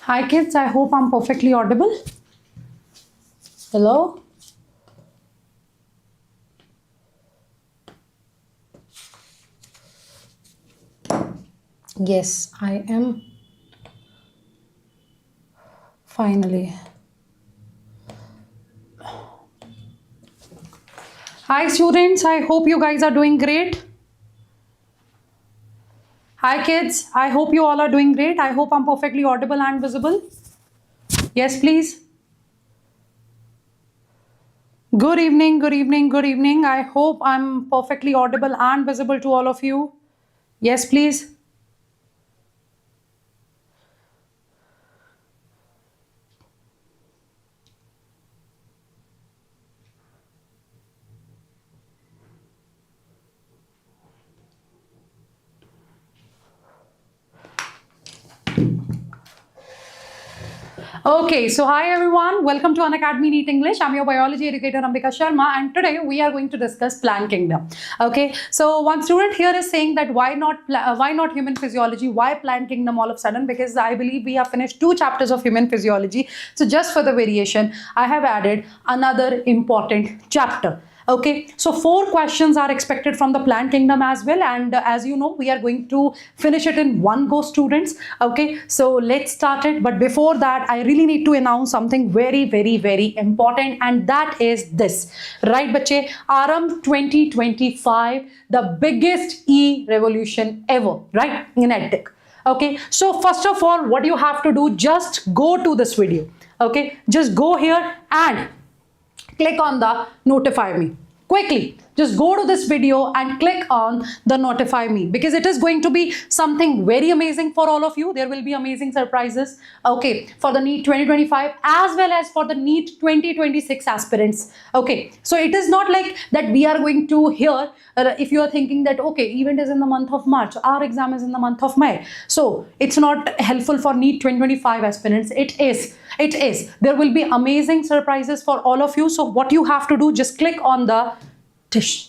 Hi kids, I hope I'm perfectly audible. Hello? Yes, I am. Finally. Hi students, I hope you guys are doing great. Hi kids, I hope you all are doing great. I hope I'm perfectly audible and visible. Yes, please. Good evening, good evening, good evening. I hope I'm perfectly audible and visible to all of you. Yes, please. Okay, so hi everyone, welcome to Unacademy NEET English. I'm your biology educator Ambika Sharma, and today we are going to discuss plant kingdom. Okay, so one student here is saying that why not human physiology, why plant kingdom all of a sudden? Because I believe we have finished 2 chapters of human physiology. So just for the variation, I have added another important chapter. Okay, so 4 questions are expected from the plant kingdom as well, and as you know, we are going to finish it in one go, students. Okay, so let's start it. But before that, I really need to announce something very important, and that is this, right bache? Aram 2025, the biggest e-revolution ever, right, in EdTech. Okay, so first of all, what you have to do, just go to this video. Okay, just go here and click on the notify me quickly. Just go to this video and click on the notify me, because it is going to be something very amazing for all of you. There will be amazing surprises, okay, for the NEET 2025 as well as for the NEET 2026 aspirants. Okay, so it is not like that we are going to hear, if you are thinking that okay, event is in the month of March, our exam is in the month of May, so it's not helpful for NEET 2025 aspirants. It is. There will be amazing surprises for all of you. So what you have to do, just click on the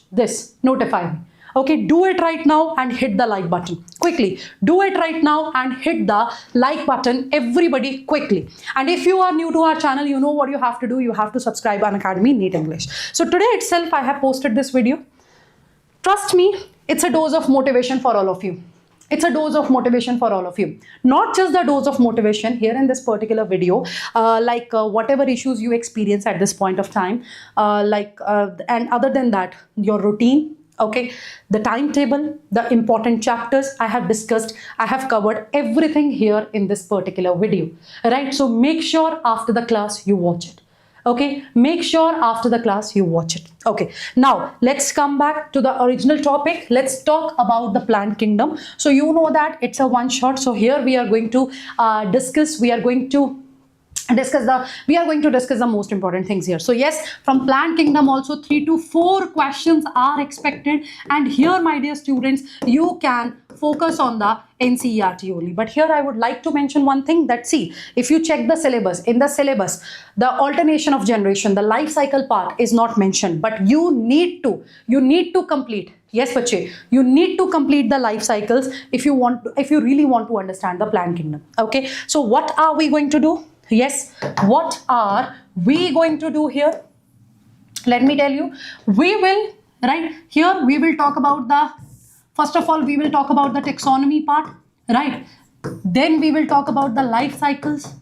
this notify me. Okay, do it right now and hit the like button quickly. Do it right now and hit the like button, everybody, quickly. And if you are new to our channel, you know what you have to do. You have to subscribe Unacademy NEET English. So today itself I have posted this video. Trust me, it's a dose of motivation for all of you. It's a dose of motivation for all of you. Not just the dose of motivation here in this particular video, whatever issues you experience at this point of time, and other than that, your routine, okay, the timetable, the important chapters I have discussed, I have covered everything here in this particular video, right? So make sure after the class you watch it. Okay, make sure after the class you watch it. Okay, now let's come back to the original topic. Let's talk about the plant kingdom. So you know that it's a one shot. So here we are going to discuss the most important things here. So yes, from plant kingdom also 3 to 4 questions are expected, and here, my dear students, you can focus on the NCERT only. But here I would like to mention one thing, that see, if you check the syllabus, in the syllabus, the alternation of generation, the life cycle part is not mentioned, but you need to complete. Yes, bache, you need to complete the life cycles if you really want to understand the plant kingdom. Okay, so what are we going to do? Yes, what are we going to do here? Let me tell you. We will, right, here we will talk about the, first of all, we will talk about the taxonomy part, right? Then we will talk about the life cycles,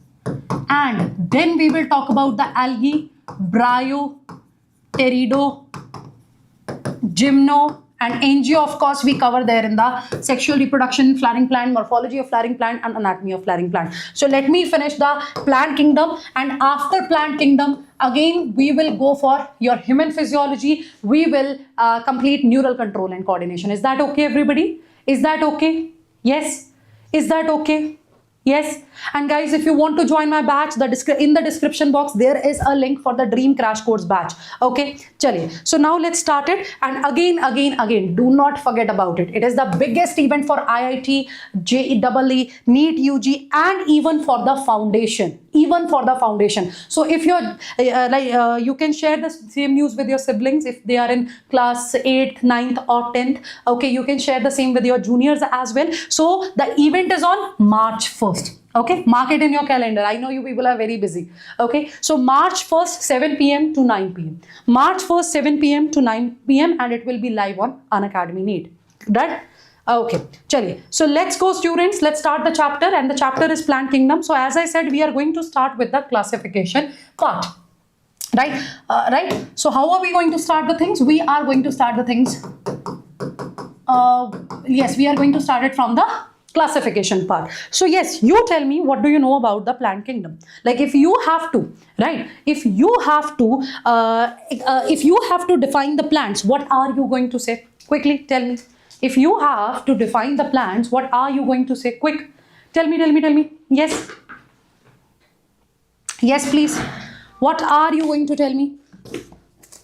and then we will talk about the algae, bryo, pterido, gymno, and angio. Of course, we cover there in the sexual reproduction, flowering plant, morphology of flowering plant, and anatomy of flowering plant. So let me finish the plant kingdom, and after plant kingdom, again we will go for your human physiology. We will complete neural control and coordination. Is that okay, everybody? Is that okay? Yes. Is that okay? Yes. And guys, if you want to join my batch, in the description box there is a link for the Dream Crash Course batch. Okay, chaliye. So now let's start it. And again, do not forget about it. It is the biggest event for IIT, JEE, NEET UG, and even for the foundation. even for the foundation. So if you're you can share the same news with your siblings if they are in class 8th, 9th or 10th. Okay, you can share the same with your juniors as well. So the event is on March 1st. Okay, mark it in your calendar. I know you people are very busy. Okay, so March 1st 7 p.m. to 9 p.m. March 1st 7 p.m. to 9 p.m. and it will be live on Unacademy NEET. Right? Okay, chaliye. So let's go, students. Let's start the chapter, and the chapter is plant kingdom. So as I said, we are going to start with the classification part. Right? Right? So how are we going to start the things? We are going to start the things. Yes, we are going to start it from the classification part. So yes, you tell me, what do you know about the plant kingdom? Like if you have to, right? If you have to define the plants, what are you going to say? Quickly tell me. If you have to define the plants, what are you going to say? Quick. Tell me. Yes. Yes, please. What are you going to tell me?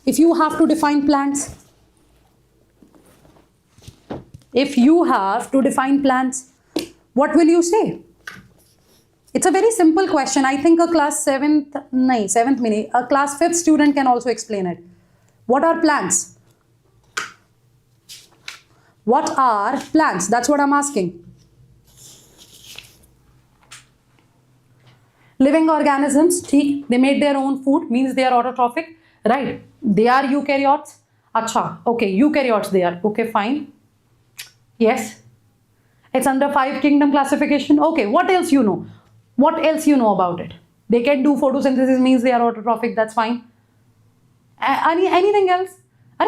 If you have to define plants. If you have to define plants, what will you say? It's a very simple question. I think a class 7th, a class 5th student can also explain it. What are plants? What are plants? That's what I'm asking. Living organisms, they made their own food, means they are autotrophic, right? They are eukaryotes. Acha, okay, eukaryotes they are. Okay, fine. Yes. It's under 5 kingdom classification. Okay, what else you know? What else you know about it? They can do photosynthesis, means they are autotrophic, that's fine. Anything else?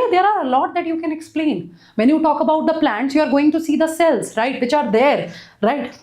There are a lot that you can explain. When you talk about the plants, you are going to see the cells, right, which are there, right?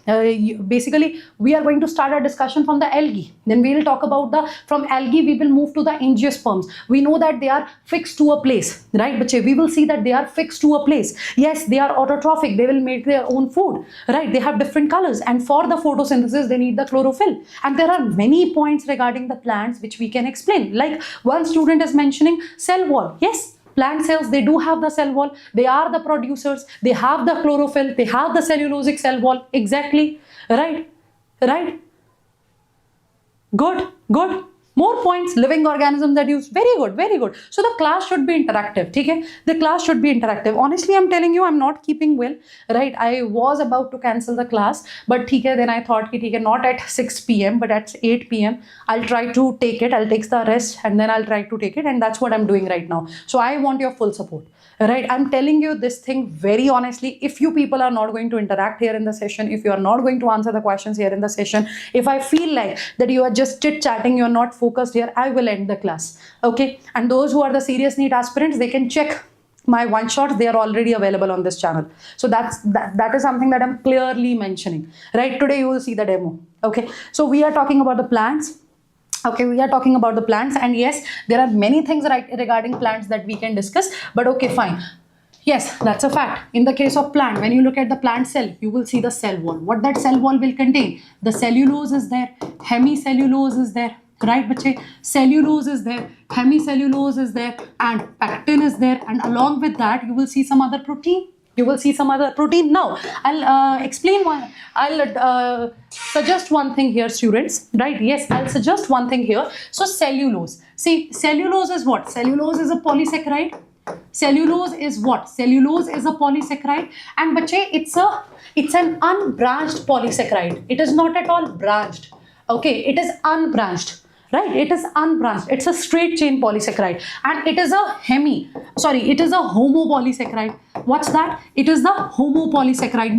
Basically, we are going to start our discussion from the algae. Then we will talk about from algae, we will move to the angiosperms. We know that they are fixed to a place, right? But we will see that they are fixed to a place. Yes, they are autotrophic. They will make their own food, right? They have different colors. And for the photosynthesis, they need the chlorophyll. And there are many points regarding the plants which we can explain. Like one student is mentioning cell wall. Yes. Plant cells, they do have the cell wall. They are the producers. They have the chlorophyll. They have the cellulosic cell wall. Exactly. Right. Right. Good. Good. More points. Living organisms that use. Very good. Very good. So the class should be interactive. Okay? The class should be interactive. Honestly, I'm telling you, I'm not keeping well. Right? I was about to cancel the class. But then I thought, not at 6 p.m. but at 8 p.m. I'll try to take it. I'll take the rest and then I'll try to take it. And that's what I'm doing right now. So I want your full support. Right? I'm telling you this thing very honestly. If you people are not going to interact here in the session, if you are not going to answer the questions here in the session, if I feel like that you are just chit-chatting, you're not focused here, I will end the class. Okay? And those who are the serious NEET aspirants, they can check my one-shots. They are already available on this channel. So that is something that I'm clearly mentioning. Right? Today you will see the demo. Okay? So we are talking about the plants. Okay, we are talking about the plants, and yes, there are many things regarding plants that we can discuss, but okay, fine. Yes, that's a fact. In the case of plant, when you look at the plant cell, you will see the cell wall. What that cell wall will contain? The cellulose is there, hemicellulose is there, right, bache? Cellulose is there, hemicellulose is there, and pectin is there, and along with that, you will see some other protein. You will see some other protein. Now, I'll explain one. I'll suggest one thing here, students. Right? Yes, I'll suggest one thing here. So, cellulose. See, cellulose is what? Cellulose is a polysaccharide. Cellulose is what? Cellulose is a polysaccharide. And bache, it's an unbranched polysaccharide. It is not at all branched. Okay, it is unbranched. Right? It is unbranched. It's a straight chain polysaccharide. And it is a it is a homopolysaccharide. What's that? It is the homopolysaccharide.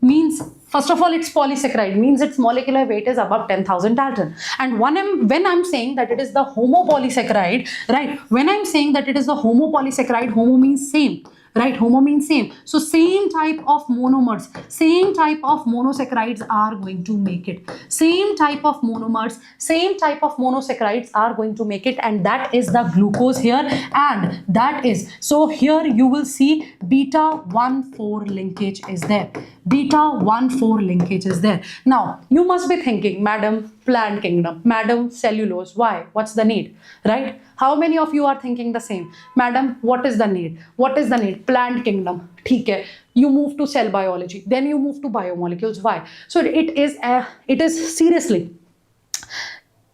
Means first of all, it's polysaccharide. Means its molecular weight is above 10,000 Dalton. And when I'm saying that it is the homopolysaccharide, right? When I'm saying that it is the homopolysaccharide, homo means same. Right, homo means same. So same type of monomers, same type of monosaccharides are going to make it. Same type of monomers, same type of monosaccharides are going to make it, and that is the glucose here, and that is, so here you will see beta 1,4 linkage is there. Beta 1,4 linkage is there. Now, you must be thinking, madam, plant kingdom, madam, cellulose, why? What's the need? Right? How many of you are thinking the same? Madam, what is the need? What is the need? Plant kingdom. ठीक है. You move to cell biology. Then you move to biomolecules. Why? So it is seriously.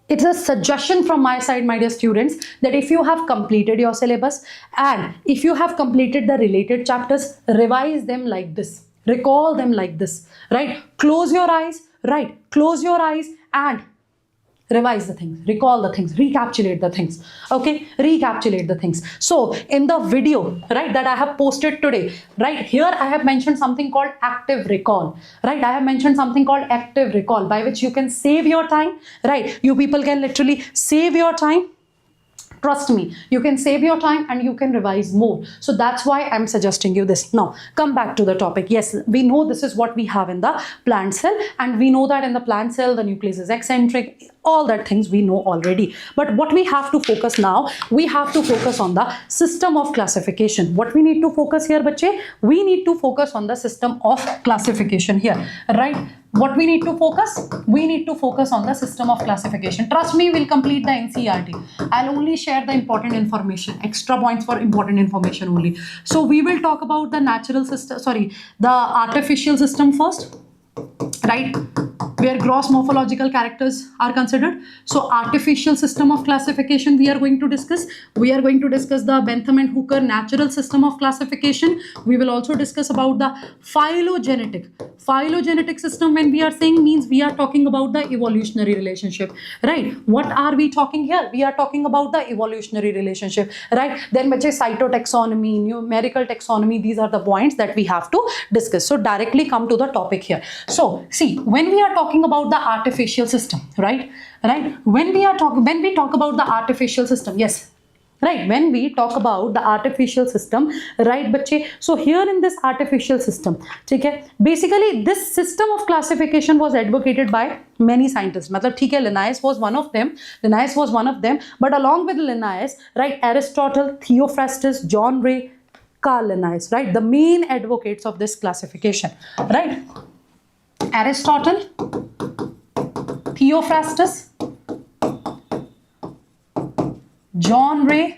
it's a suggestion from my side, my dear students, that if you have completed your syllabus and if you have completed the related chapters, revise them like this, recall them like this, right? Close your eyes, right? Close your eyes and revise the things, recall the things, recapitulate the things, okay? Recapitulate the things. So in the video, right, that I have posted today, right, here I have mentioned something called active recall, right? I have mentioned something called active recall, by which you can save your time, right? You people can literally save your time. Trust me, you can save your time and you can revise more. So that's why I'm suggesting you this. Now, come back to the topic. Yes, we know this is what we have in the plant cell, and we know that in the plant cell, the nucleus is eccentric, all that things we know already. But what we have to focus now, we have to focus on the system of classification. What we need to focus here, bache? We need to focus on the system of classification here, right? What we need to focus? We need to focus on the system of classification. Trust me, we'll complete the NCERT. I'll only share the important information, extra points for important information only. So we will talk about the natural system, the artificial system first, right? Where gross morphological characters are considered. So artificial system of classification we are going to discuss. We are going to discuss the Bentham and Hooker natural system of classification. We will also discuss about the phylogenetic. Phylogenetic system, when we are saying, means we are talking about the evolutionary relationship, right? What are we talking here? We are talking about the evolutionary relationship, right? Then cytotaxonomy, numerical taxonomy, these are the points that we have to discuss. So directly come to the topic here. So see, when we are talking about the artificial system, right? When we talk about the artificial system, yes, right, when we talk about the artificial system, right, bache? So here in this artificial system, okay, basically this system of classification was advocated by many scientists. Matlab, theek hai, Linnaeus was one of them. But along with Linnaeus, right, Aristotle, Theophrastus, John Ray, Carl Linnaeus, right, the main advocates of this classification, right? Aristotle, Theophrastus, John Ray,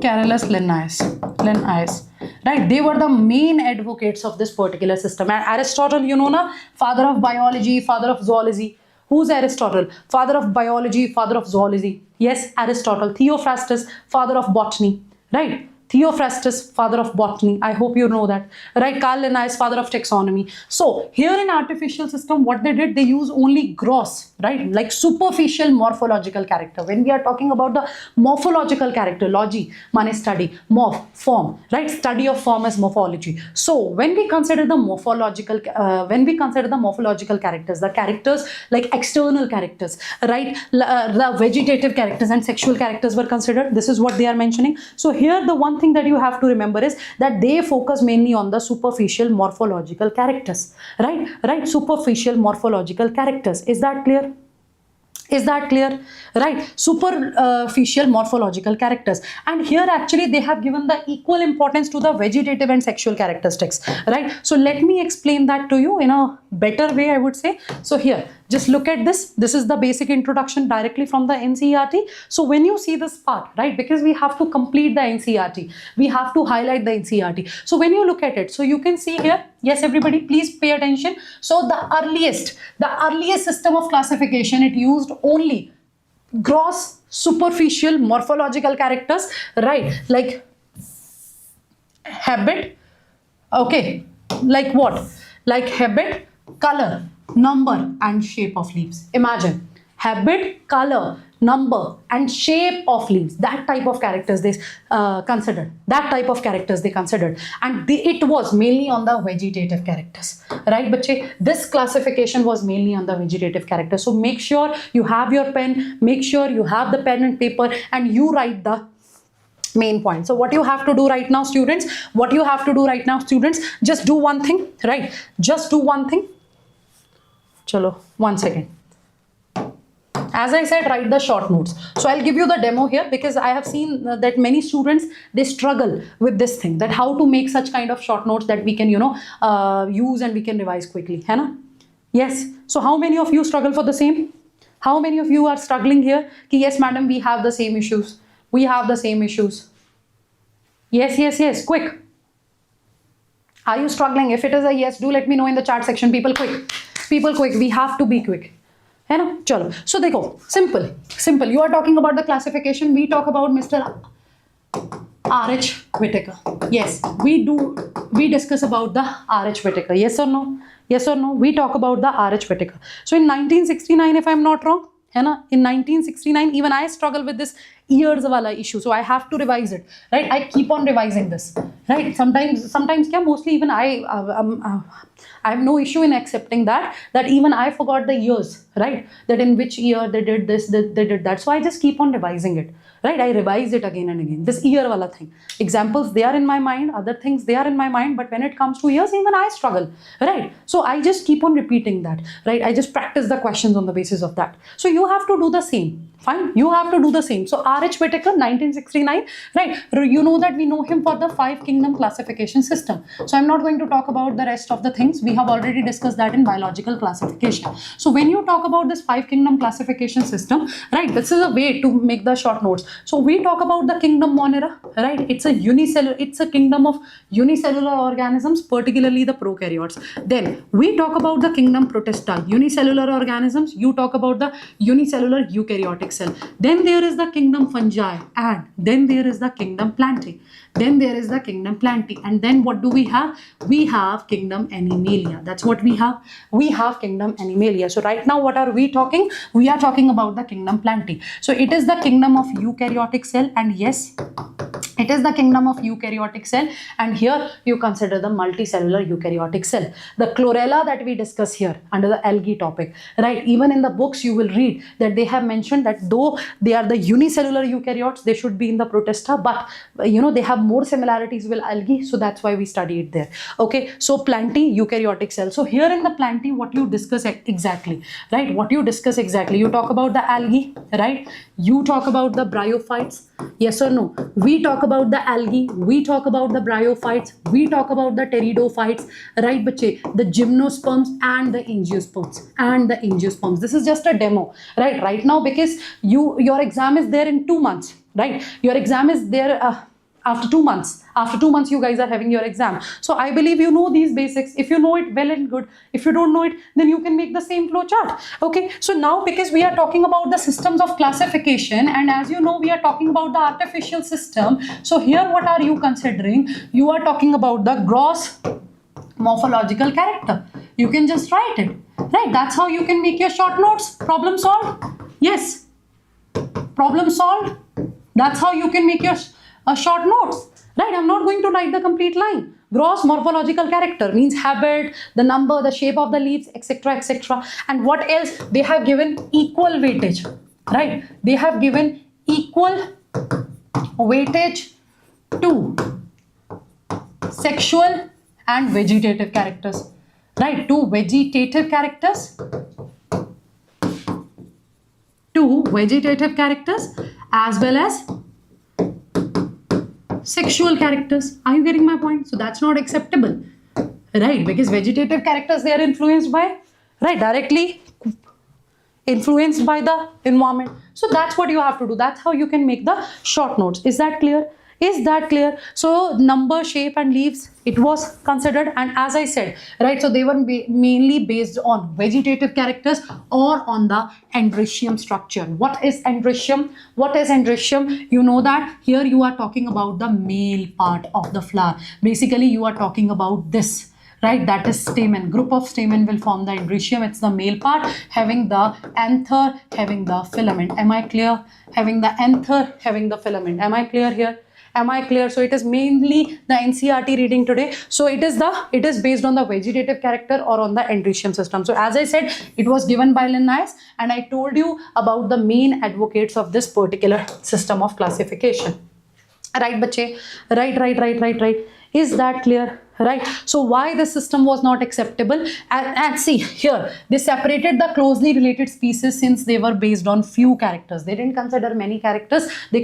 Carolus Linnaeus, right? They were the main advocates of this particular system. And Aristotle, you know, na, father of biology, father of zoology. Who's Aristotle? Father of biology, father of zoology. Yes, Aristotle. Theophrastus, father of botany, right? Theophrastus, father of botany. I hope you know that, right? Carl Linnaeus, father of taxonomy. So here in artificial system, what they did, they use only gross, right? Like superficial morphological character. When we are talking about the morphological character, logy, mane study, morph, form, right? Study of form as morphology. So when we consider the morphological, characters, the characters like external characters, right? The vegetative characters and sexual characters were considered. This is what they are mentioning. So here the one thing that you have to remember is that they focus mainly on the superficial morphological characters, right? Superficial morphological characters. Is that clear? Right? Superficial morphological characters. And here actually they have given the equal importance to the vegetative and sexual characteristics, right? So let me explain that to you in a better way, I would say. So here, just look at this. This is the basic introduction directly from the NCERT. So when you see this part, right, because we have to complete the NCERT, we have to highlight the NCERT. So when you look at it, so you can see here, yes, everybody, please pay attention. So the earliest system of classification, it used only gross superficial morphological characters, right? Like habit, okay, like what? Like habit, color, number and shape of leaves. Imagine habit, color, number and shape of leaves. That type of characters they considered. And it was mainly on the vegetative characters, right? But this classification was mainly on the vegetative characters. So make sure you have your pen, make sure you have the pen and paper, and you write the main point. So what you have to do right now, students, just do one thing, right? Just do one thing. Chalo, 1 second. As I said, write the short notes. So I'll give you the demo here, because I have seen that many students, they struggle with this thing, that how to make such kind of short notes that we can, use and we can revise quickly. Hai na? Yes. So how many of you struggle for the same? How many of you are struggling here? Ki yes, madam, we have the same issues. Yes. Quick. Are you struggling? If it is a yes, do let me know in the chat section, people, quick. people quick, we have to be quick, है ना? चलो, so देखो, simple. You are talking about the classification. We talk about Mr. R.H. Whittaker. Yes, we discuss about the R.H. Whittaker. Yes or no? Yes or no? We talk about the R.H. Whittaker. So in 1969, if I'm not wrong, है ना? In 1969, even I struggle with this years wala issue, so I have to revise it, right? I keep on revising this, right? Sometimes kya, mostly even I have no issue in accepting that even I forgot the years, right? That in which year they did this, they did that. So I just keep on revising it, right? I revise it again and again. This year wala thing. Examples, they are in my mind, other things, they are in my mind, but when it comes to years, even I struggle, right? So I just keep on repeating that, right? I just practice the questions on the basis of that. So you have to do the same. Fine, you have to do the same. So R.H. Whittaker, 1969, right? You know that we know him for the 5 kingdom classification system. So I'm not going to talk about the rest of the things. We have already discussed that in biological classification. So when you talk about this 5 kingdom classification system, right? This is a way to make the short notes. So we talk about the kingdom Monera, right? It's a kingdom of unicellular organisms, particularly the prokaryotes. Then we talk about the kingdom Protista, unicellular organisms. You talk about the unicellular eukaryotic cell. Then there is the kingdom Fungi, and then there is the kingdom Plantae. Then there is the kingdom Plantae, and then what do we have? We have kingdom Animalia. That's what we have. We have kingdom Animalia. So right now, what are we talking? We are talking about the kingdom Plantae. So it is the kingdom of eukaryotic cell, and yes, it is the kingdom of eukaryotic cell, and here you consider the multicellular eukaryotic cell. The chlorella that we discuss here under the algae topic, right? Even in the books you will read that they have mentioned that though they are the unicellular eukaryotes, they should be in the Protista, but you know, they have more similarities with algae, so that's why we study it there. Okay, so Plantae, eukaryotic cell. So here in the Plantae, what you discuss exactly, right? What you discuss exactly? You talk about the algae, right? You talk about the bryophytes, yes or no? We talk about the algae, we talk about the bryophytes, we talk about the pteridophytes, right, bache? The gymnosperms and the angiosperms. This is just a demo, right? Right now, because your exam is there in 2 months, right? Your exam is there after 2 months. After 2 months, you guys are having your exam. So I believe you know these basics. If you know it, well and good. If you don't know it, then you can make the same flow chart. Okay. So now, because we are talking about the systems of classification, and as you know, we are talking about the artificial system. So here, what are you considering? You are talking about the gross morphological character. You can just write it, right? That's how you can make your short notes. Problem solved. Yes. Problem solved. That's how you can make your short notes, right? I'm not going to write the complete line. Gross morphological character means habit, the number, the shape of the leaves, etc., etc. And what else? They have given equal weightage, right? They have given equal weightage to sexual and vegetative characters, right? To vegetative characters, as well as sexual characters. Are you getting my point? So that's not acceptable, right? Because vegetative characters, they are influenced by, right, directly influenced by the environment. So that's what you have to do. That's how you can make the short notes. Is that clear? Is that clear? So number, shape and leaves, it was considered, and as I said, right, so they were mainly based on vegetative characters or on the androecium structure. What is androecium? What is androecium? You know that here you are talking about the male part of the flower. Basically, you are talking about this, right? That is stamen. Group of stamen will form the androecium. It's the male part having the anther, having the filament. Am I clear? Having the anther, having the filament. Am I clear here? Am I clear? So it is mainly the NCERT reading today. So it is based on the vegetative character or on the androecium system. So as I said, it was given by Linnaeus, and I told you about the main advocates of this particular system of classification. Right, bache? Right. Is that clear? Right. So why the system was not acceptable? And see here, they separated the closely related species since they were based on few characters. They didn't consider many characters. They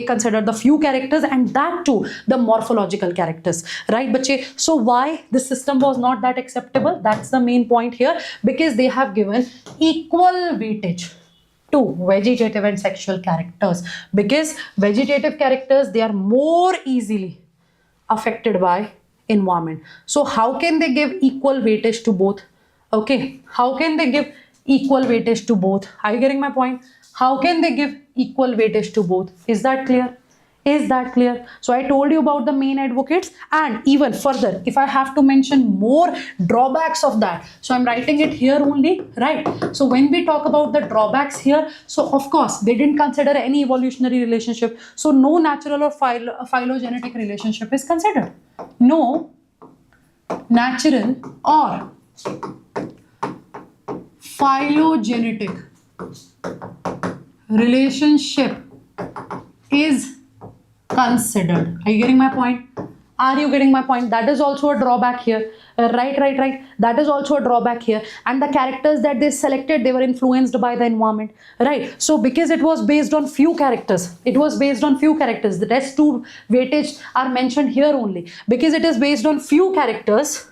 considered the few characters, and that too the morphological characters. Right, bache? So why the system was not that acceptable? That's the main point here, because they have given equal weightage to vegetative and sexual characters, because vegetative characters, they are more easily affected by environment. So how can they give equal weightage to both? Okay, how can they give equal weightage to both? Are you getting my point? How can they give equal weightage to both? Is that clear? Is that clear? So I told you about the main advocates, and even further, if I have to mention more drawbacks of that, so I'm writing it here only, right? So when we talk about the drawbacks here, so of course they didn't consider any evolutionary relationship. So no natural or phylogenetic relationship is considered. No natural or phylogenetic relationship is considered. Are you getting my point? Are you getting my point? That is also a drawback here. Right. That is also a drawback here. And the characters that they selected, they were influenced by the environment. Right. So because it was based on few characters, the rest two weightage are mentioned here only. Because it is based on few characters,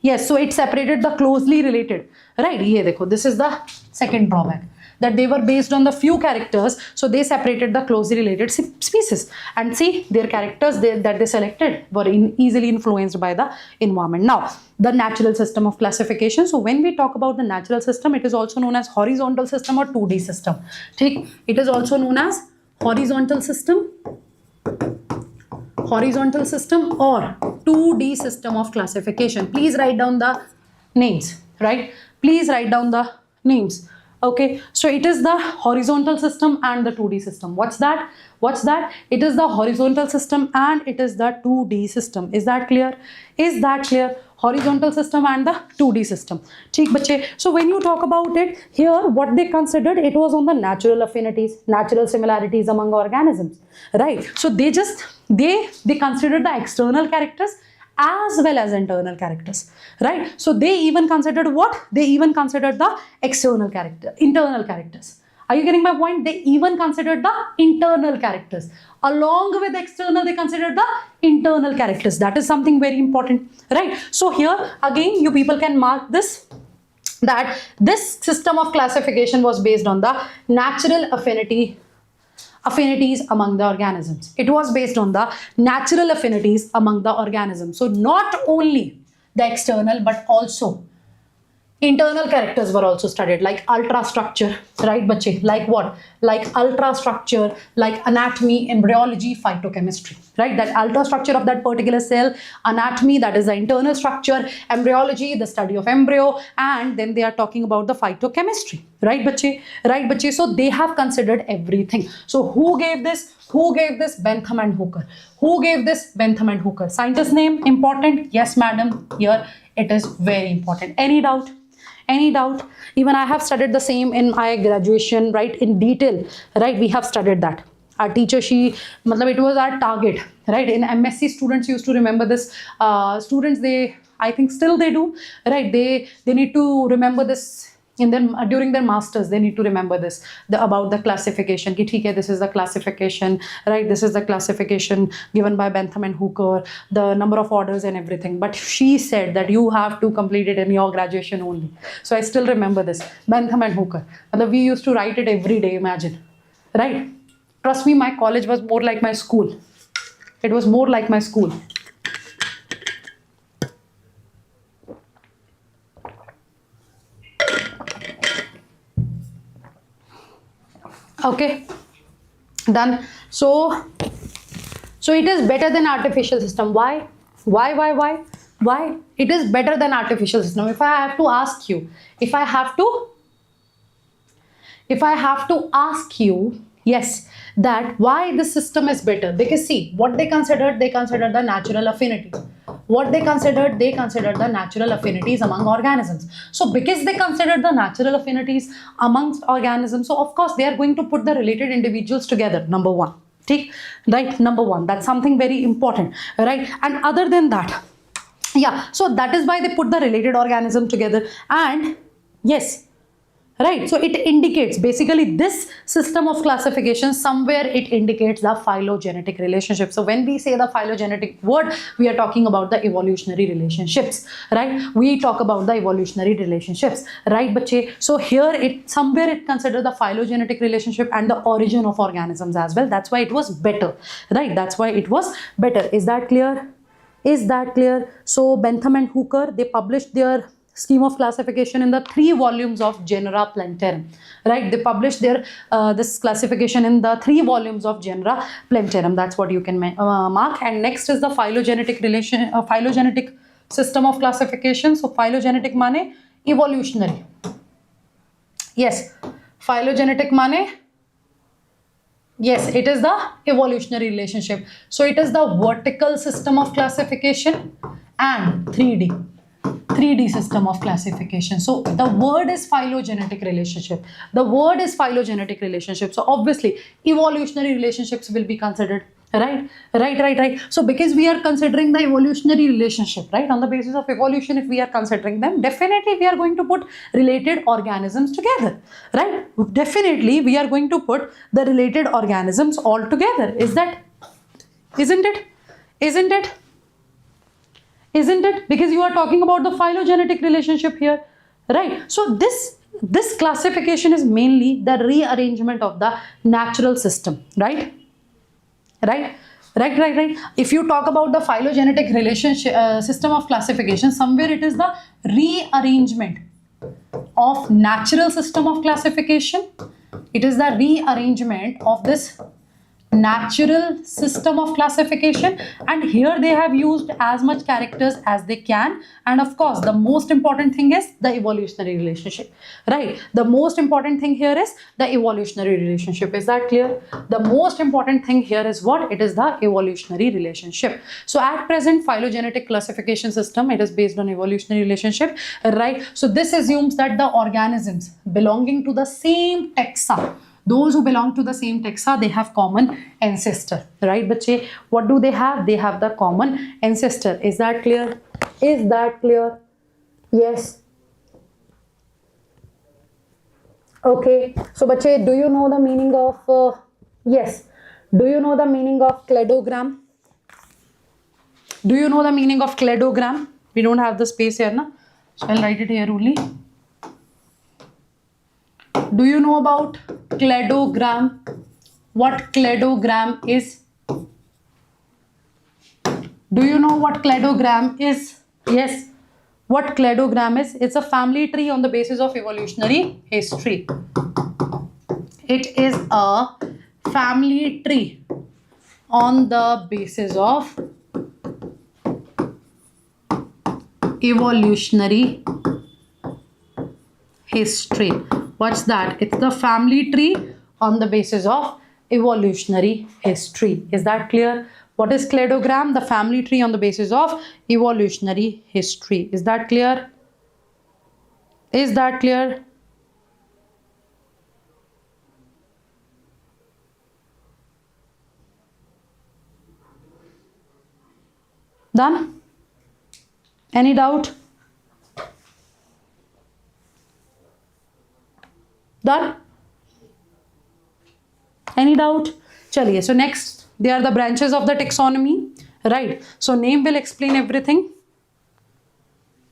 yes, so it separated the closely related. Right. Ye dekho, this is the second drawback. That they were based on the few characters, so they separated the closely related species. And see, their characters that they selected were easily influenced by the environment. Now, the natural system of classification. So when we talk about the natural system, it is also known as horizontal system or 2D system. It is also known as horizontal system or 2D system of classification. Please write down the names, right? Please write down the names. Okay, so it is the horizontal system and the 2D system. What's that? It is the horizontal system and it is the 2D system. Is that clear? Horizontal system and the 2D system. So when you talk about it here, what they considered, it was on the natural affinities, natural similarities among organisms, right? So they considered the external characters as well as internal characters, right? So they even considered what? They even considered the internal characters. Are you getting my point? They even considered the internal characters. Along with external, they considered the internal characters. That is something very important, right? So here, again, you people can mark this, that this system of classification was based on the natural affinities among the organisms. It was based on the natural affinities among the organisms. So not only the external, but also internal characters were also studied, like ultrastructure, right, bache? Like what? Like ultrastructure, like anatomy, embryology, phytochemistry, right? That ultrastructure of that particular cell, anatomy, that is the internal structure, embryology, the study of embryo, and then they are talking about the phytochemistry, right, bache? Right, bache? So they have considered everything. So who gave this? Bentham and Hooker. Who gave this? Bentham and Hooker. Scientist name important? Yes, madam. Here it is very important. Any doubt? Even I have studied the same in my graduation, right, in detail, right? We have studied that. Our teacher, it was our target, right? In MSc, students used to remember this. Students, I think still they do, right? They need to remember this. During their masters, they need to remember this, about the classification. This is the classification, right? This is the classification given by Bentham and Hooker, the number of orders and everything. But she said that you have to complete it in your graduation only. So I still remember this, Bentham and Hooker. We used to write it every day, imagine, right? Trust me, my college was more like my school. It was more like my school. Okay, done. So it is better than artificial system. Why? It is better than artificial system. If I have to ask you, yes, that why this system is better, because see what they considered the natural affinity. What they considered the natural affinities among organisms. So because they considered the natural affinities amongst organisms, so of course they are going to put the related individuals together, number one. Right, number one, that's something very important, right? And other than that, yeah, so that is why they put the related organism together. And yes, right, so it indicates, basically this system of classification, somewhere it indicates the phylogenetic relationship. So when we say the phylogenetic word, we are talking about the evolutionary relationships, right? We talk about the evolutionary relationships, right, bache? So here somewhere it considered the phylogenetic relationship and the origin of organisms as well. That's why it was better, right? That's why it was better. Is that clear? So Bentham and Hooker, they published their scheme of classification in the 3 volumes of genera Plantarum, right? They published their this classification in the 3 volumes of genera Plantarum. That's what you can mark. And next is the phylogenetic phylogenetic system of classification. So phylogenetic mane evolutionary. Yes, phylogenetic mane, yes, it is the evolutionary relationship. So it is the vertical system of classification and 3D system of classification. So the word is phylogenetic relationship. The word is phylogenetic relationship. So obviously evolutionary relationships will be considered. Right. So because we are considering the evolutionary relationship, right, on the basis of evolution, if we are considering them, definitely we are going to put related organisms together, right? Definitely we are going to put the related organisms all together. Isn't it? Because you are talking about the phylogenetic relationship here, right? So this classification is mainly the rearrangement of the natural system, right? Right. If you talk about the phylogenetic relationship system of classification, somewhere it is the rearrangement of natural system of classification. It is the rearrangement of this natural system of classification, and here they have used as much characters as they can. And of course the most important thing is the evolutionary relationship, right? The most important thing here is the evolutionary relationship. Is that clear? The most important thing here is what? It is the evolutionary relationship. So at present phylogenetic classification system, it is based on evolutionary relationship, right? So this assumes that the organisms belonging to the same taxa, those who belong to the same taxa, they have common ancestor, right? Bache, what do they have? They have the common ancestor. Is that clear? Is that clear? Yes. Okay. So bache, do you know the meaning of yes, do you know the meaning of cladogram? Do you know the meaning of cladogram? We don't have the space here, na? So I'll write it here only. Do you know about cladogram? What cladogram is? Do you know what cladogram is? Yes. What cladogram is? It's a family tree on the basis of evolutionary history. It is a family tree on the basis of evolutionary history. What's that? It's the family tree on the basis of evolutionary history. Is that clear? What is cladogram? The family tree on the basis of evolutionary history. Is that clear? Is that clear? Done? Any doubt? Done? Any doubt? Chaliye. So next, they are the branches of the taxonomy, right? So name will explain everything.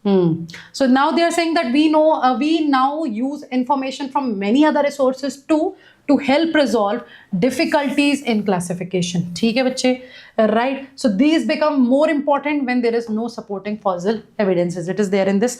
So now they are saying that we now use information from many other resources too to help resolve difficulties in classification. ठीक है बच्चे, right? So these become more important when there is no supporting fossil evidences. It is there in this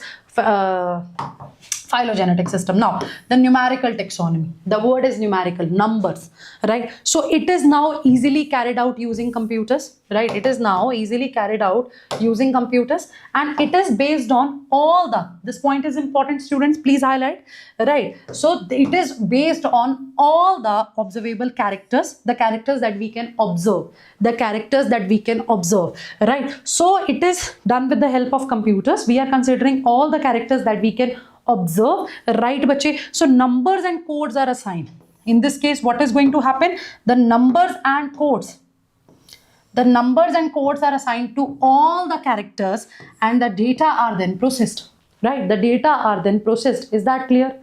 phylogenetic system. Now the numerical taxonomy, the word is numerical, numbers, right? So it is now easily carried out using computers, right? It is now easily carried out using computers, and it is based on all the, this point is important, students, please highlight, right? So it is based on all the observable characters, the characters that we can observe, the characters that we can observe, right? So it is done with the help of computers. We are considering all the characters that we can observe, right bache? So numbers and codes are assigned. In this case, what is going to happen? The numbers and codes are assigned to all the characters, and the data are then processed, right? The data are then processed. Is that clear?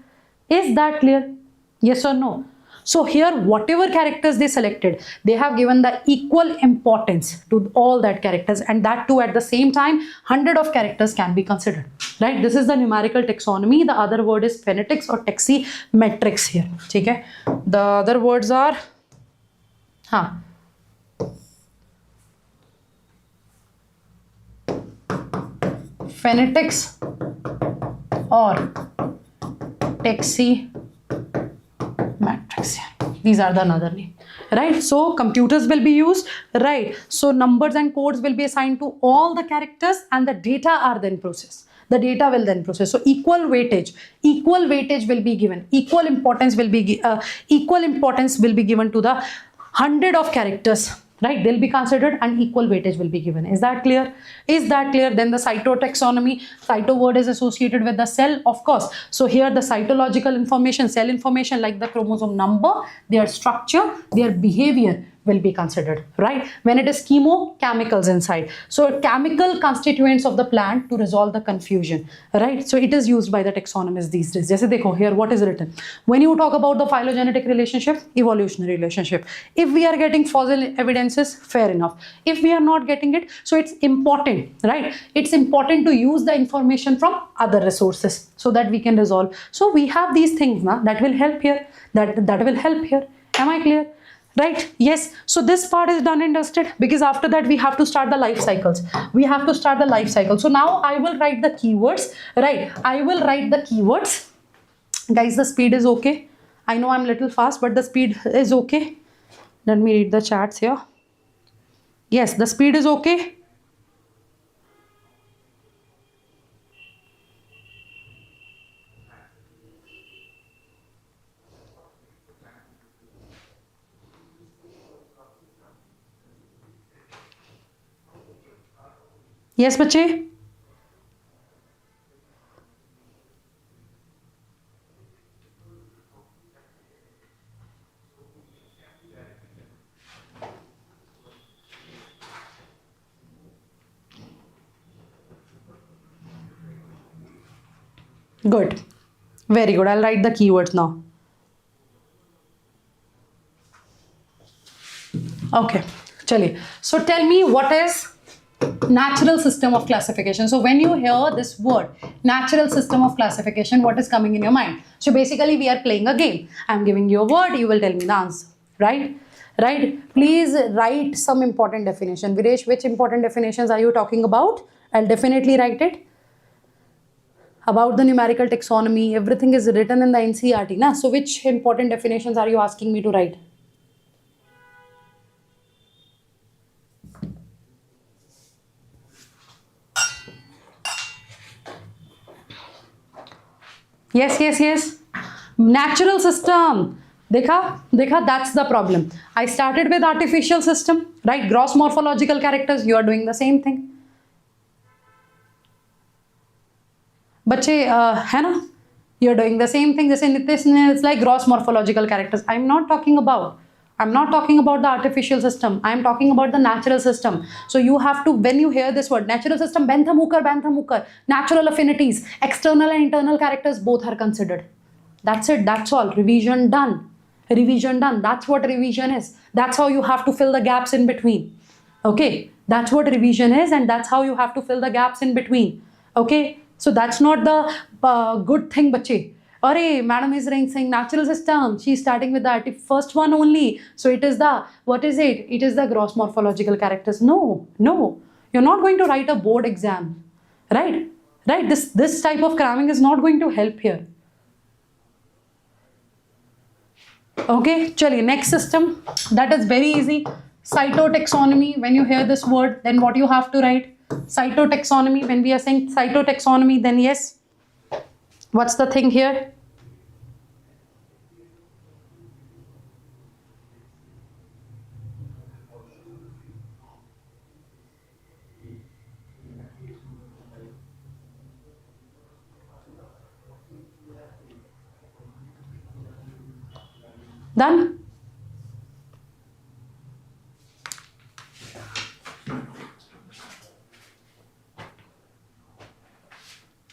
Is that clear? Yes or no? So here, whatever characters they selected, they have given the equal importance to all that characters, and that too at the same time, 100 of characters can be considered, right? This is the numerical taxonomy. The other word is phonetics or taximetrics here. Okay? The other words are phonetics or taxi matrix. These are the another name, right? So computers will be used, right? So numbers and codes will be assigned to all the characters and the data are then processed. The data will then process. So equal weightage will be given. Equal importance will be given to the 100 of characters, right? They'll be considered and equal weightage will be given. Is that clear? Then the cytotaxonomy. Cyto word is associated with the cell, of course. So here the cytological information, cell information like the chromosome number, their structure, their behavior will be considered, right? When it is chemochemicals inside. So chemical constituents of the plant to resolve the confusion, right? So it is used by the taxonomists these days. Just देखो here what is written. When you talk about the phylogenetic relationship, evolutionary relationship. If we are getting fossil evidences, fair enough. If we are not getting it, so it's important, right? It's important to use the information from other resources so that we can resolve. So we have these things now that will help here. That will help here. Am I clear? Right? Yes. So this part is done and dusted because after that we have to start the life cycles. So now I will write the keywords, right? Guys, the speed is okay. I know I'm a little fast, but the speed is okay. Let me read the chats here. Yes, the speed is okay. Yes, bache? Good. Very good. I'll write the keywords now. Okay. Chaliye. So tell me what is natural system of classification. So when you hear this word, natural system of classification, what is coming in your mind? So basically we are playing a game. I'm giving you a word, you will tell me the answer, right? Right? Please write some important definition. Viresh, which important definitions are you talking about? I'll definitely write it. About the numerical taxonomy, everything is written in the NCERT, na? So which important definitions are you asking me to write? Yes. Natural system. Dekha, that's the problem. I started with artificial system, right? Gross morphological characters, you are doing the same thing. Bache, hai na? You're doing the same thing. It's like gross morphological characters. I'm not talking about the artificial system. I'm talking about the natural system. So you have to, when you hear this word, natural system, Bentham Hooker, natural affinities, external and internal characters, both are considered. That's it. That's all. Revision done. That's what revision is. That's how you have to fill the gaps in between. Okay. That's what revision is, and that's how you have to fill the gaps in between. Okay. So that's not the good thing, bache. Arey, madam is saying natural system. She's starting with the first one only. So it is the, what is it? It is the gross morphological characters. No. You're not going to write a board exam. Right? This type of cramming is not going to help here. Okay, chaliye, next system. That is very easy. Cytotaxonomy. When you hear this word, then what you have to write? Cytotaxonomy. When we are saying cytotaxonomy, then yes. What's the thing here? Done?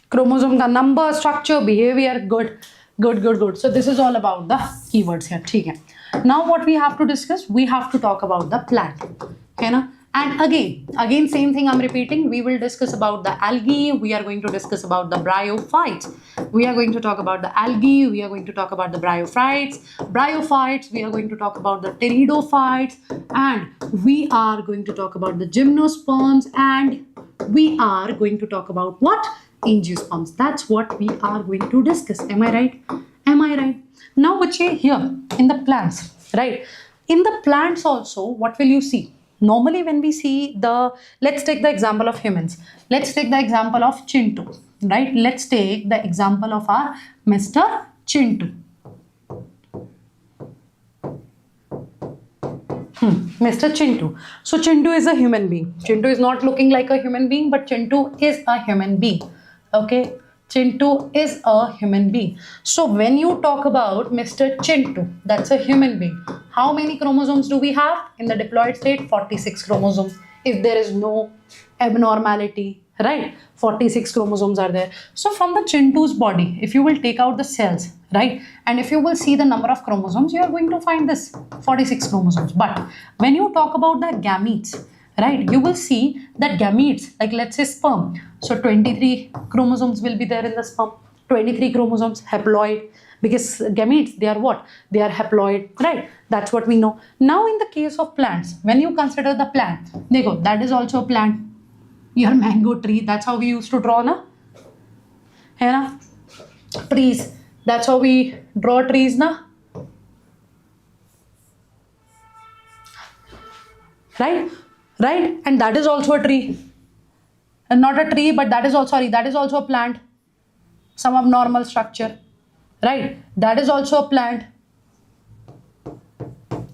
Chromosome ka number, structure, behavior, good. So this is all about the keywords here. Okay. Now what we have to discuss, we have to talk about the plant. Okay, na? And again same thing I'm repeating. We will discuss about the algae. We are going to discuss about the bryophytes. We are going to talk about the algae. We are going to talk about the bryophytes. We are going to talk about the pteridophytes. And we are going to talk about the gymnosperms. And we are going to talk about what? angiosperms. That's what we are going to discuss. Am I right? Am I right? Now, Bache, here in the plants, right? In the plants also, what will you see? Normally, when we see let's take the example of humans. Let's take the example of Chintu, right? Let's take the example of our Mr. Chintu. Mr. Chintu. So Chintu is a human being. Chintu is not looking like a human being, but Chintu is a human being. Okay, Chintu is a human being. So when you talk about Mr. Chintu, that's a human being. How many chromosomes do we have in the diploid state? 46 chromosomes. If there is no abnormality, right? 46 chromosomes are there. So from the Chintu's body, if you will take out the cells, right, and if you will see the number of chromosomes, you are going to find this 46 chromosomes. But when you talk about the gametes, right, you will see that gametes, like let's say sperm, so 23 chromosomes will be there in the sperm. 23 chromosomes, haploid, because gametes, they are what? They are haploid, right? That's what we know. Now in the case of plants, when you consider the plant, देखो, that is also a plant. Your mango tree, that's how we used to draw, na? है ना? Trees, that's how we draw trees, na? Right? Right? And that is also a tree. And not a tree, but that is also, sorry, that is also a plant. Some abnormal structure. Right? That is also a plant.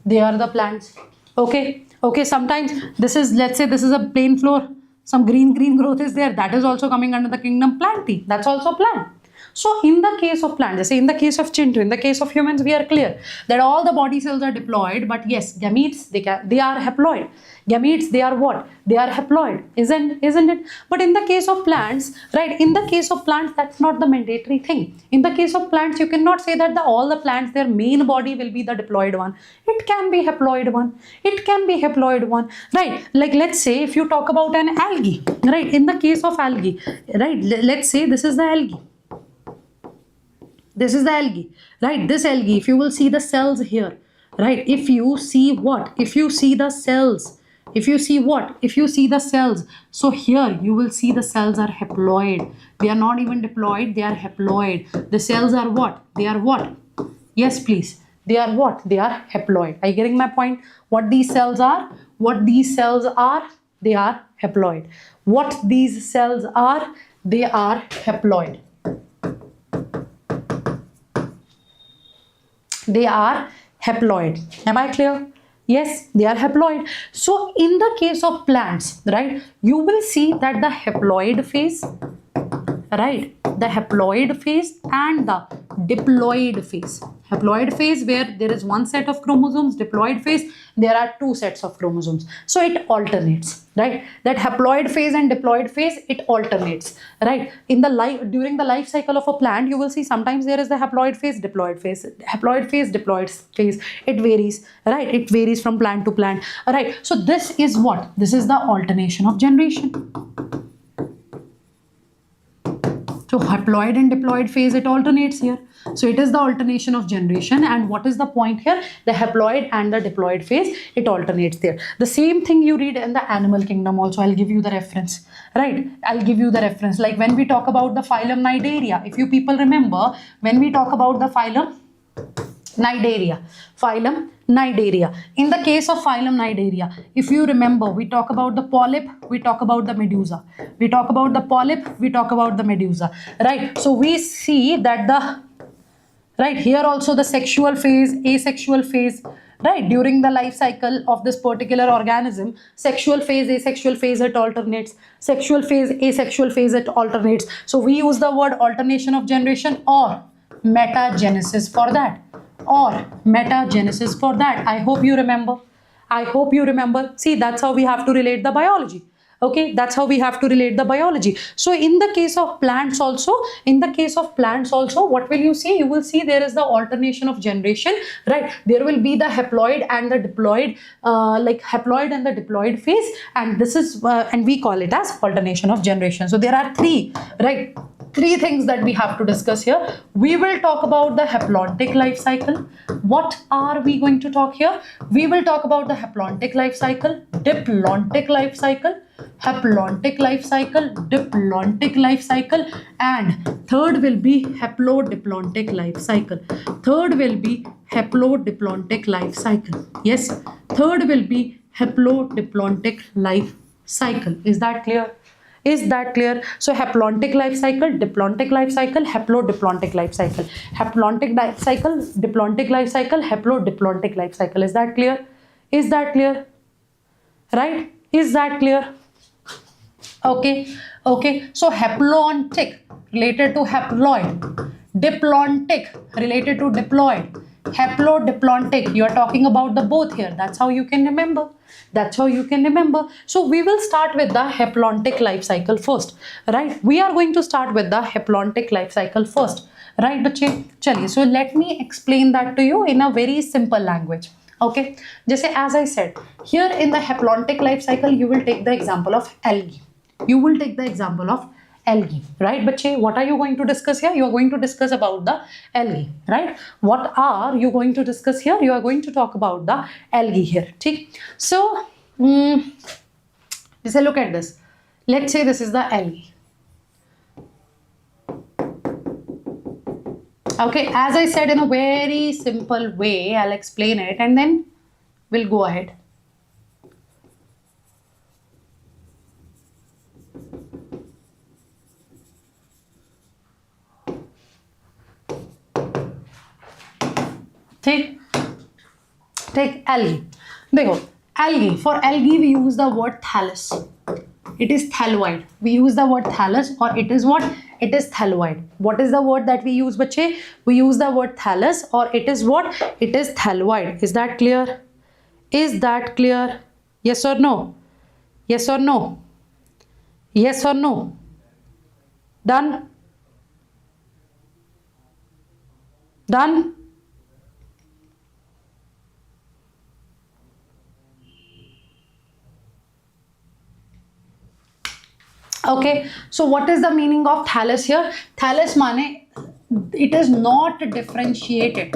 They are the plants. Okay? Okay, sometimes this is, let's say this is a plain floor. Some green growth is there. That is also coming under the kingdom plantae. That's also plant. So in the case of plants, say in the case of Chintu, in the case of humans, we are clear that all the body cells are diploid, but yes, gametes, they are haploid. Gametes, they are what? They are haploid, isn't it? But in the case of plants, right, in the case of plants, that's not the mandatory thing. In the case of plants, you cannot say that all the plants, their main body will be the diploid one. It can be haploid one. It can be haploid one, right? Like let's say if you talk about an algae, right, in the case of algae, right, let's say this is the algae. This is the algae, right? This algae, if you will see the cells here, right? If you see what? If you see the cells, if you see what? If you see the cells, so here you will see the cells are haploid. They are not even diploid, they are haploid. The cells are what? They are what? Yes, please. They are what? They are haploid. Are you getting my point? What these cells are? What these cells are? They are haploid. What these cells are? They are haploid. They are haploid. Am I clear? Yes, they are haploid. So in the case of plants, right, you will see that the haploid phase, right, the haploid phase and the diploid phase. Haploid phase where there is one set of chromosomes, diploid phase, there are two sets of chromosomes. So it alternates, right? That haploid phase and diploid phase, it alternates, right? In the during the life cycle of a plant, you will see sometimes there is the haploid phase, diploid phase, haploid phase, diploid phase. It varies, right? It varies from plant to plant, right? So this is what? This is the alternation of generation. So haploid and diploid phase, it alternates here. So it is the alternation of generation. And what is the point here? The haploid and the diploid phase, it alternates there. The same thing you read in the animal kingdom also. I'll give you the reference, right? I'll give you the reference. Like when we talk about the phylum Cnidaria, if you people remember, when we talk about the phylum Cnidaria, in the case of phylum Cnidaria, if you remember, we talk about the polyp, we talk about the medusa. We talk about the polyp, we talk about the medusa, right? So we see that right here also the sexual phase, asexual phase, right? During the life cycle of this particular organism, sexual phase, asexual phase, it alternates. Sexual phase, asexual phase, it alternates. So we use the word alternation of generation or metagenesis for that. I hope you remember. See, that's how we have to relate the biology. Okay, that's how we have to relate the biology. So in the case of plants also, what will you see? You will see there is the alternation of generation, right? There will be the haploid and the diploid, like haploid and the diploid phase, and this is and we call it as alternation of generation. So there are three, right? Three things that we have to discuss here. We will talk about the haplontic life cycle. What are we going to talk here? We will talk about the haplontic life cycle, diplontic life cycle, haplontic life cycle, diplontic life cycle, and third will be haplodiplontic life cycle. Third will be haplodiplontic life cycle. Yes, third will be haplodiplontic life cycle. Is that clear? Is that clear? So haplontic life cycle, diplontic life cycle, haplodiplontic life cycle. Haplontic life cycle, diplontic life cycle, haplodiplontic life cycle. Is that clear? Is that clear? Right? Is that clear? Okay. Okay. So haplontic related to haploid. Diplontic related to diploid. Haplodiplontic, you are talking about the both here. That's how you can remember. That's how you can remember. So we will start with the haplontic life cycle first, right? We are going to start with the haplontic life cycle first, right? Chaliye, so let me explain that to you in a very simple language. Okay, just as I said, here in the haplontic life cycle, you will take the example of algae. You will take the example of algae, right? Bache, what are you going to discuss here? You are going to discuss about the algae, right? What are you going to discuss here? You are going to talk about the algae here. Okay? So, just look at this. Let's say this is the algae. Okay, as I said in a very simple way, I'll explain it and then we'll go ahead. Take algae. Dekho, algae. For algae, we use the word thallus. It is thalloid. We use the word thallus, or it is what? It is thalloid. What is the word that we use, bache? We use the word thallus, or it is what? It is thalloid. Is that clear? Is that clear? Yes or no? Yes or no? Yes or no? Done? Done? Okay, so what is the meaning of thallus here? Thallus mane, it is not differentiated.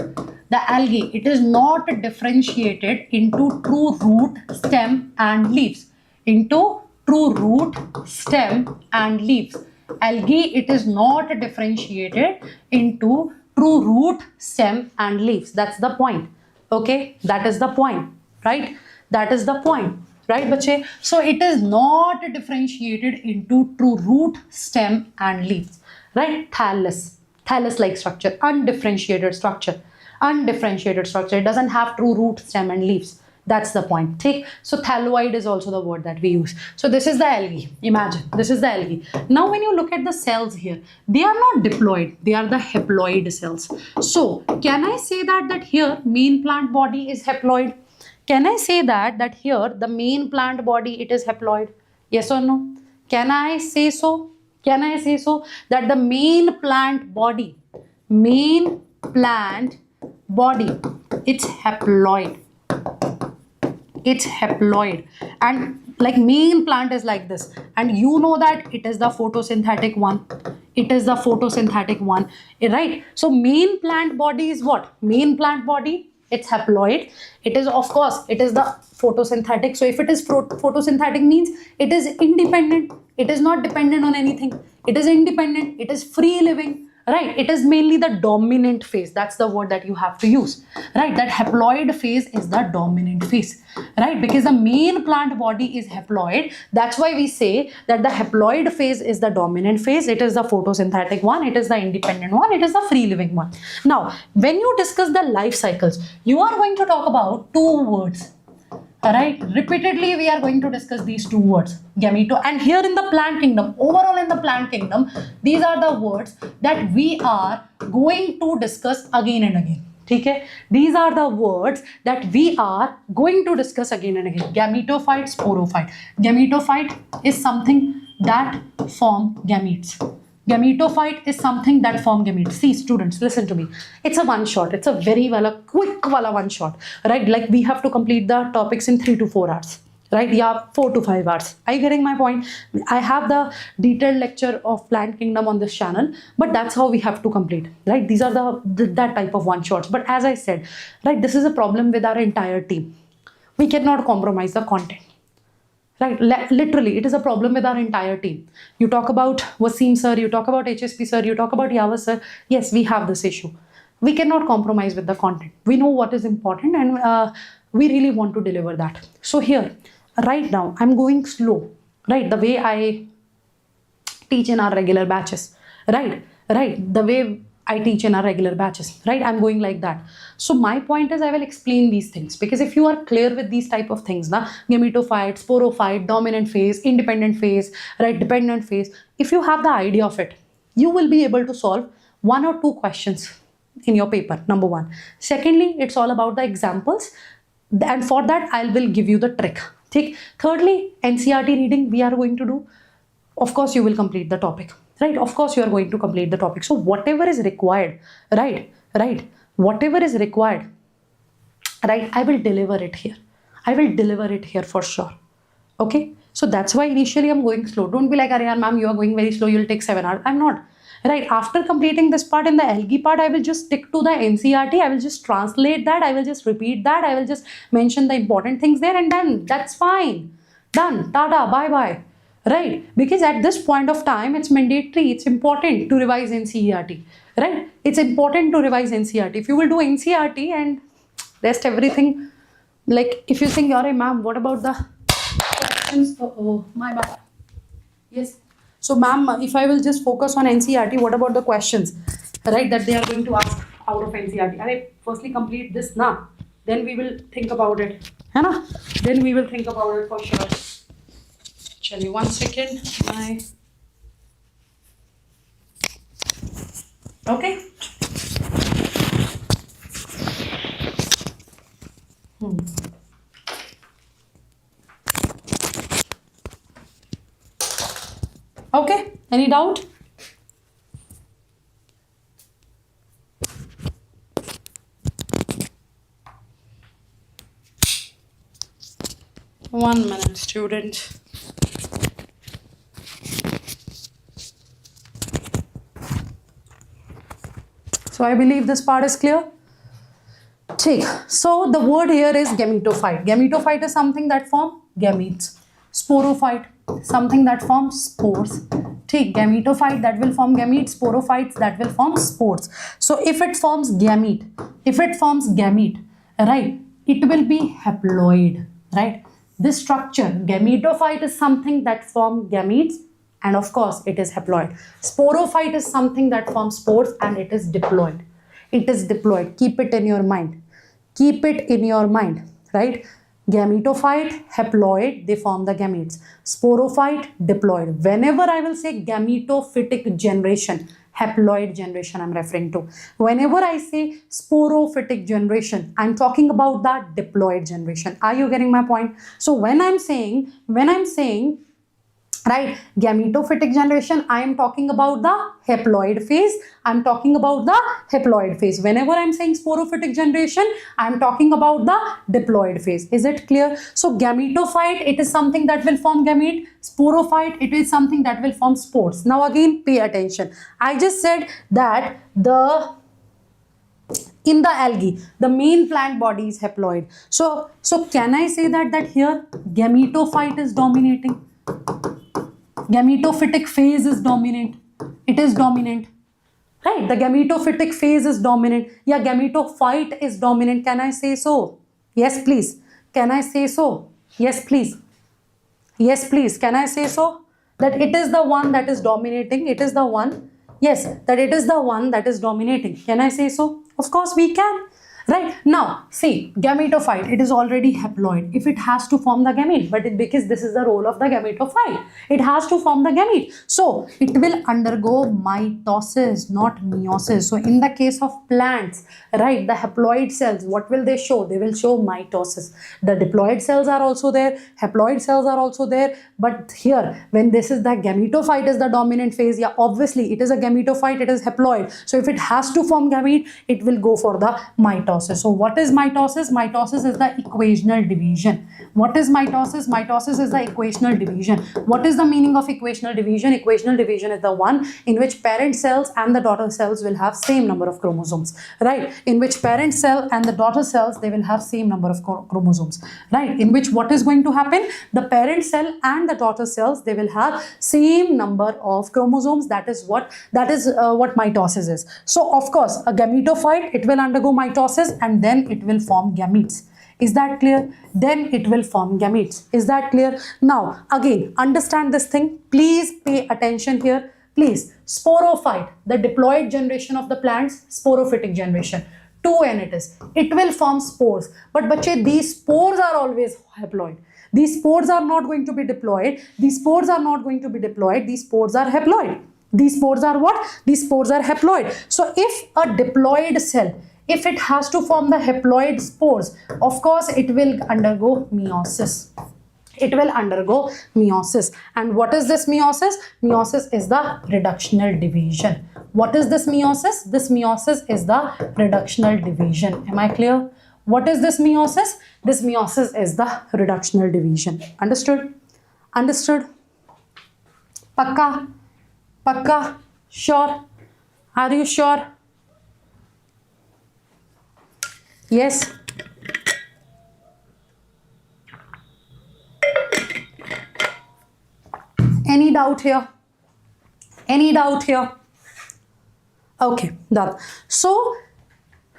The algae, it is not differentiated into true root, stem and leaves. Into true root, stem and leaves. Algae, it is not differentiated into true root, stem and leaves. That's the point. Okay, that is the point, right? That is the point. Right, bache? So it is not differentiated into true root, stem and leaves. Right? Thallus. Thallus-like structure. Undifferentiated structure. Undifferentiated structure. It doesn't have true root, stem and leaves. That's the point. Take. So thalloid is also the word that we use. So this is the algae. Imagine. This is the algae. Now when you look at the cells here, they are not diploid. They are the haploid cells. So can I say that here main plant body is haploid? Can I say that here the main plant body, it is haploid? Yes or no? Can I say so? Can I say so that the main plant body, it's haploid. It's haploid. And like main plant is like this. And you know that it is the photosynthetic one. It is the photosynthetic one, right? So main plant body is what? Main plant body, it's haploid. It is, of course, it is the photosynthetic. So if it is photosynthetic means it is independent. It is not dependent on anything. It is independent. It is free living, right? It is mainly the dominant phase. That's the word that you have to use, right? That haploid phase is the dominant phase, right? Because the main plant body is haploid. That's why we say that the haploid phase is the dominant phase. It is the photosynthetic one. It is the independent one. It is the free living one. Now, when you discuss the life cycles, you are going to talk about two words. Alright, repeatedly we are going to discuss these two words, gameto, and here in the plant kingdom, overall in the plant kingdom, these are the words that we are going to discuss again and again. Okay? These are the words that we are going to discuss again and again. Gametophyte, sporophyte. Gametophyte is something that form gametes. Gametophyte is something that form gametes. See, students, listen to me. It's a one shot. It's a very quick one shot, right? Like we have to complete the topics in 3 to 4 hours, right? Yeah, 4 to 5 hours. Are you getting my point? I have the detailed lecture of plant kingdom on this channel, but that's how we have to complete, right? These are that type of one shots. But as I said, right, this is a problem with our entire team. We cannot compromise the content. Right, literally, it is a problem with our entire team. You talk about Wasim sir, you talk about HSP sir, you talk about Yava sir. Yes, we have this issue. We cannot compromise with the content. We know what is important, and we really want to deliver that. So here, right now, I'm going slow, right? The way I teach in our regular batches, right? The way I teach in our regular batches, right? I'm going like that. So my point is I will explain these things, because if you are clear with these type of things, na, gametophyte, sporophyte, dominant phase, independent phase, right, dependent phase, if you have the idea of it, you will be able to solve 1 or 2 questions in your paper, number one. Secondly, it's all about the examples, and for that I will give you the trick. Thirdly, NCERT reading we are going to do. Of course you will complete the topic, right? Of course you are going to complete the topic. So whatever is required, right, whatever is required, right, I will deliver it here. I will deliver it here for sure. Okay, so that's why initially I'm going slow. Don't be like, Aryan ma'am, you are going very slow, you'll take 7 hours. I'm not. Right, after completing this part, in the Algae part, I will just stick to the NCERT. I will just translate that, I will just repeat that, I will just mention the important things there, and then that's fine. Done. Tada, bye bye. Right, because at this point of time it's mandatory, it's important to revise NCERT, right? It's important to revise NCERT. If you will do NCERT and rest everything, like if you think, all right ma'am, what about the questions? Oh my bad. Yes, so ma'am, if I will just focus on NCERT, what about the questions, right, that they are going to ask out of NCERT? Alright, firstly complete this now, then we will think about it, है ना? Then we will think about it for sure. Chali, 1 second. Okay. Okay, any doubt? One minute, student. So I believe this part is clear. Take. So the word here is gametophyte. Gametophyte is something that forms gametes. Sporophyte, something that forms spores. Take. Gametophyte, that will form gametes. Sporophytes, that will form spores. So if it forms gamete, right, it will be haploid, right? This structure, gametophyte, is something that forms gametes, and of course it is haploid. Sporophyte is something that forms spores, and it is diploid. It is diploid. Keep it in your mind. Keep it in your mind, right? Gametophyte, haploid, they form the gametes. Sporophyte, diploid. Whenever I will say gametophytic generation, haploid generation I'm referring to. Whenever I say sporophytic generation, I'm talking about the diploid generation. Are you getting my point? So when I'm saying, right, gametophytic generation, I am talking about the haploid phase. I'm talking about the haploid phase. Whenever I'm saying sporophytic generation, I'm talking about the diploid phase. Is it clear? So gametophyte, it is something that will form gamete. Sporophyte, it is something that will form spores. Now again, pay attention. I just said that in the algae, the main plant body is haploid. So can I say that here gametophyte is dominating? Gametophytic phase is dominant. It is dominant, right? The gametophytic phase is dominant. Yeah, gametophyte is dominant. Can I say so? Yes, please. Can I say so? Yes, please. Yes, please. Can I say so? That it is the one that is dominating. It is the one. Yes, that it is the one that is dominating. Can I say so? Of course we can. Right, now see, gametophyte, it is already haploid if it has to form the gamete, but because this is the role of the gametophyte, it has to form the gamete, so it will undergo mitosis, not meiosis. So in the case of plants, right, the haploid cells, what will they show? They will show mitosis. The diploid cells are also there, haploid cells are also there, but here when this is the gametophyte is the dominant phase, yeah, obviously it is a gametophyte, it is haploid, so if it has to form gamete, it will go for the mitosis. mitosis. So what is mitosis? Mitosis is the equational division. What is mitosis? Mitosis is the equational division. What is the meaning of equational division? Equational division is the one in which parent cells and the daughter cells will have same number of chromosomes, right? In which parent cell and the daughter cells, they will have same number of chromosomes, right? In which what is going to happen? The parent cell and the daughter cells, they will have same number of chromosomes. That is what mitosis is. So of course, a gametophyte, it will undergo mitosis and then it will form gametes. Is that clear? Then it will form gametes. Is that clear? Now again, understand this thing. Please pay attention here. Please, sporophyte, the diploid generation of the plants, sporophytic generation. 2N it is. It will form spores. But bache, these spores are always haploid. These spores are not going to be diploid. These spores are not going to be diploid. These spores are haploid. These spores are what? These spores are haploid. So if a diploid cell, if it has to form the haploid spores, of course it will undergo meiosis. It will undergo meiosis. And what is this meiosis? Meiosis is the reductional division. What is this meiosis? This meiosis is the reductional division. Am I clear? What is this meiosis? This meiosis is the reductional division. Understood? Understood? Pakka? Pakka? Sure? Are you sure? Yes? Any doubt here? Any doubt here? Okay, done. So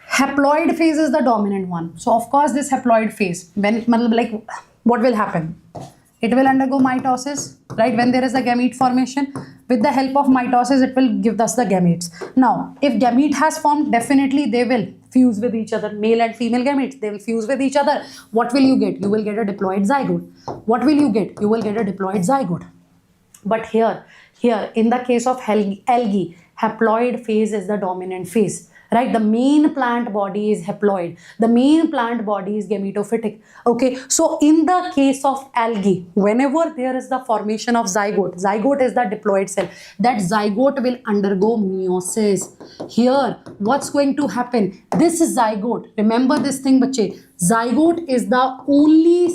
haploid phase is the dominant one. So of course this haploid phase, when like what will happen? It will undergo mitosis, right? When there is a gamete formation, with the help of mitosis, it will give us the gametes. Now, if gamete has formed, definitely they will fuse with each other. Male and female gametes, they will fuse with each other. What will you get? You will get a diploid zygote. What will you get? You will get a diploid zygote. But here, in the case of algae, haploid phase is the dominant phase, right? The main plant body is haploid. The main plant body is gametophytic. Okay, so in the case of algae, whenever there is the formation of zygote, zygote is the diploid cell. That zygote will undergo meiosis. Here, what's going to happen? This zygote, remember this thing, bache. Zygote is the only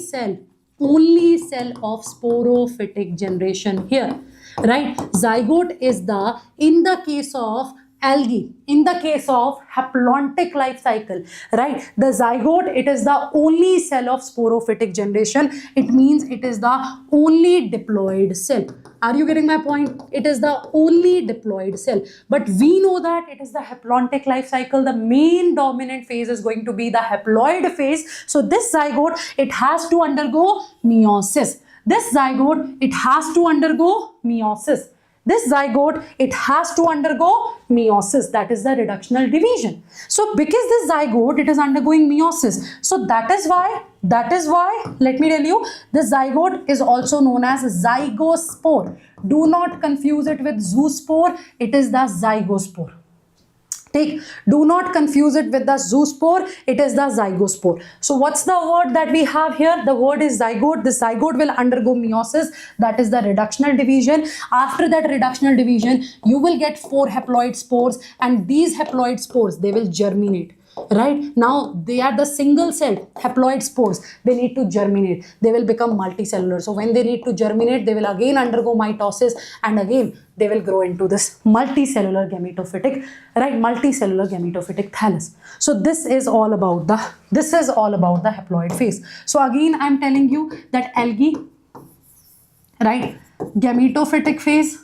cell of sporophytic generation here, right? Zygote is the, in the case of algae, in the case of haplontic life cycle, right? The zygote, it is the only cell of sporophytic generation. It means it is the only diploid cell. Are you getting my point? It is the only diploid cell. But we know that it is the haplontic life cycle. The main dominant phase is going to be the haploid phase. So this zygote, it has to undergo meiosis. This zygote, it has to undergo meiosis. This zygote, it has to undergo meiosis. That is the reductional division. So because this zygote, it is undergoing meiosis. So that is why, let me tell you, the zygote is also known as zygospore. Do not confuse it with zoospore. It is the zygospore. Do not confuse it with the zoospore. It is the zygospore. So what's the word that we have here? The word is zygote. The zygote will undergo meiosis. That is the reductional division. After that reductional division, you will get 4 haploid spores, and these haploid spores, they will germinate. Right now, they are the single cell haploid spores. They need to germinate. They will become multicellular. So when they need to germinate, they will again undergo mitosis, and again they will grow into this multicellular gametophytic, right? Multicellular gametophytic thallus. So this is all about the haploid phase. So again, I am telling you that algae, right? Gametophytic phase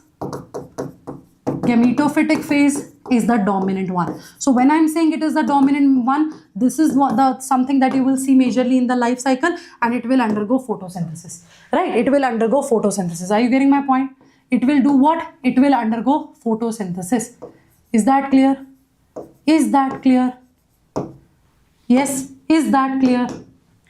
is the dominant one. So when I'm saying it is the dominant one, this is what something that you will see majorly in the life cycle, and it will undergo photosynthesis, right? It will undergo photosynthesis. Are you getting my point? It will do what? It will undergo photosynthesis. Is that clear? Is that clear? Yes. Is that clear?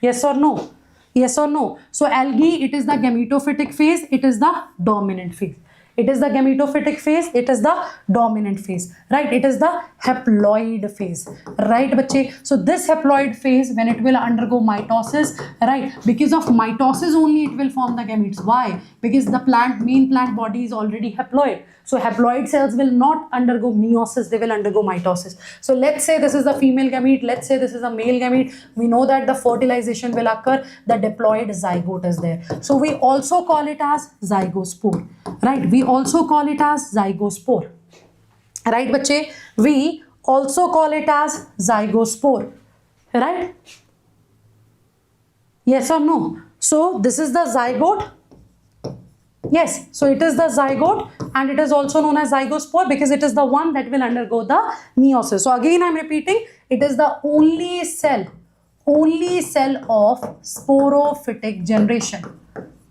Yes or no? Yes or no? So algae, it is the gametophytic phase. It is the dominant phase. It is the gametophytic phase. It is the dominant phase, right? It is the haploid phase, right bache? So this haploid phase, when it will undergo mitosis, right, because of mitosis only it will form the gametes. Why? Because the main plant body is already haploid. So haploid cells will not undergo meiosis, they will undergo mitosis. So let's say this is the female gamete, let's say this is a male gamete. We know that the fertilization will occur, the diploid zygote is there. So we also call it as zygospore, right? We also call it as zygospore, right bache? We also call it as zygospore, right? Yes or no? So this is the zygote. Yes, so it is the zygote and it is also known as zygospore because it is the one that will undergo the meiosis. So again I am repeating, it is the only cell of sporophytic generation,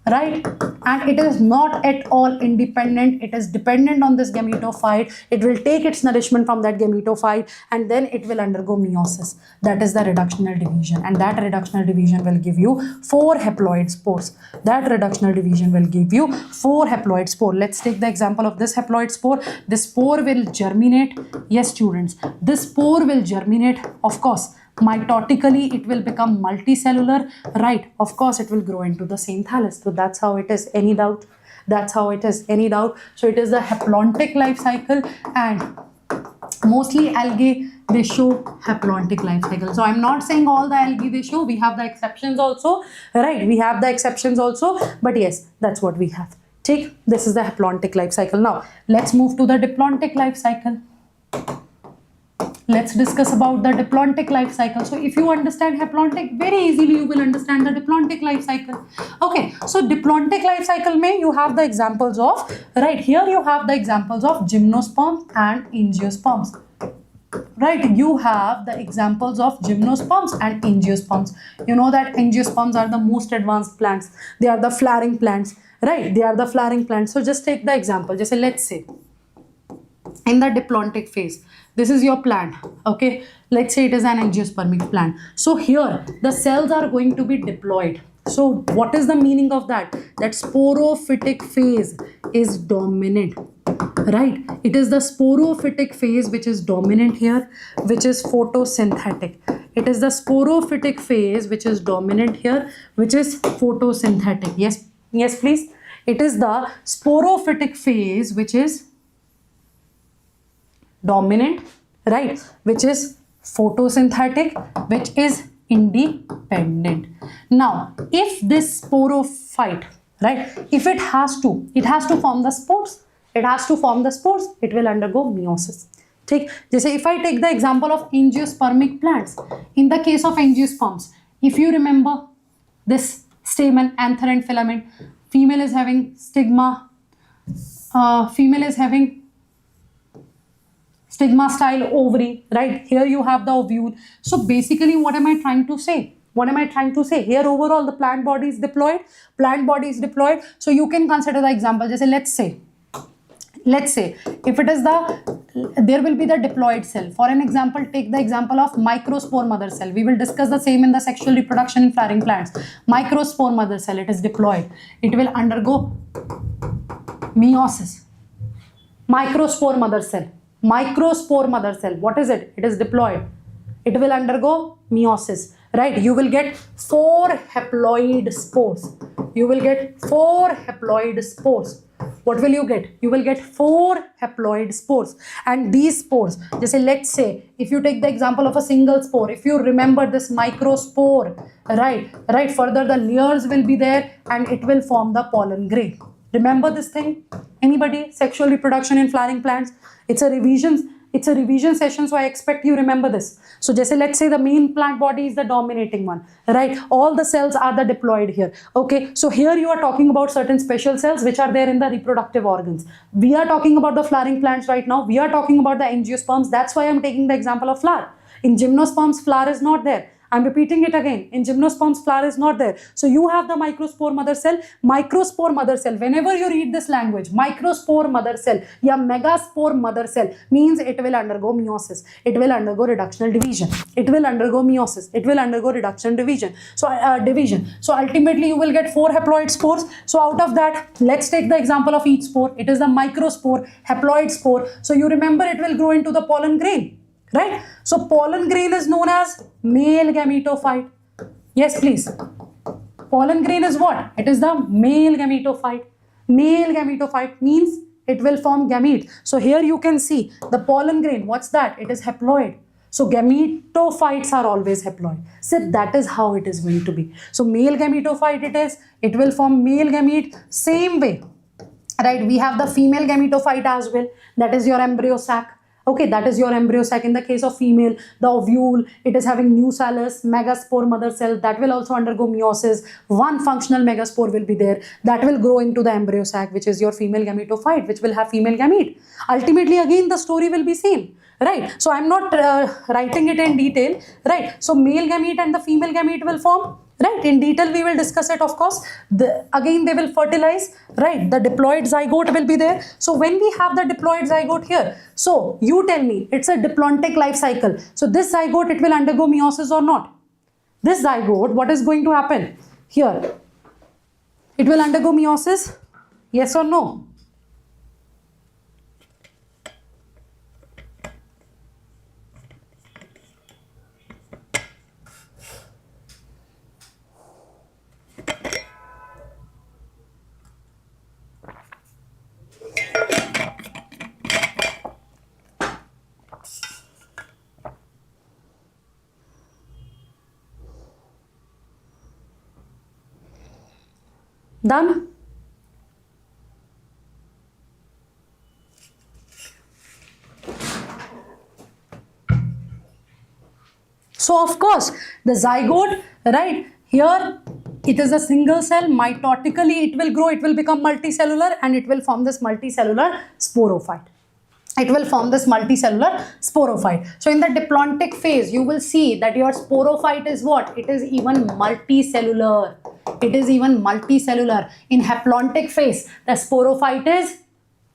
right? And it is not at all independent, it is dependent on this gametophyte. It will take its nourishment from that gametophyte and then it will undergo meiosis. That is the reductional division, and that reductional division will give you 4 haploid spores. That reductional division will give you 4 haploid spores. Let's take the example of this haploid spore. This spore will germinate. Yes students, this spore will germinate, of course. Mitotically it will become multicellular, right? Of course it will grow into the same thallus. So that's how it is. Any doubt? That's how it is. Any doubt? So it is the haplontic life cycle, and mostly algae they show haplontic life cycle. So I'm not saying all the algae they show, we have the exceptions also, right? We have the exceptions also, but yes, that's what we have. Take, this is the haplontic life cycle. Now let's move to the diplontic life cycle. Let's discuss about the diplontic life cycle. So if you understand haplontic, very easily you will understand the diplontic life cycle. Okay, so diplontic life cycle mein you have the examples of, right, here you have the examples of gymnosperms and angiosperms. Right, you have the examples of gymnosperms and angiosperms. You know that angiosperms are the most advanced plants. They are the flowering plants, right? They are the flowering plants. So just take the example. Just say, let's say in the diplontic phase, this is your plant, okay? Let's say it is an angiospermic plant. So here the cells are going to be diploid. So what is the meaning of that? That sporophytic phase is dominant, right? It is the sporophytic phase which is dominant here, which is photosynthetic. It is the sporophytic phase which is dominant here, which is photosynthetic. Yes, yes please. It is the sporophytic phase which is dominant, right, which is photosynthetic, which is independent. Now if this sporophyte, right, if it has to form the spores, it will undergo meiosis. Take, just if I take the example of angiospermic plants, in the case of angiosperms, if you remember this stamen, anther and filament, female is having stigma, female is having stigma style ovary, right? Here you have the ovule. So basically what am I trying to say? What am I trying to say? Here overall the plant body is diploid. So you can consider the example. Just say, let's say if it is there will be the diploid cell. For an example, take the example of microspore mother cell. We will discuss the same in the sexual reproduction in flowering plants. Microspore mother cell, it is diploid. It will undergo meiosis. Microspore mother cell, what is it? It is diploid. It will undergo meiosis, right? You will get 4 haploid spores. What will you get? You will get 4 haploid spores. And these spores, just say, let's say if you take the example of a single spore, if you remember this microspore, right, further the layers will be there and it will form the pollen grain. Remember this thing? Anybody? Sexual reproduction in flowering plants. It's a revision session, so I expect you remember this. So just say, let's say the main plant body is the dominating one, right? All the cells are the diploid here. Okay, so here you are talking about certain special cells which are there in the reproductive organs. We are talking about the flowering plants right now. We are talking about the angiosperms. That's why I'm taking the example of flower. In gymnosperms, flower is not there. I'm repeating it again. In gymnosperms, flower is not there. So you have the microspore mother cell. Microspore mother cell. Whenever you read this language, microspore mother cell, ya megaspore mother cell, means it will undergo meiosis. It will undergo reductional division. It will undergo meiosis. It will undergo reduction division. So division. So ultimately you will get 4 haploid spores. So out of that, let's take the example of each spore. It is the microspore, haploid spore. So you remember it will grow into the pollen grain. right? So pollen grain is known as male gametophyte. Yes, please. Pollen grain is what? It is the male gametophyte. Male gametophyte means it will form gamete. So here you can see the pollen grain. What's that? It is haploid. So gametophytes are always haploid. So that is how it is going to be. So male gametophyte it is. It will form male gamete. Same way, right? We have the female gametophyte as well. That is your embryo sac. Okay, that is your embryo sac. In the case of female, the ovule, it is having nucellus, megaspore mother cell, that will also undergo meiosis. One functional megaspore will be there, that will grow into the embryo sac, which is your female gametophyte, which will have female gamete. Ultimately, again, the story will be same, right? So I'm not writing it in detail, right? So male gamete and the female gamete will form, right? In detail we will discuss it, of course. Again they will fertilize, right? The diploid zygote will be there. So when we have the diploid zygote here, so you tell me, it's a diplontic life cycle. So this zygote, it will undergo meiosis or not? This zygote, what is going to happen here? It will undergo meiosis, yes or no? Done? So of course, the zygote, right, here it is a single cell. Mitotically it will grow, it will become multicellular, and it will form this multicellular sporophyte. It will form this multicellular sporophyte. So in the diplontic phase, you will see that your sporophyte is what? It is even multicellular. It is even multicellular. In haplontic phase, the sporophyte is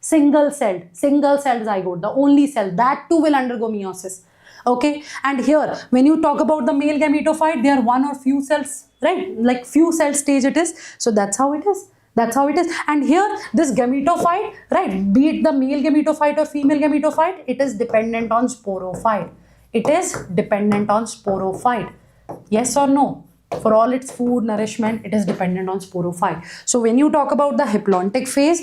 single-celled zygote, the only cell. That too will undergo meiosis. Okay, and here when you talk about the male gametophyte, there are one or few cells, right? Like few cell stage it is. So that's how it is. That's how it is. And here this gametophyte, right, be it the male gametophyte or female gametophyte, it is dependent on sporophyte. It is dependent on sporophyte. Yes or no? For all its food, nourishment, it is dependent on sporophyte. So when you talk about the haplontic phase,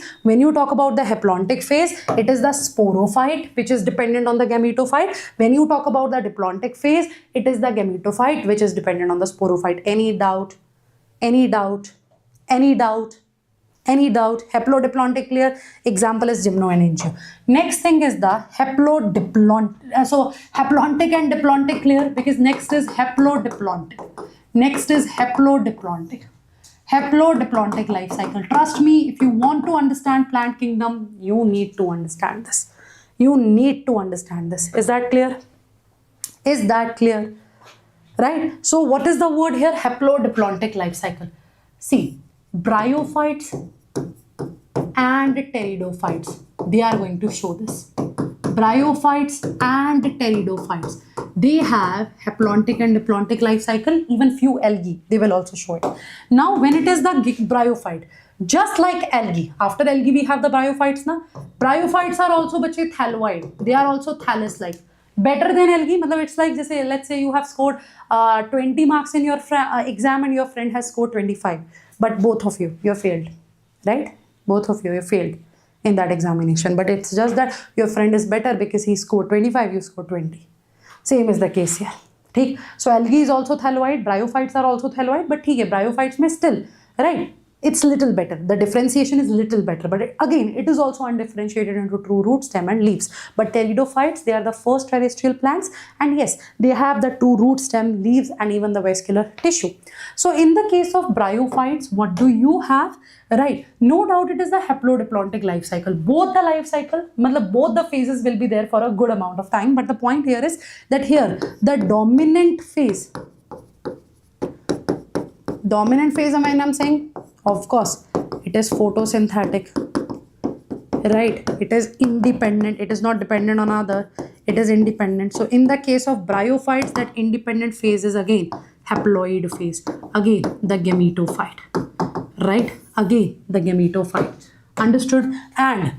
it is the sporophyte which is dependent on the gametophyte. When you talk about the diplontic phase, it is the gametophyte which is dependent on the sporophyte. Any doubt? Any doubt? Any doubt? Any doubt? Haplodiplontic clear? Example is gymnoangium. Next thing is the haplodiplontic. So haplontic and diplontic clear, because next is haplodiplontic. Next is haplodiplontic. Haplodiplontic life cycle. Trust me, if you want to understand plant kingdom, you need to understand this. You need to understand this. Is that clear? Is that clear? Right? So what is the word here? Haplodiplontic life cycle. See, bryophytes and pteridophytes, they are going to show this. Bryophytes and pteridophytes, they have haplontic and diplontic life cycle. Even few algae, they will also show it. Now when it is the bryophyte, just like algae, after algae we have the bryophytes now. Bryophytes are also bache thalloid. They are also thallus like. Better than algae, it's like, let's say you have scored 20 marks in your exam and your friend has scored 25. But both of you failed, right? Both of you failed in that examination. But it's just that your friend is better because he scored 25, you scored 20. Same is the case here. Okay? So algae is also thalloid, bryophytes are also thalloid, but bryophytes may still, right? It's little better. The differentiation is little better. But again, it is also undifferentiated into true root, stem and leaves. But pteridophytes, they are the first terrestrial plants. And yes, they have the two root, stem, leaves and even the vascular tissue. So in the case of bryophytes, what do you have? Right, no doubt it is the haplodiplontic life cycle. Both the life cycle, both the phases will be there for a good amount of time. But the point here is that here, the dominant phase, when I'm saying, of course, it is photosynthetic, right? It is independent. It is not dependent on other. It is independent. So in the case of bryophytes, that independent phase is again haploid phase. Again, the gametophyte, right? Again, the gametophyte. Understood? And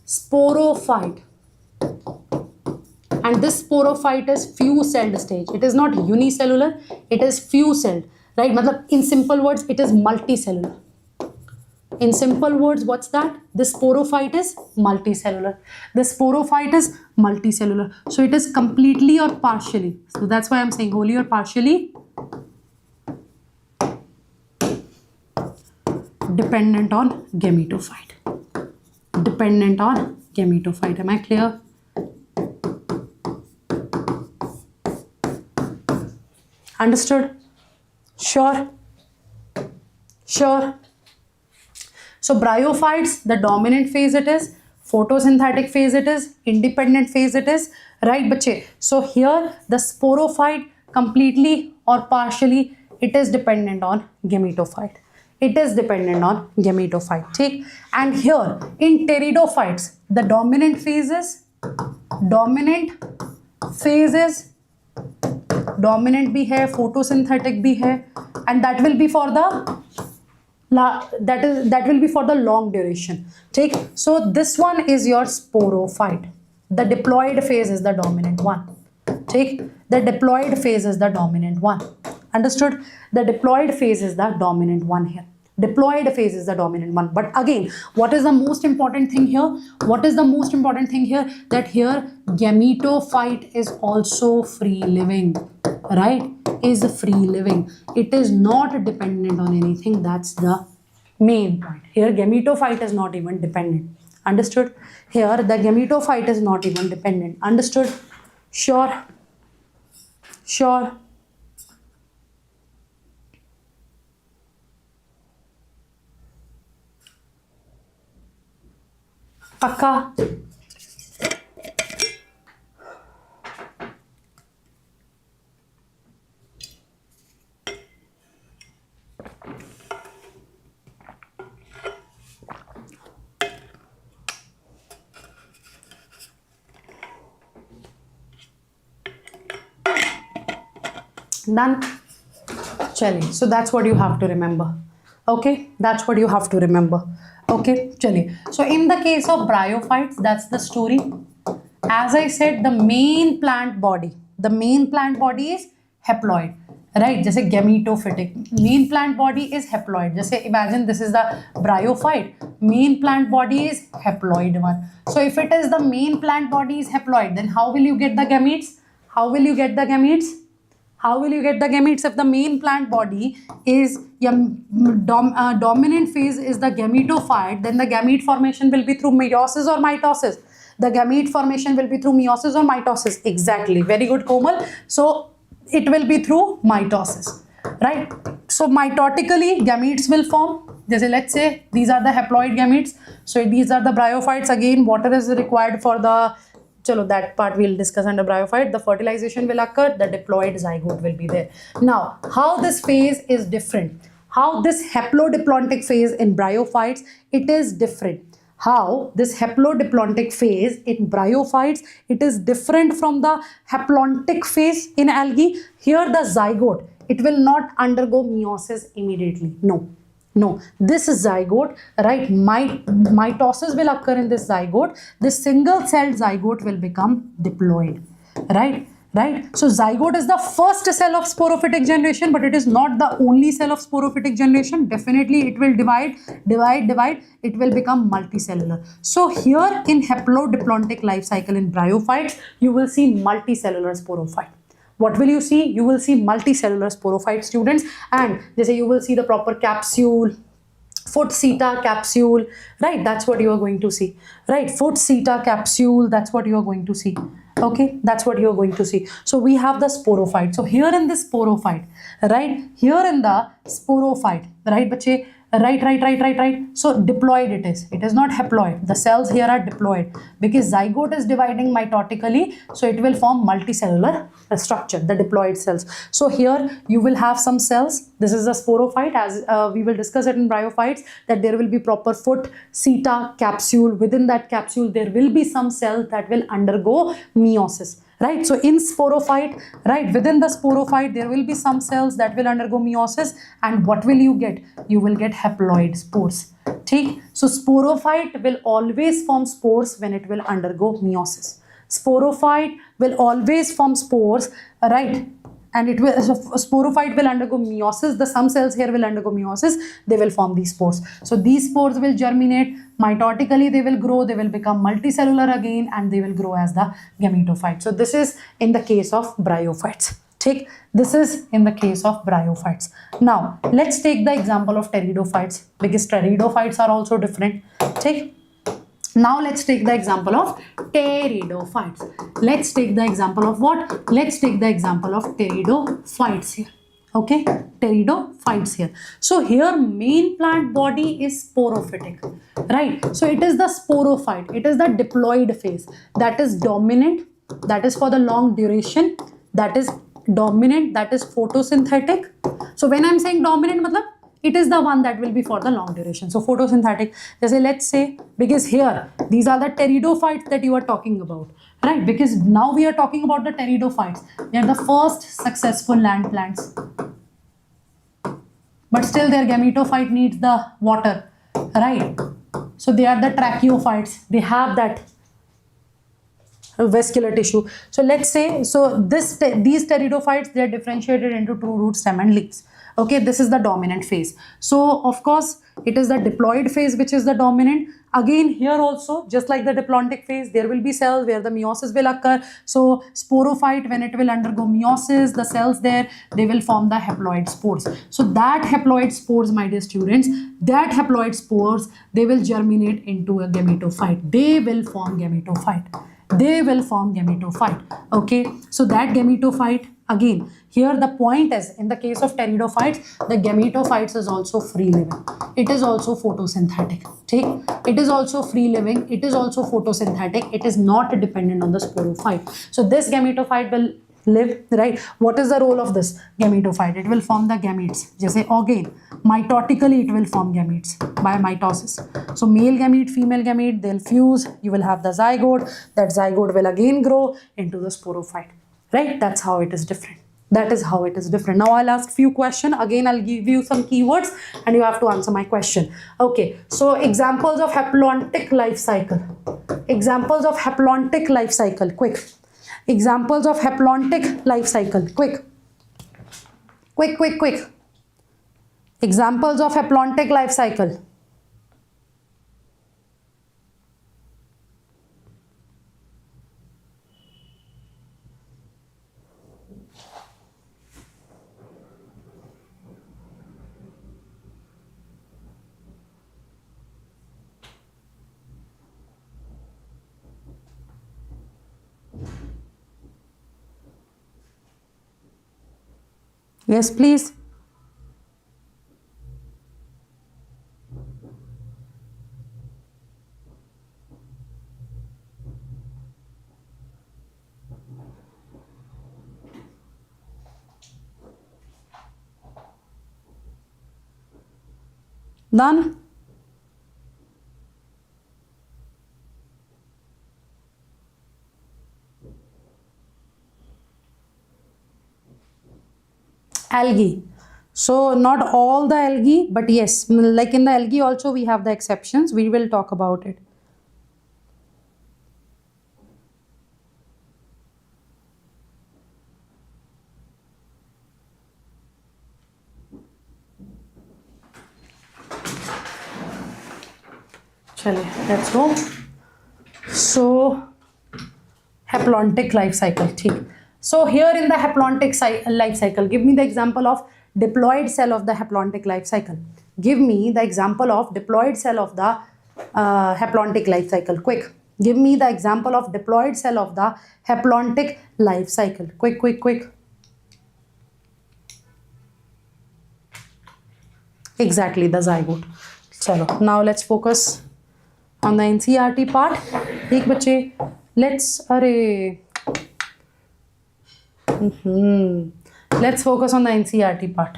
sporophyte. and this sporophyte is few celled stage. It is not unicellular, it is few celled, right? Matlab, in simple words, it is multicellular. In simple words, what's that? The sporophyte is multicellular. The sporophyte is multicellular. So it is completely or partially. So that's why I'm saying wholly or partially dependent on gametophyte. Dependent on gametophyte. Am I clear? Understood? Sure? Sure? So bryophytes, the dominant phase it is, photosynthetic phase it is, independent phase it is, right bache? So here the sporophyte completely or partially, it is dependent on gametophyte. It is dependent on gametophyte. Take. And here in pteridophytes, the dominant phases, dominant भी है, photosynthetic भी है, and that will be for the that will be for the long duration. Take. So this one is your sporophyte. The diploid phase is the dominant one. Take. The diploid phase is the dominant one. Understood? The diploid phase is the dominant one here. Diploid phase is the dominant one. But again, what is the most important thing here? What is the most important thing here? That here gametophyte is also free living, right? Is free living. It is not dependent on anything. That's the main point. Here gametophyte is not even dependent. Understood? Here the gametophyte is not even dependent. Understood? Sure? Sure? Pakka? Done? Chaliye. So that's what you have to remember. Okay, that's what you have to remember. Okay, chaliye. So in the case of bryophytes, that's the story. As I said, the main plant body is haploid, right? Jaise gametophytic. Main plant body is haploid. Jaise imagine this is the bryophyte. Main plant body is haploid one. So if it is the main plant body is haploid, then how will you get the gametes? How will you get the gametes? How will you get the gametes if the main plant body is dominant phase is the gametophyte? Then the gamete formation will be through meiosis or mitosis. The gamete formation will be through meiosis or mitosis. Exactly. Very good, Komal. So it will be through mitosis, right? So mitotically gametes will form. Let's say these are the haploid gametes. So these are the bryophytes. Again, water is required for the chalo, that part we'll discuss under bryophyte. The fertilization will occur, the diploid zygote will be there. Now, how this phase is different? How this haplodiplontic phase in bryophytes, it is different. How this haplodiplontic phase in bryophytes, it is different from the haplontic phase in algae. Here the zygote, it will not undergo meiosis immediately. No, this is zygote, right? Mitosis will occur in this zygote. This single-celled zygote will become diploid, right? So zygote is the first cell of sporophytic generation, but it is not the only cell of sporophytic generation. Definitely, it will divide. It will become multicellular. So here in haplodiplontic life cycle in bryophytes, you will see multicellular sporophyte. What will you see? You will see multicellular sporophyte, students, and you will see the proper capsule, foot seta capsule, right? That's what you are going to see, right? Foot seta capsule, that's what you are going to see. Okay, that's what you are going to see. So we have the sporophyte. So here in this sporophyte, right? Here in the sporophyte, right, bache? Right. So diploid it is. It is not haploid. The cells here are diploid because zygote is dividing mitotically. So it will form multicellular structure, the diploid cells. So here you will have some cells. This is the sporophyte, as we will discuss it in bryophytes, that there will be proper foot seta capsule. Within that capsule, there will be some cells that will undergo meiosis. Right, so in sporophyte, right, within the sporophyte, there will be some cells that will undergo meiosis, and what will you get? You will get haploid spores. Okay? So sporophyte will always form spores when it will undergo meiosis. Sporophyte will always form spores, right? And it will, sporophyte will undergo meiosis. Some cells here will undergo meiosis. They will form these spores. So these spores will germinate. Mitotically they will grow. They will become multicellular again, and they will grow as the gametophyte. So this is in the case of bryophytes. Take, this is in the case of bryophytes. Now let's take the example of pteridophytes, because pteridophytes are also different. Take, now let's take the example of pteridophytes. Let's take the example of what? Let's take the example of pteridophytes here. Okay, pteridophytes here. So here main plant body is sporophytic, right? So it is the sporophyte. It is the diploid phase that is dominant, that is for the long duration, that is dominant, that is photosynthetic. So when I'm saying dominant, matlab, it is the one that will be for the long duration. So photosynthetic, let's say, because here these are the pteridophytes that you are talking about, right? Because now we are talking about the pteridophytes. They are the first successful land plants, but still their gametophyte needs the water, right? So they are the tracheophytes. They have that vascular tissue. So let's say, so these pteridophytes, they are differentiated into two root, stem and leaves. Okay, this is the dominant phase. So of course it is the diploid phase which is the dominant. Again here also, just like the diplontic phase, there will be cells where the meiosis will occur. So sporophyte, when it will undergo meiosis, the cells there, they will form the haploid spores. So that haploid spores, my dear students, that haploid spores, they will germinate into a gametophyte. They will form gametophyte. They will form gametophyte. Okay, so that gametophyte, again here the point is, in the case of pteridophytes, the gametophytes is also free living. It is also photosynthetic. Take, it is also free living. It is also photosynthetic. It is not dependent on the sporophyte. So this gametophyte will live, right? What is the role of this gametophyte? It will form the gametes. Just again, mitotically it will form gametes by mitosis. So male gamete, female gamete, they'll fuse. You will have the zygote. That zygote will again grow into the sporophyte, right? That's how it is different. That is how it is different. Now I'll ask few questions. Again, I'll give you some keywords and you have to answer my question. Okay, so examples of haplontic life cycle. Examples of haplontic life cycle, quick. Examples of haplontic life cycle, quick. Quick, quick, quick. Examples of haplontic life cycle. Yes, please. Done? Algae. So not all the algae, but yes, like in the algae also we have the exceptions. We will talk about it. Chale, let's go. So haplontic life cycle. So here in the haplontic life cycle, give me the example of diploid cell of the haplontic life cycle. Give me the example of diploid cell of the haplontic life cycle. Quick. Give me the example of diploid cell of the haplontic life cycle. Quick, quick, quick. Exactly, the zygote. Chalo. Now let's focus on the NCERT part. Ek bache, let's let's focus on the NCERT part.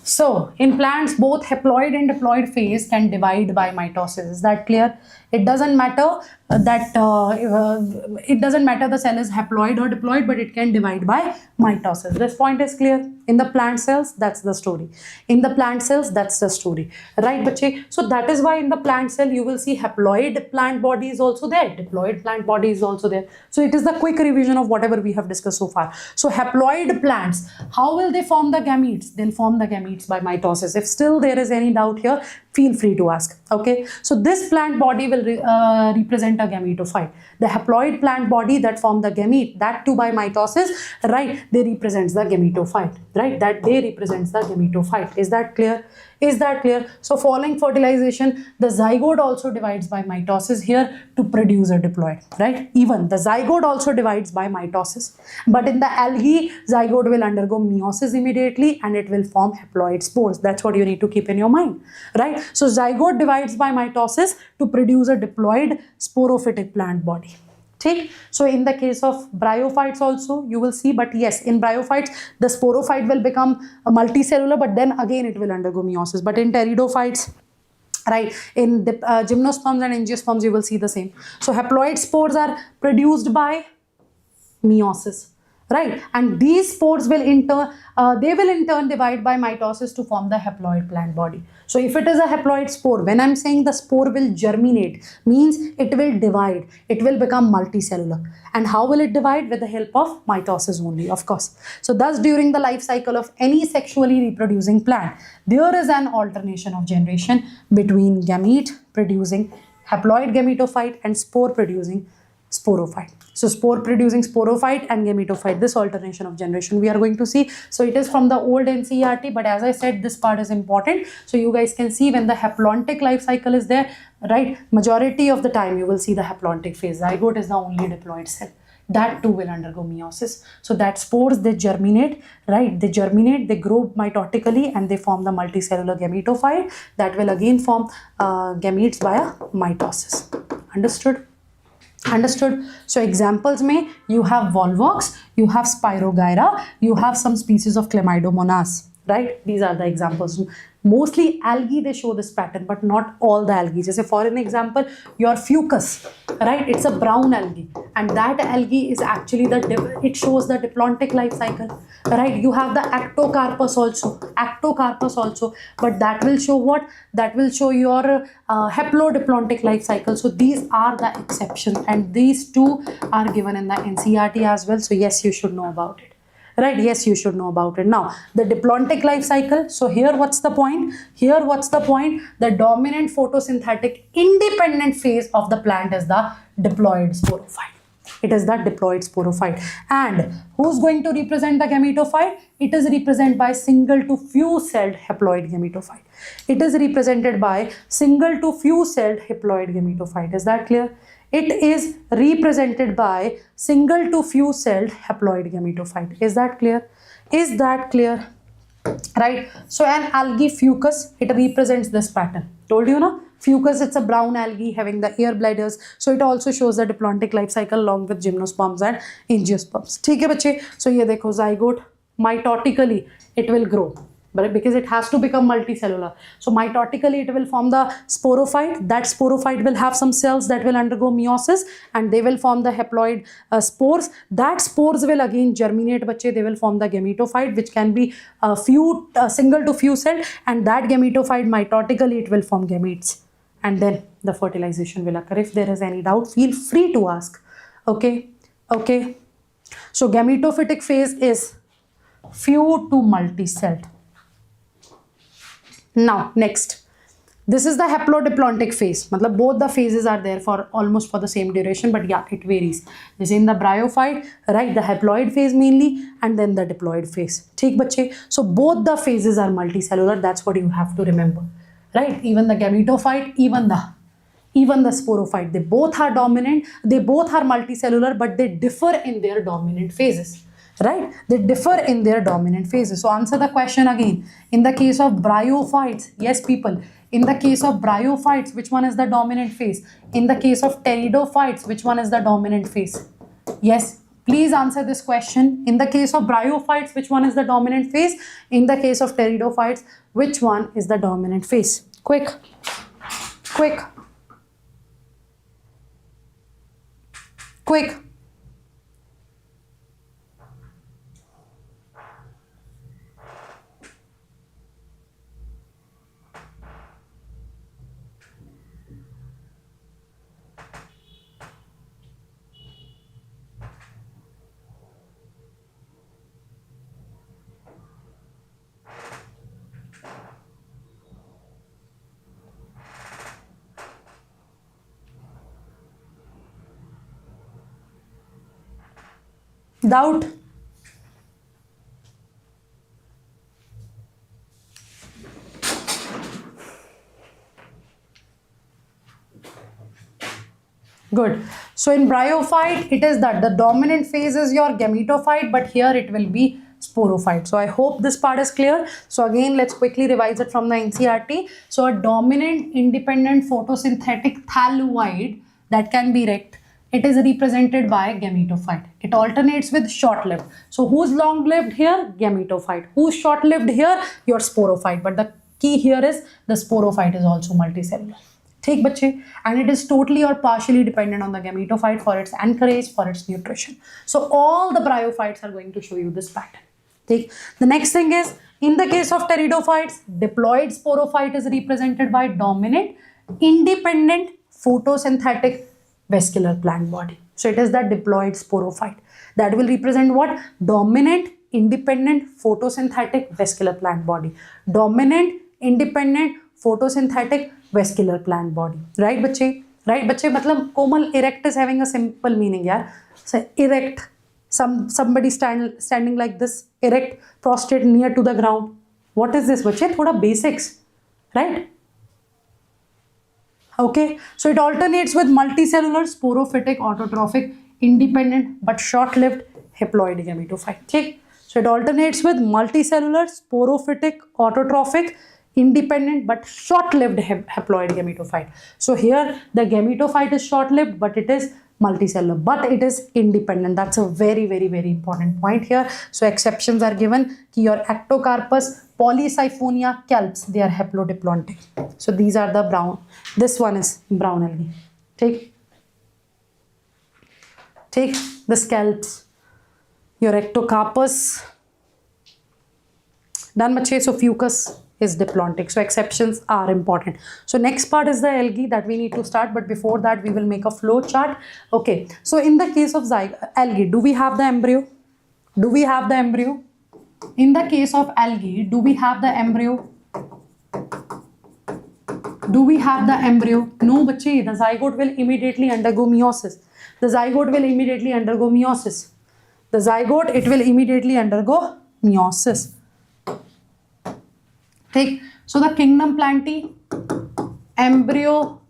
So in plants, both haploid and diploid phase can divide by mitosis. Is that clear? It doesn't matter it doesn't matter the cell is haploid or diploid, but it can divide by mitosis. This point is clear. In the plant cells, that's the story. In the plant cells, that's the story. Right, bache? So that is why in the plant cell, you will see haploid plant body is also there. Diploid plant body is also there. So it is the quick revision of whatever we have discussed so far. So haploid plants, how will they form the gametes? They'll form the gametes by mitosis. If still there is any doubt here, feel free to ask. Okay, so this plant body will represent a gametophyte. The haploid plant body that form the gamete, that too by mitosis, right, they represents the gametophyte, right, that they represents the gametophyte. Is that clear? Is that clear? So following fertilization, the zygote also divides by mitosis here to produce a diploid, right? Even the zygote also divides by mitosis, but in the algae, zygote will undergo meiosis immediately and it will form haploid spores. That's what you need to keep in your mind, right? So zygote divides by mitosis to produce a diploid sporophytic plant body. Okay. So in the case of bryophytes also you will see, but yes, in bryophytes the sporophyte will become a multicellular, but then again it will undergo meiosis. But in pteridophytes, right, in the gymnosperms and angiosperms you will see the same. So haploid spores are produced by meiosis, right, and these spores will in turn divide by mitosis to form the haploid plant body. So if it is a haploid spore, when I'm saying the spore will germinate, means it will divide, it will become multicellular. And how will it divide? With the help of mitosis only, of course. So thus during the life cycle of any sexually reproducing plant, there is an alternation of generation between gamete producing haploid gametophyte and spore producing sporophyte. So spore producing sporophyte and gametophyte, this alternation of generation we are going to see. So it is from the old NCERT, but as I said, this part is important. So you guys can see when the haplontic life cycle is there, right, majority of the time you will see the haplontic phase. Zygote is the only diploid cell. That too will undergo meiosis. So that spores, they germinate, right, they germinate, they grow mitotically and they form the multicellular gametophyte that will again form gametes via mitosis. Understood? Understood? So examples may, you have volvox, you have spirogyra, you have some species of chlamydomonas, right? These are the examples. Mostly algae, they show this pattern, but not all the algae. Just for an example, your fucus, right? It's a brown algae, and that algae is actually it shows the diplontic life cycle, right? You have the actocarpus also, but that will show what? That will show your haplodiplontic life cycle. So these are the exceptions, and these two are given in the NCERT as well. So yes, you should know about it. Right, yes, you should know about it. Now, the diplontic life cycle. So here, what's the point? Here, what's the point? The dominant photosynthetic independent phase of the plant is the diploid sporophyte. It is the diploid sporophyte. And who's going to represent the gametophyte? It is represented by single to few celled haploid gametophyte. It is represented by single to few celled haploid gametophyte. Is that clear? It is represented by single to few celled haploid gametophyte. Is that clear? Is that clear? Right. So an algae fucus, it represents this pattern. Told you, no? Fucus, it's a brown algae having the air bladders. So it also shows the diplontic life cycle along with gymnosperms and angiosperms. ठीक है बच्चे? So ये देखो zygote, mitotically it will grow. But because it has to become multicellular. So mitotically it will form the sporophyte. That sporophyte will have some cells that will undergo meiosis and they will form the haploid spores. That spores will again germinate, bache. They will form the gametophyte, which can be single to few celled, and that gametophyte mitotically it will form gametes. And then the fertilization will occur. If there is any doubt, feel free to ask. Okay. Okay. So gametophytic phase is few to multi-celled. Now, next, this is the haplodiplontic phase. Matlab both the phases are there for almost for the same duration, but yeah, it varies. This is in the bryophyte, right? The haploid phase mainly, and then the diploid phase. Theek bache? So both the phases are multicellular. That's what you have to remember, right? Even the gametophyte, even the sporophyte, they both are dominant. They both are multicellular, but they differ in their dominant phases. Right? They differ in their dominant phases. So answer the question again. In the case of bryophytes, yes people, in the case of bryophytes, which one is the dominant phase? In the case of pteridophytes, which one is the dominant phase? Yes, please answer this question. In the case of bryophytes, which one is the dominant phase? In the case of pteridophytes, which one is the dominant phase? Quick, quick. Quick. Doubt? Good. So in bryophyte, it is that the dominant phase is your gametophyte, but here it will be sporophyte. So I hope this part is clear. So again, let's quickly revise it from the NCERT. So a dominant independent photosynthetic thalloid that can be erect, it is represented by gametophyte. It alternates with short-lived. So who's long-lived here? Gametophyte. Who's short-lived here? Your sporophyte. But the key here is the sporophyte is also multicellular. Take bache, and it is totally or partially dependent on the gametophyte for its anchorage, for its nutrition. So all the bryophytes are going to show you this pattern. Take the next thing is, in the case of pteridophytes, diploid sporophyte is represented by dominant independent photosynthetic vascular plant body. So it is the diploid sporophyte that will represent what? Dominant independent photosynthetic vascular plant body. Dominant independent photosynthetic vascular plant body. Right bache? Right bache? Matlab komal erect is having a simple meaning, yaar. So erect, somebody standing like this, erect, prostrate near to the ground. What is this bache? Thoda basics, right? Okay, so it alternates with multicellular, sporophytic, autotrophic, independent but short-lived haploid gametophyte. Okay, so it alternates with multicellular, sporophytic, autotrophic, independent but short-lived haploid gametophyte. So here the gametophyte is short-lived, but it is multicellular, but it is independent. That's a very, very, very important point here. So exceptions are given. Your ectocarpus, Polysiphonia, calps, they are haplodiplontic. So these are the brown. This one is brown algae. Take the scalps. Your ectocarpus. Done bache. So fucus is diplontic. So exceptions are important. So next part is the algae that we need to start, but before that we will make a flow chart. Okay, so in the case of algae, do we have the embryo? Do we have the embryo? In the case of algae, do we have the embryo? Do we have the embryo? No, bache, the zygote will immediately undergo meiosis. The zygote will immediately undergo meiosis. The zygote, it will immediately undergo meiosis. So the kingdom plantae, embryo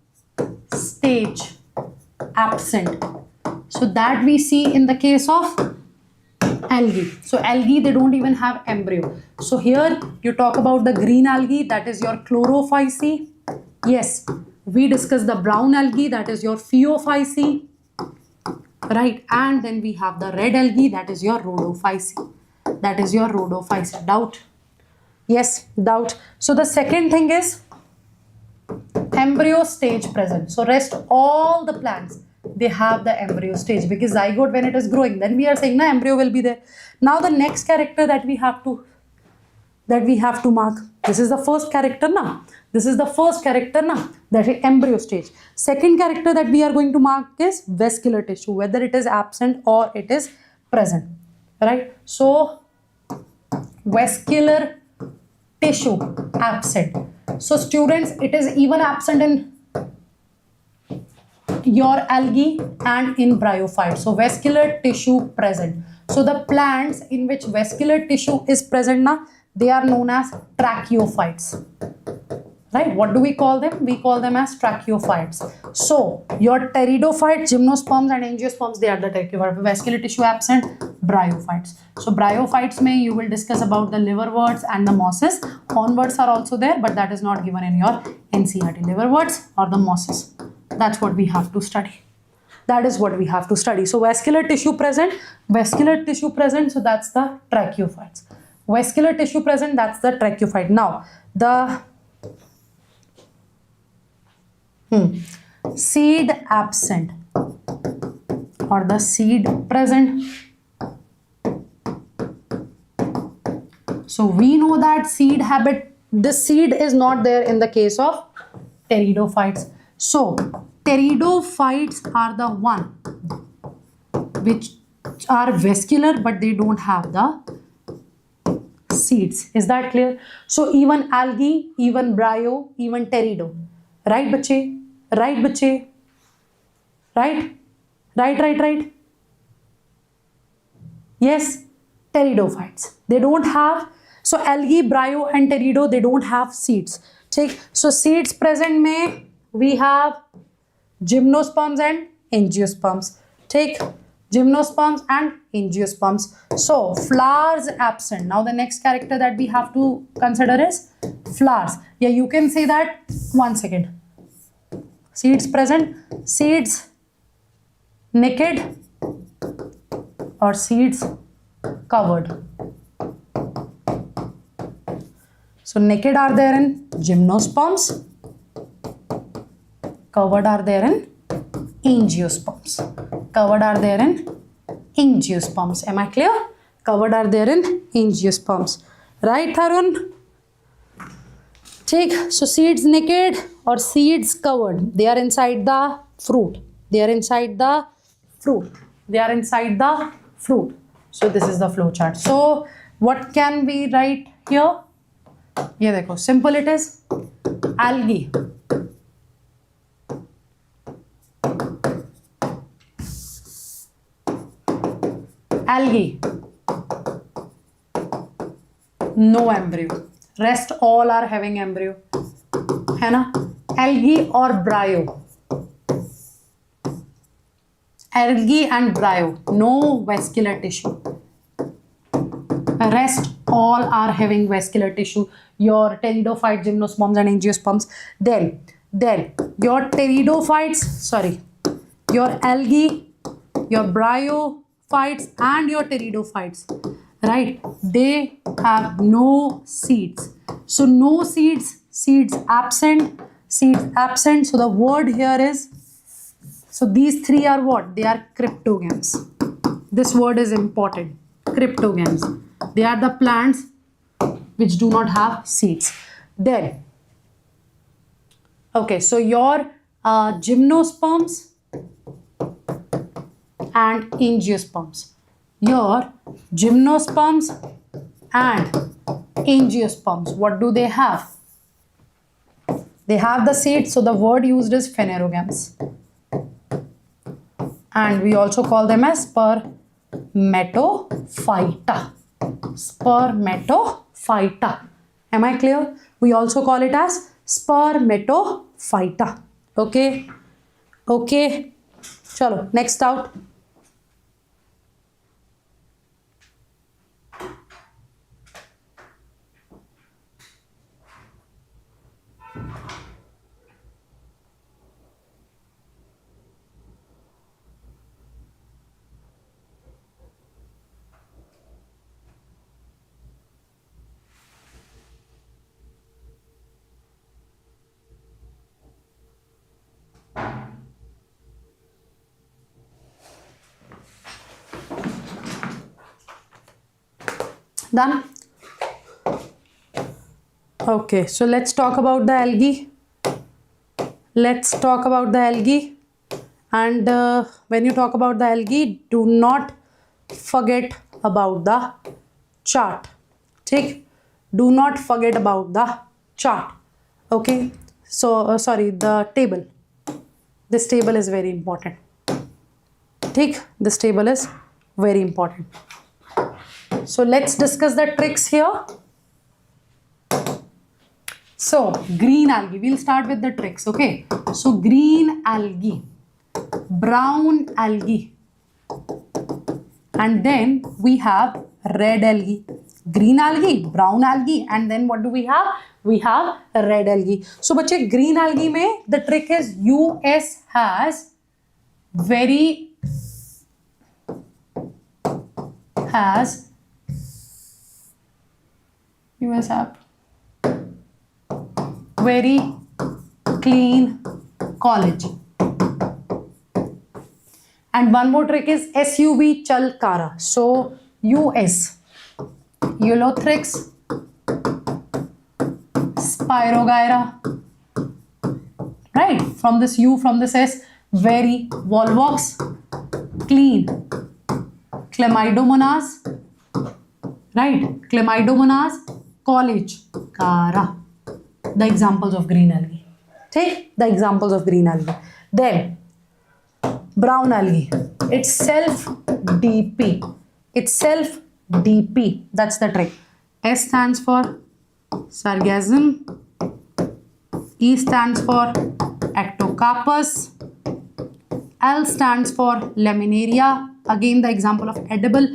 stage absent. So that we see in the case of algae. So algae, they don't even have embryo. So here you talk about the green algae, that is your chlorophyceae. Yes, we discussed the brown algae, that is your phaeophyceae. Right, and then we have the red algae, that is your rhodophyceae. That is your rhodophyceae. Doubt? Yes, doubt. So the second thing is embryo stage present. So rest all the plants, they have the embryo stage, because zygote, when it is growing, then we are saying na embryo will be there. Now the next character that we have to mark. This is the first character na. This is the first character na, that is embryo stage. Second character that we are going to mark is vascular tissue, whether it is absent or it is present. Right? So vascular tissue absent. So students, it is even absent in your algae and in bryophytes. So vascular tissue present. So the plants in which vascular tissue is present na, they are known as tracheophytes. Right? What do we call them? We call them as tracheophytes. So your pteridophytes, gymnosperms and angiosperms, they are the tracheophytes. Vascular tissue absent, bryophytes. So bryophytes may you will discuss about the liverworts and the mosses. Hornworts are also there, but that is not given in your NCERT. Liverworts or the mosses. That's what we have to study. That is what we have to study. So vascular tissue present, so that's the tracheophytes. Vascular tissue present, that's the tracheophyte. Now the seed absent. or the seed present. So we know that seed habit, this seed is not there in the case of pteridophytes. So pteridophytes are the one which are vascular but they don't have the seeds. Is that clear? So even algae, even bryo, even pterido. Right, bache? Right, bache? Right? Right. Yes, pteridophytes. They don't have, so algae, bryo and pterido, they don't have seeds. Take, so seeds present में we have gymnosperms and angiosperms. Take gymnosperms and angiosperms. So flowers absent. Now the next character that we have to consider is flowers. Yeah, you can say that. 1 second. Seeds present, seeds naked or seeds covered. So naked are there in gymnosperms, covered are there in angiosperms. Covered are there in angiosperms. Am I clear? Covered are there in angiosperms. Right, Harun? Take, so seeds naked or seeds covered. They are inside the fruit. They are inside the fruit. They are inside the fruit. So this is the flow chart. So what can we write here? ये देखो, simple it is. Algae. Algae. No embryo. Rest all are having embryo. है ना? Algae or bryo. Algae and bryo. No vascular tissue. Rest all are having vascular tissue. Your pteridophyte, gymnosperms and angiosperms. Then your pteridophytes, sorry, your algae, your bryophytes and your pteridophytes, right? They have no seeds. So no seeds, seeds absent. So the word here is, so these three are what? They are cryptogams. This word is important. Cryptogams. They are the plants which do not have seeds. Then, okay, so your gymnosperms and angiosperms. Your gymnosperms and angiosperms, what do they have? They have the seeds, so the word used is phanerogams. And we also call them as spermatophyta. Spermatophyta. Am I clear? We also call it as spermatophyta. Okay. Okay. Chalo, next out. Done? Okay, so let's talk about the algae. Let's talk about the algae. And when you talk about the algae, do not forget about the chart. Take, do not forget about the chart. Okay, so sorry, the table. This table is very important. Take, this table is very important. So let's discuss the tricks here. So green algae, we'll start with the tricks. Okay, so green algae, brown algae, and then we have red algae. Green algae, brown algae, and then what do we have? We have red algae. So बच्चे green algae में the trick is US has very US have very clean collagen, And one more trick is SUV Chalkara. So US, Ulothrix Spirogyra, right? From this U, from this S, very Volvox, clean, Chlamydomonas, right? Chlamydomonas, college, Kara. The examples of green algae. Take the examples of green algae. Then brown algae, itself DP. Itself DP. That's the trick. S stands for sargassum. E stands for ectocarpus. L stands for laminaria. Again, the example of edible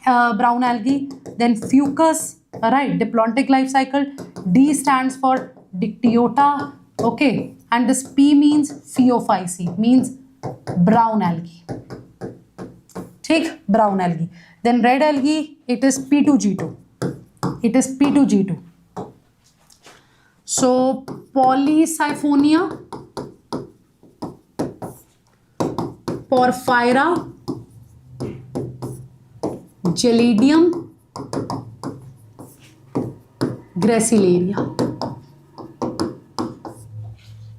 brown algae. Then fucus, right? Diplontic life cycle. D stands for dictyota. Okay, and this P means phaeophyce, means brown algae. Take brown algae. Then red algae, it is P2G2. It is P2G2. So Polysiphonia, Porphyra, Gelidium, Gracilaria.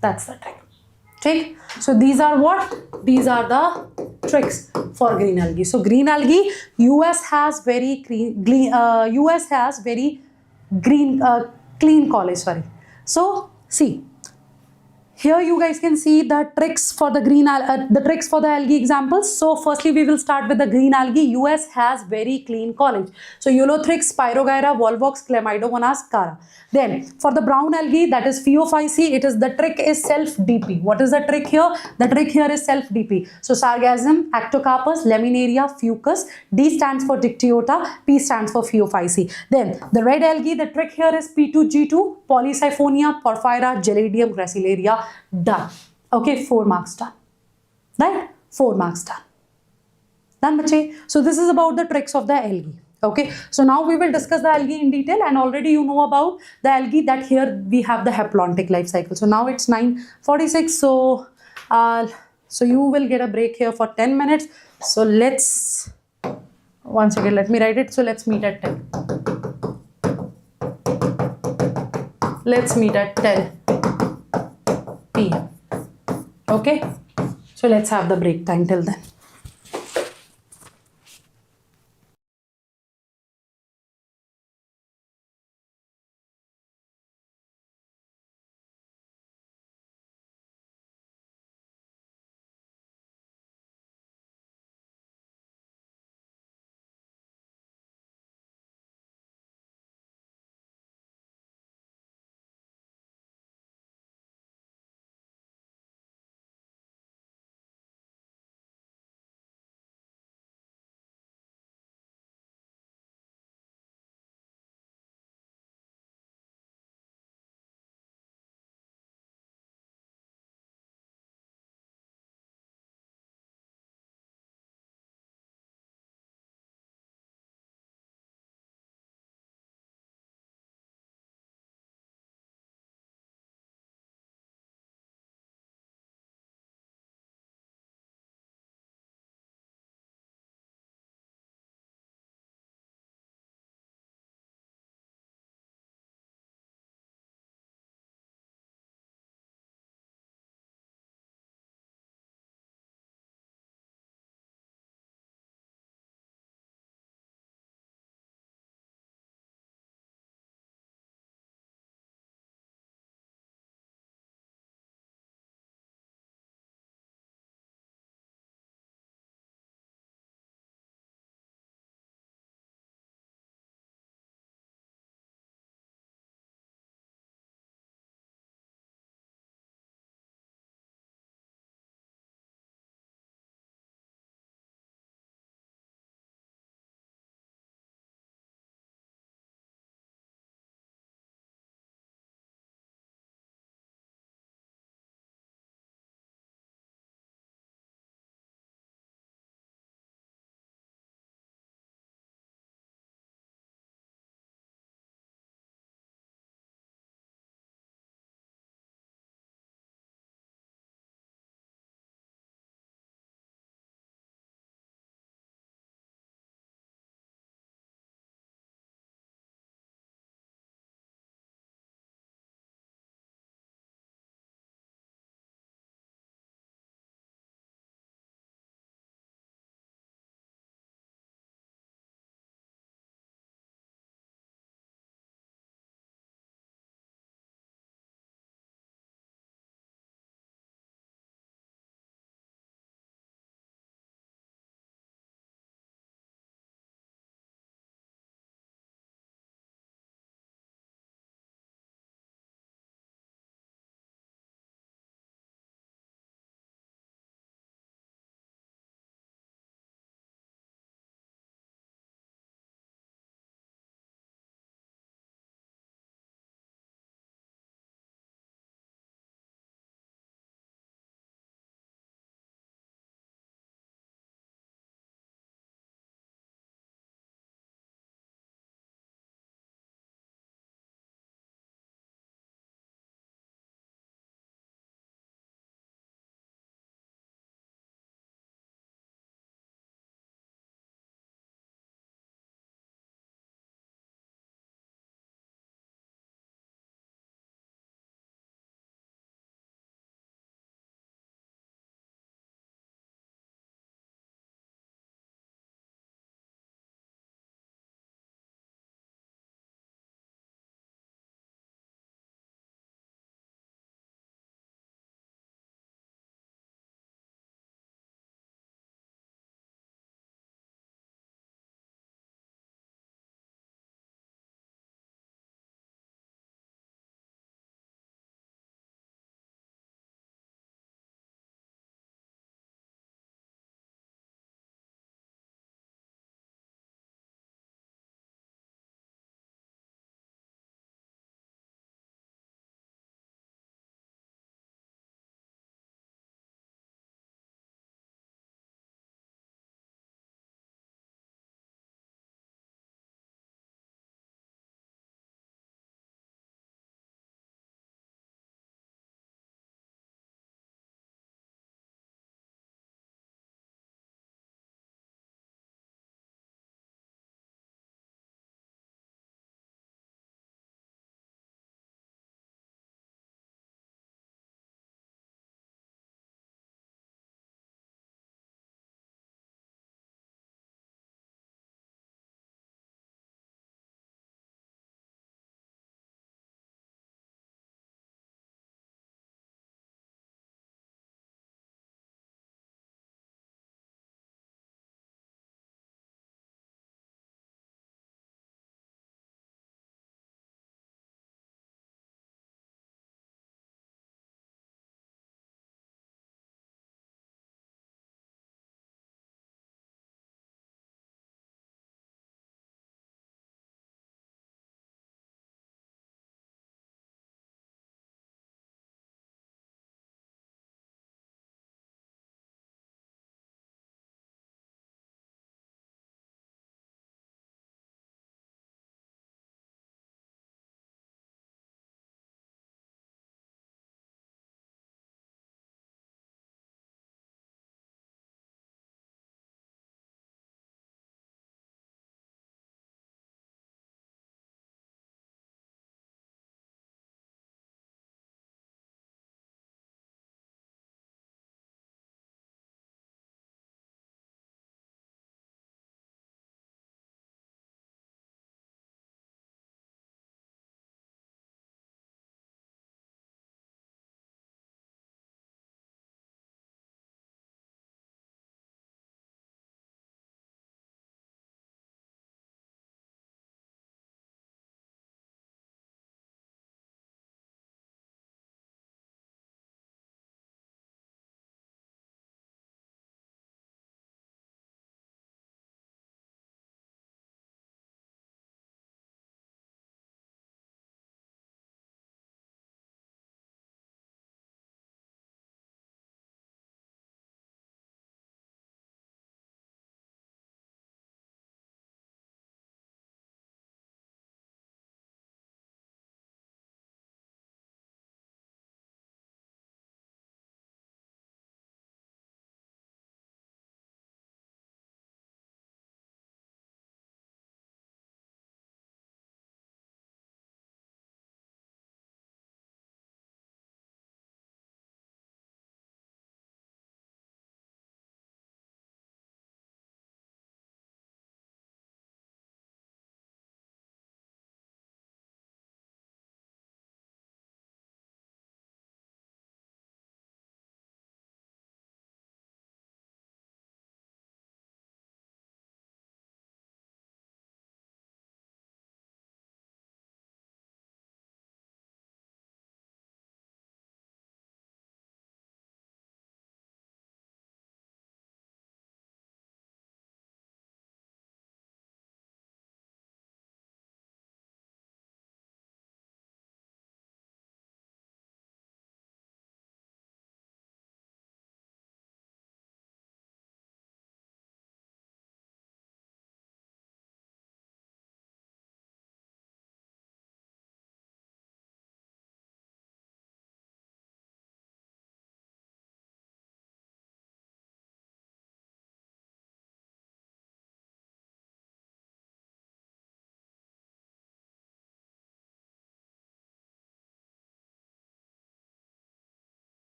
That's the trick. Take. So these are what? These are the tricks for green algae. So green algae, US has very clean, US has very clean college. Sorry. So see. Here you guys can see the tricks for the tricks for the algae examples. So firstly we will start with the green algae. US has very clean college. So Ulothrix, Spirogyra, Volvox, Chlamydomonas, Cara. Then for the brown algae, that is phaeophyce, it is the trick is self-DP. What is the trick here? The trick here is self-DP. So sargassum, ectocarpus, laminaria, fucus. D stands for dictyota, P stands for phaeophyce. Then the red algae, the trick here is P2G2, Polysiphonia, Porphyra, Gelidium, Gracilaria. Done. Okay, 4 marks done. Right? 4 marks done. Done, bache? So this is about the tricks of the algae. Okay, so now we will discuss the algae in detail, and already you know about the algae that here we have the haplontic life cycle. So now it's 9:46. So you will get a break here for 10 minutes. So let's, once again, let me write it. So let's meet at 10. Let's meet at 10 p.m. Okay, so let's have the break time till then.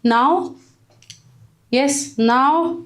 Now, yes, now.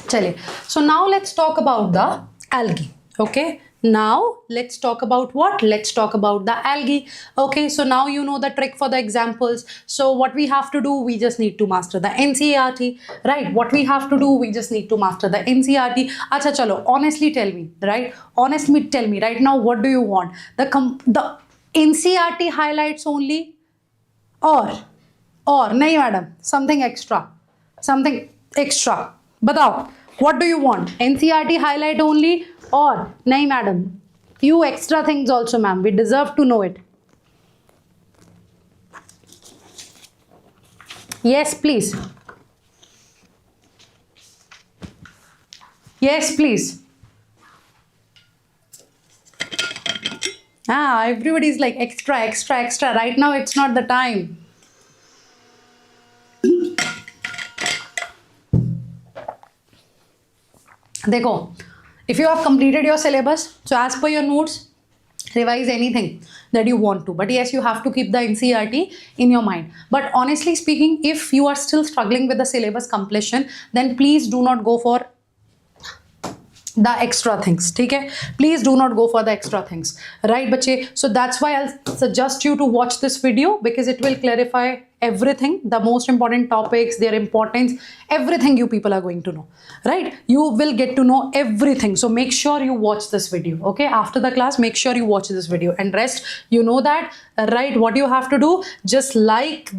Chale. So now let's talk about the algae. Okay. Now let's talk about what? Let's talk about the algae. Okay. So now you know the trick for the examples. So what we have to do, we just need to master the NCERT, right? What we have to do, we just need to master the NCERT. Acha chalo. Honestly tell me, right? Honestly tell me right now, what do you want? The NCERT highlights only, or nahi madam, something extra, something extra. Batao, what do you want? NCERT highlight only, or nahi madam, few extra things also, ma'am. We deserve to know it. Yes, please. Yes, please. Everybody's like extra, extra, extra. Right now, it's not the time. Dekho, if you have completed your syllabus, so as per your notes, revise anything that you want to. But yes, you have to keep the NCERT in your mind. But honestly speaking, if you are still struggling with the syllabus completion, then please do not go for the extra things. Okay? Please do not go for the extra things. Right, bache? So that's why I'll suggest you to watch this video, because it will clarify everything, the most important topics, their importance, everything you people are going to know. Right? You will get to know everything. So make sure you watch this video. Okay? After the class, make sure you watch this video. And rest, you know that, right? What you have to do, just like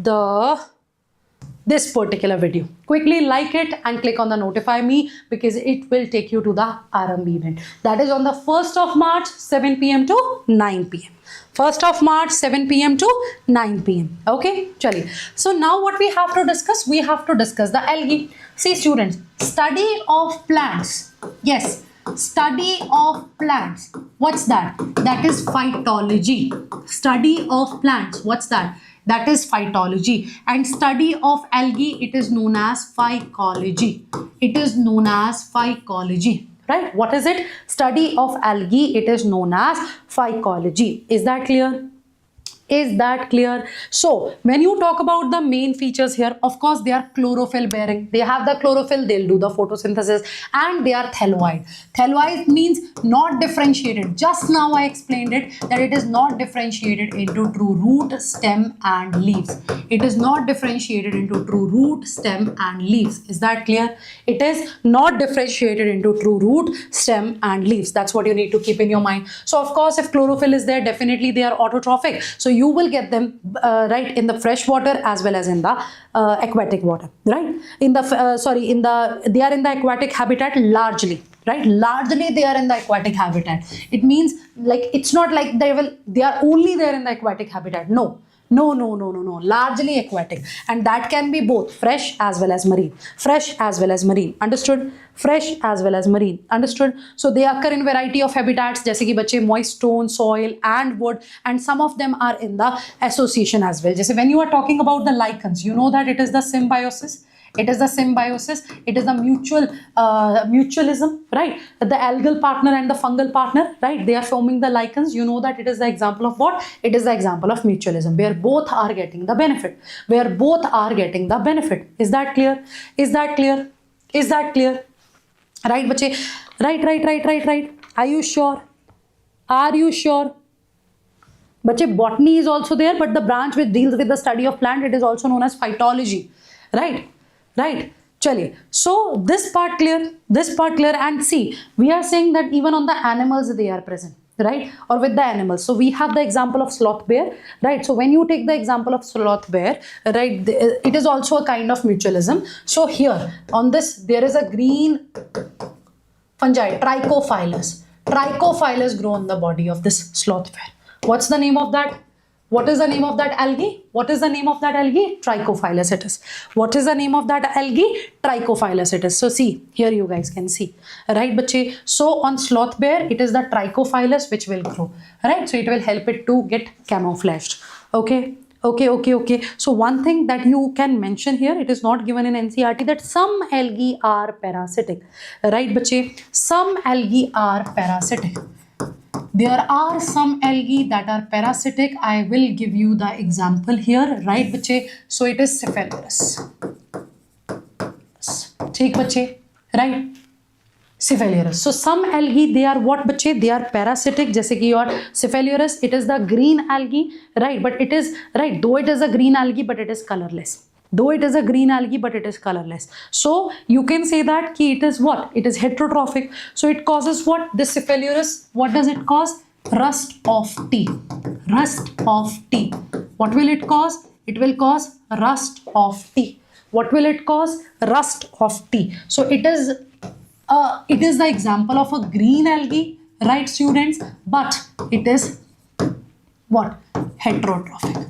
this particular video. Quickly like it and click on the notify me, because it will take you to the RMB event. That is on the 1st of March, 7 p.m. to 9 p.m. 1st of March, 7 p.m. to 9 p.m. Okay, chali. So now what we have to discuss? We have to discuss the algae. See students, study of plants. Yes, study of plants. What's that? That is phytology. Study of plants. What's that? That is phytology. And study of algae, it is known as phycology. It is known as phycology. Right? What is it? Study of algae, it is known as phycology. Is that clear? Is that clear? So when you talk about the main features here, of course they are chlorophyll bearing. They have the chlorophyll, they'll do the photosynthesis, and they are thalloid. Thalloid means not differentiated. Just now I explained it, that it is not differentiated into true root, stem and leaves. It is not differentiated into true root, stem and leaves. Is that clear? It is not differentiated into true root, stem and leaves. That's what you need to keep in your mind. So of course, if chlorophyll is there, definitely they are autotrophic. So you will get them right in the fresh water as well as in the aquatic water, right? In the they are in the aquatic habitat largely, right? Largely they are in the aquatic habitat. It means like it's not like they are only there in the aquatic habitat. No. Largely aquatic, and that can be both fresh as well as marine. Fresh as well as marine. Understood? Fresh as well as marine. Understood? So they occur in variety of habitats, जैसे कि बच्चे moist stone, soil and wood, and some of them are in the association as well. जैसे when you are talking about the lichens, you know that it is the symbiosis. It is the symbiosis. It is the mutualism, right? The algal partner and the fungal partner, right? They are forming the lichens. You know that it is the example of what? It is the example of mutualism, where both are getting the benefit. Where both are getting the benefit. Is that clear? Is that clear? Is that clear? Right, bache? Right. Are you sure? Are you sure? Bache, botany is also there, but the branch which deals with the study of plant, it is also known as phytology, right? Right. Chaliye. So this part clear, and see, we are saying that even on the animals they are present, right? Or with the animals. So we have the example of sloth bear, right? So when you take the example of sloth bear, right, it is also a kind of mutualism. So here on this, there is a green fungi, Trichophilus. Trichophilus grow on the body of this sloth bear. What's the name of that? What is the name of that algae? What is the name of that algae? Trichophilus it is. What is the name of that algae? Trichophilus it is. So see, here you guys can see. Right, bache? So on sloth bear, it is the Trichophilus which will grow. Right? So it will help it to get camouflaged. Okay? Okay. So one thing that you can mention here, it is not given in NCERT, that some algae are parasitic. Right, bache? Some algae are parasitic. There are some algae that are parasitic. I will give you the example here. Right, bache? So it is Cephaloris. Take bache. Right? Cephaloris. So some algae, they are what bache? They are parasitic. जैसे कि your Cephaloris, it is the green algae, right? But it is right. Though it is a green algae, but it is colorless. Though it is a green algae, but it is colorless. So you can say that ki it is what? It is heterotrophic. So it causes what? This Cephaloris. What does it cause? Rust of tea. Rust of tea. What will it cause? It will cause rust of tea. What will it cause? Rust of tea. So it is the example of a green algae, right, students? But it is what? Heterotrophic.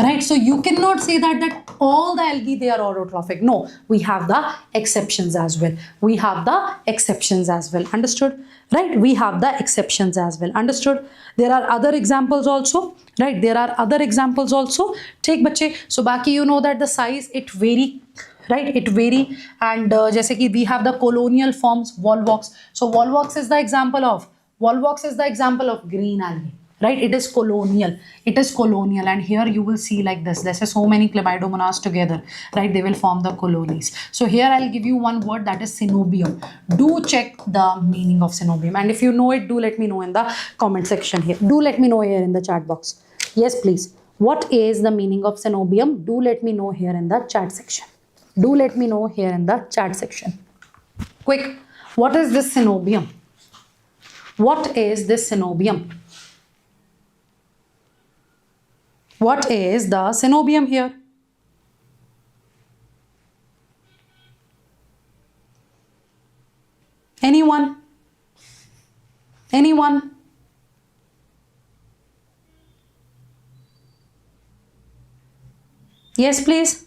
Right? So you cannot say that all the algae, they are autotrophic. No, we have the exceptions as well. We have the exceptions as well. Understood? Right? We have the exceptions as well. Understood? There are other examples also. Right? There are other examples also. Take bache. So baki, you know that the size, it vary. Right, it vary, and जैसे कि we have the colonial forms, volvox. So volvox is the example of green algae. Right, it is colonial. It is colonial, and here you will see like this. There's so many Chlamydomonas together. Right, they will form the colonies. So here I'll give you one word, that is synobium. Do check the meaning of synobium, and if you know it, do let me know in the comment section here. Do let me know here in the chat box. Yes, please. What is the meaning of synobium? Do let me know here in the chat section. Do let me know here in the chat section. Quick, what is this synobium? What is this synobium? What is the synobium here? Anyone? Anyone? Yes, please.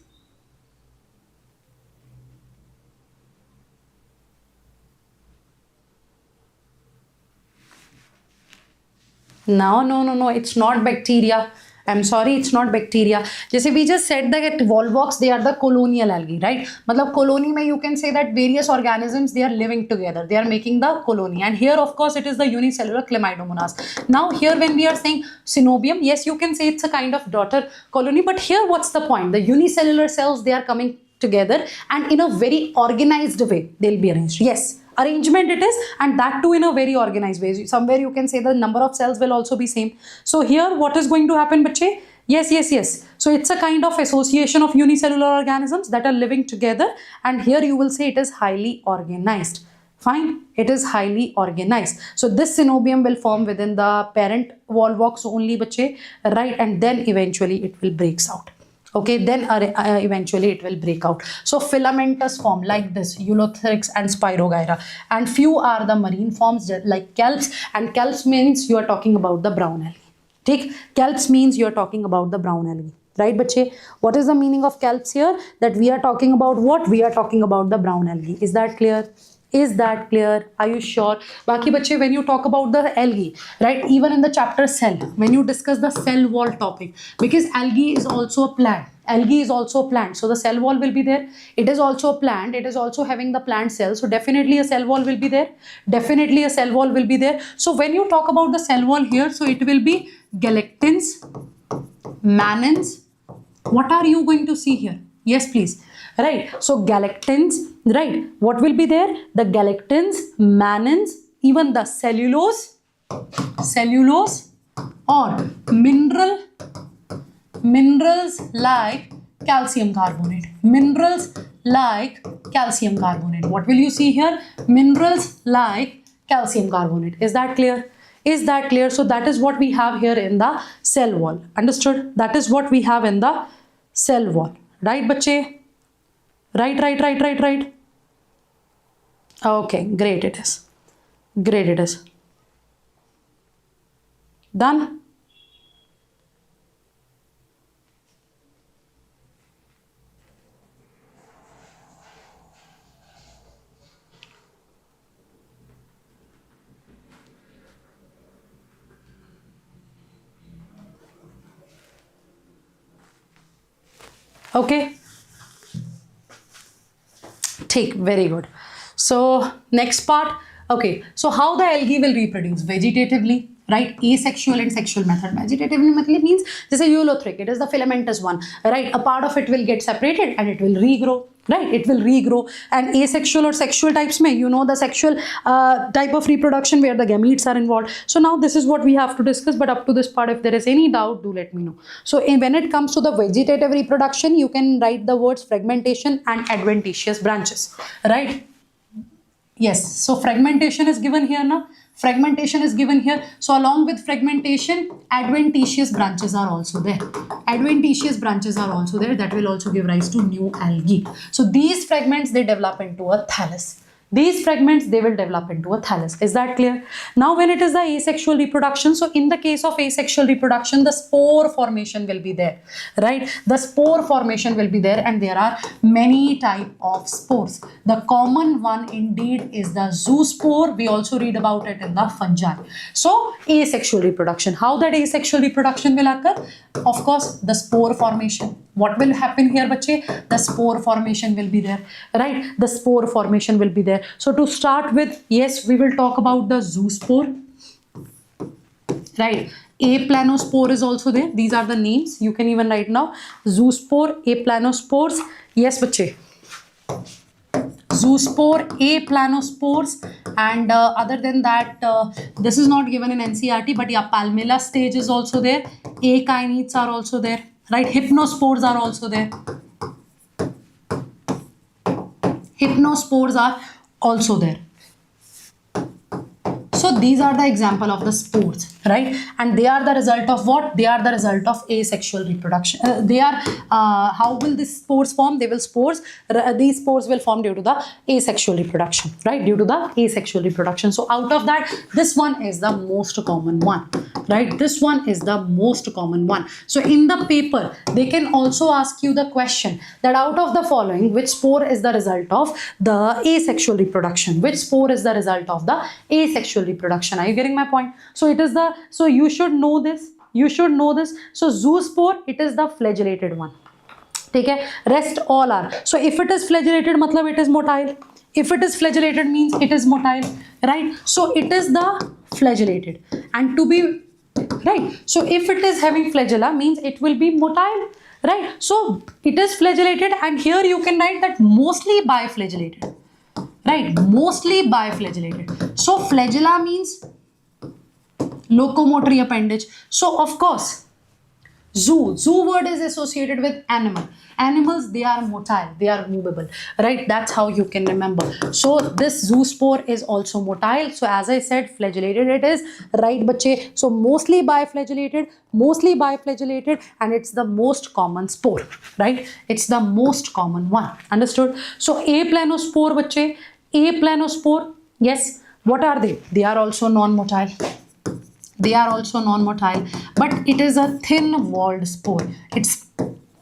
No. It's not bacteria. I'm sorry, it's not bacteria. Jesse, we just said that volvox, they are the colonial algae, right? Matlab colony mein you can say that various organisms, they are living together. They are making the colony. And here, of course, it is the unicellular Chlamydomonas. Now, here when we are saying synobium, yes, you can say it's a kind of daughter colony. But here, what's the point? The unicellular cells, they are coming together, and in a very organized way, they'll be arranged. Yes. Arrangement it is, and that too in a very organized way. Somewhere you can say the number of cells will also be same. So here what is going to happen, bache? Yes. So it's a kind of association of unicellular organisms that are living together, and here you will say it is highly organized. Fine, it is highly organized. So this synobium will form within the parent volvox only, bache, right? And then eventually it will breaks out. Okay, then eventually it will break out. So filamentous form like this, Eulothrix and Spirogyra, and few are the marine forms like kelps, and kelps means you are talking about the brown algae. Take kelps means you are talking about the brown algae. Right, bache? What is the meaning of kelps here? That we are talking about what? We are talking about the brown algae. Is that clear? Is that clear? Are you sure? Baki bache, when you talk about the algae, right, even in the chapter cell, when you discuss the cell wall topic, because algae is also a plant. Algae is also a plant. So the cell wall will be there. It is also a plant. It is also having the plant cells. So definitely a cell wall will be there. Definitely a cell wall will be there. So when you talk about the cell wall here, so it will be galactins, mannins. What are you going to see here? Yes, please. Right. So galactins, right. What will be there? The galactins, mannins, even the cellulose or minerals like calcium carbonate. Minerals like calcium carbonate. What will you see here? Minerals like calcium carbonate. Is that clear? Is that clear? So that is what we have here in the cell wall. Understood? That is what we have in the cell wall. Right, bache? Right. Okay, great it is. Great it is. Done? Okay, take, very good. So next part, okay, so how the algae will reproduce? Vegetatively, right? Asexual and sexual method. Vegetatively means this is eulothrix, it is the filamentous one, right? A part of it will get separated and it will regrow, right? It will regrow. And asexual or sexual types may, you know, the sexual type of reproduction where the gametes are involved. So now this is what we have to discuss, but up to this part, if there is any doubt, do let me know. So when it comes to the vegetative reproduction, you can write the words fragmentation and adventitious branches, right? Yes, so fragmentation is given here now. Fragmentation is given here. So along with fragmentation, adventitious branches are also there. Adventitious branches are also there. That will also give rise to new algae. So these fragments, they develop into a thallus. These fragments, they will develop into a thallus. Is that clear? Now when it is the asexual reproduction, so in the case of asexual reproduction, the spore formation will be there, right? The spore formation will be there, and there are many type of spores. The common one indeed is the zoospore. We also read about it in the fungi. So asexual reproduction. How that asexual reproduction will occur? Of course, the spore formation. What will happen here, bache? The spore formation will be there, right? The spore formation will be there. So to start with, yes, we will talk about the zoospore, right? Aplanospore is also there. These are the names. You can even write now. Zoospore, aplanospores. Yes, bache. Zoospore, aplanospores, and other than that, this is not given in NCERT, but yeah, palmilla stage is also there. Akinetes are also there, right? Hypnospores are also there. Hypnospores are also there. So these are the example of the spores, right? And they are the result of what? They are the result of asexual reproduction. How will these spores form? They will these spores will form due to the asexual reproduction, right? Due to the asexual reproduction. So out of that, this one is the most common one, right? This one is the most common one. So in the paper, they can also ask you the question that out of the following, which spore is the result of the asexual reproduction? Which spore is the result of the asexual reproduction? Are you getting my point? So it is the, so you should know this. You should know this. So zoospore, it is the flagellated one. Okay, rest all are. So if it is flagellated, matlab it is motile. If it is flagellated means it is motile, right? So it is the flagellated, and to be right. So if it is having flagella means it will be motile, right? So it is flagellated, and here you can write that mostly biflagellated, right? Mostly biflagellated. So flagella means locomotory appendage. So of course, zoo word is associated with animal. Animals, they are motile, they are movable, right? That's how you can remember. So this zoospore is also motile. So as I said, flagellated it is, right, bache? So mostly biflagellated, and it's the most common spore, right? It's the most common one. Understood? So aplanospore, bache, aplanospore, yes, what are they? They are also non-motile. They are also non-motile, but it is a thin-walled spore.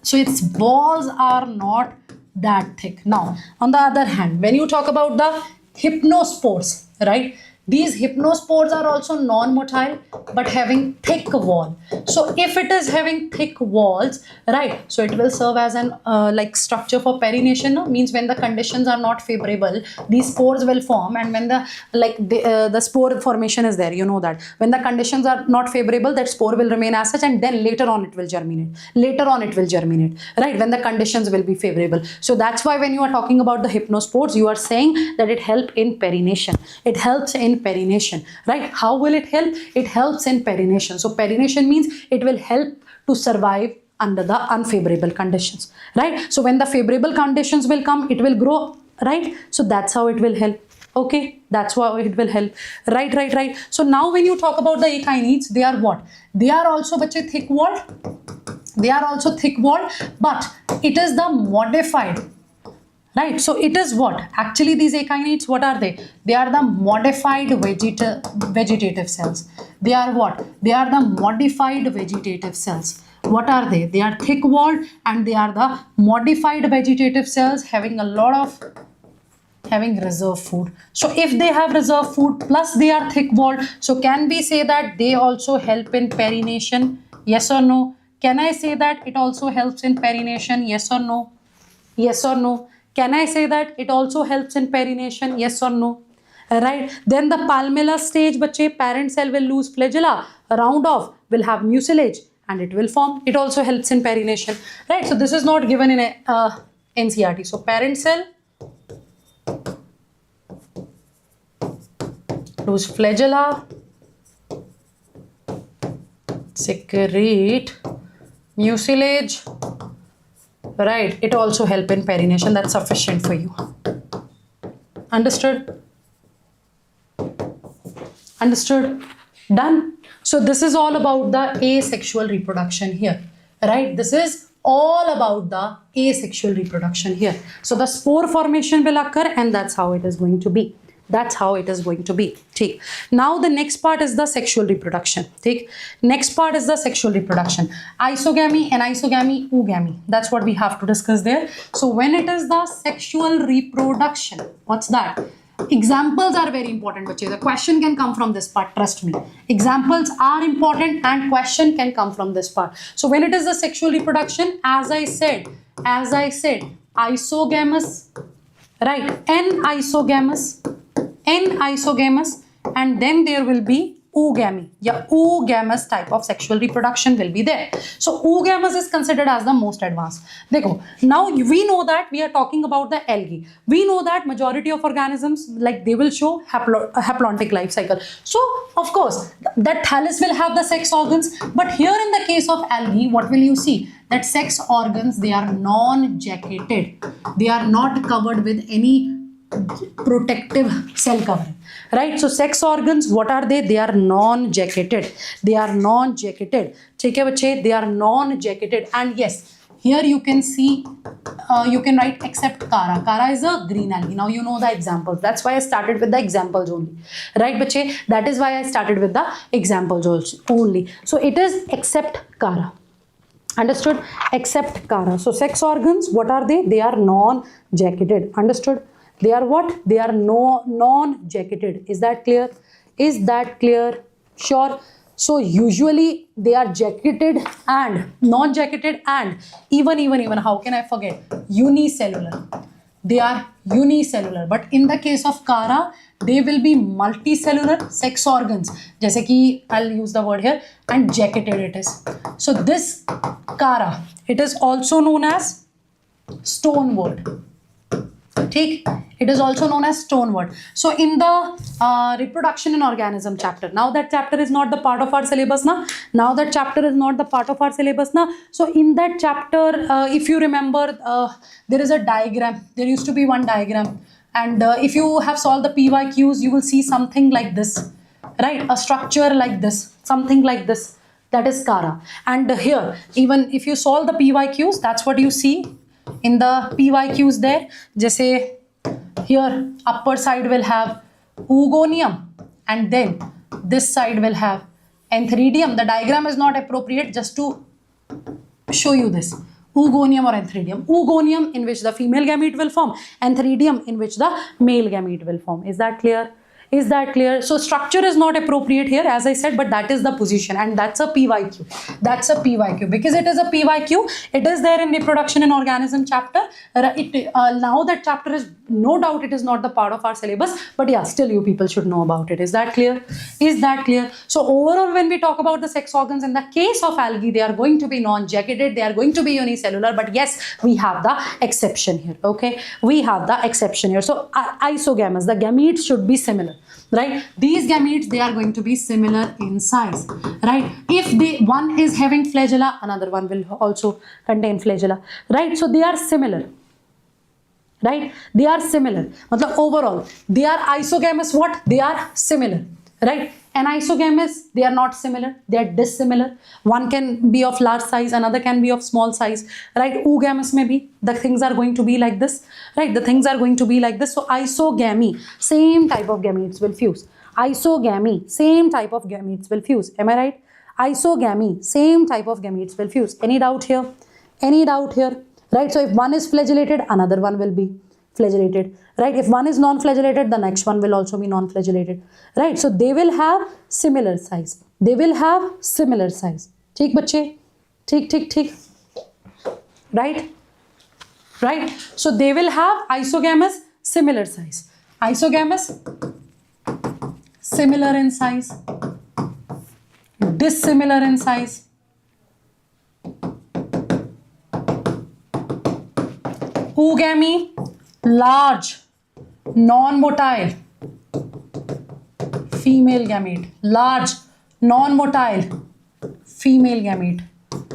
So its walls are not that thick. Now, on the other hand, when you talk about the hypnospores, right? These hypnospores are also non-motile but having thick wall. So if it is having thick walls, right, so it will serve as an like structure for perennation. No? Means when the conditions are not favorable, these spores will form, and when the spore formation is there, you know that when the conditions are not favorable, that spore will remain as such, and then later on it will germinate. Right, when the conditions will be favorable. So that's why when you are talking about the hypnospores, you are saying that it helps in perennation. It helps in perennation, right? How will it help? It helps in perennation. So perennation means it will help to survive under the unfavorable conditions, right? So when the favorable conditions will come, it will grow, right? So that's how it will help. Okay, that's why it will help. Right. So now when you talk about the akinetes, they are what? They are also thick walled. They are also thick walled, but it is the modified. Right, so it is what? Actually, these akinetes, what are they? They are the modified vegetative cells. They are what? They are the modified vegetative cells. What are they? They are thick-walled, and they are the modified vegetative cells having reserve food. So if they have reserve food plus they are thick-walled, so can we say that they also help in perennation? Yes or no? Can I say that it also helps in perennation? Yes or no? Yes or no? Can I say that it also helps in perennation? Yes or no? Right. Then the palmella stage, bache, parent cell will lose flagella, round off, will have mucilage, and it will form. It also helps in perennation. Right. So this is not given in a NCERT. So parent cell lose flagella, secrete mucilage. Right. It also help in perennation. That's sufficient for you. Understood? Understood? Done. So this is all about the asexual reproduction here, right? This is all about the asexual reproduction here. So the spore formation will occur, and that's how it is going to be. That's how it is going to be. Take. Now the next part is the sexual reproduction. Take. Next part is the sexual reproduction. Isogamy, anisogamy, oogamy. That's what we have to discuss there. So when it is the sexual reproduction, what's that? Examples are very important, bache. The question can come from this part, trust me. Examples are important and question can come from this part. So when it is the sexual reproduction, as I said, isogamous, right? N-isogamous, and then there will be oogamy. Yeah, oogamous type of sexual reproduction will be there. So oogamous is considered as the most advanced. Dekho, now we know that we are talking about the algae. We know that majority of organisms, like they will show haplontic life cycle. So of course that thallus will have the sex organs, but here in the case of algae, what will you see? That sex organs, they are non-jacketed. They are not covered with any protective cell covering, right? So sex organs, what are they? They are non-jacketed. They are non-jacketed. Take care, bache. They are non-jacketed. And yes, here you can see, you can write except Cara. Cara is a green algae. Now you know the examples. That's why I started with the examples only, right, bache? That is why I started with the examples only. So it is except Cara. Understood? Except Cara. So sex organs, what are they? They are non-jacketed. Understood? They are what? They are non-jacketed. Is that clear? Is that clear? Sure. So usually they are jacketed and non-jacketed and even how can I forget? Unicellular. They are unicellular. But in the case of Cara, they will be multicellular sex organs. Jaise ki I'll use the word here, and jacketed it is. So this Cara, it is also known as stonewort. Take. It is also known as stonewort. So in the reproduction in organism chapter, now that chapter is not the part of our syllabus now. Now that chapter is not the part of our syllabus now. So in that chapter, if you remember, there is a diagram. There used to be one diagram, and if you have solved the PYQs, you will see something like this, right? A structure like this, something like this. That is Cara. And here, even if you solve the PYQs, that's what you see in the PYQs there. Jaise here upper side will have oogonium, and then this side will have antheridium. The diagram is not appropriate, just to show you this. Oogonium or antheridium. Oogonium in which the female gamete will form, antheridium in which the male gamete will form. Is that clear? Is that clear? So structure is not appropriate here, as I said, but that is the position, and that's a PYQ. That's a PYQ. Because it is a PYQ, it is there in reproduction in organism chapter. Now that chapter is, no doubt it is not the part of our syllabus, but yeah, still you people should know about it. Is that clear? Is that clear? So overall, when we talk about the sex organs, in the case of algae, they are going to be non-jacketed, they are going to be unicellular, but yes, we have the exception here, okay? We have the exception here. So isogamous, the gametes should be similar, right? These gametes, they are going to be similar in size, right? If one is having flagella, another one will also contain flagella, right? So they are similar, right? They are similar. Matlab overall, they are isogamous. What? They are similar, right? Anisogamous, they are not similar, they are dissimilar. One can be of large size, another can be of small size, right? Oogamous maybe, the things are going to be like this, right? The things are going to be like this. So isogamy, same type of gametes will fuse. Isogamy, same type of gametes will fuse. Am I right? Isogamy, same type of gametes will fuse. Any doubt here? Any doubt here? Right? So if one is flagellated, another one will be flagellated, right? If one is non-flagellated, the next one will also be non-flagellated, right? So they will have similar size. They will have similar size. ठीक बच्चे? Tick. Right? Right? So they will have isogamous similar size. Isogamous similar in size. Dissimilar in size. Oogamy, large, non-motile, female gamete. Large, non-motile, female gamete.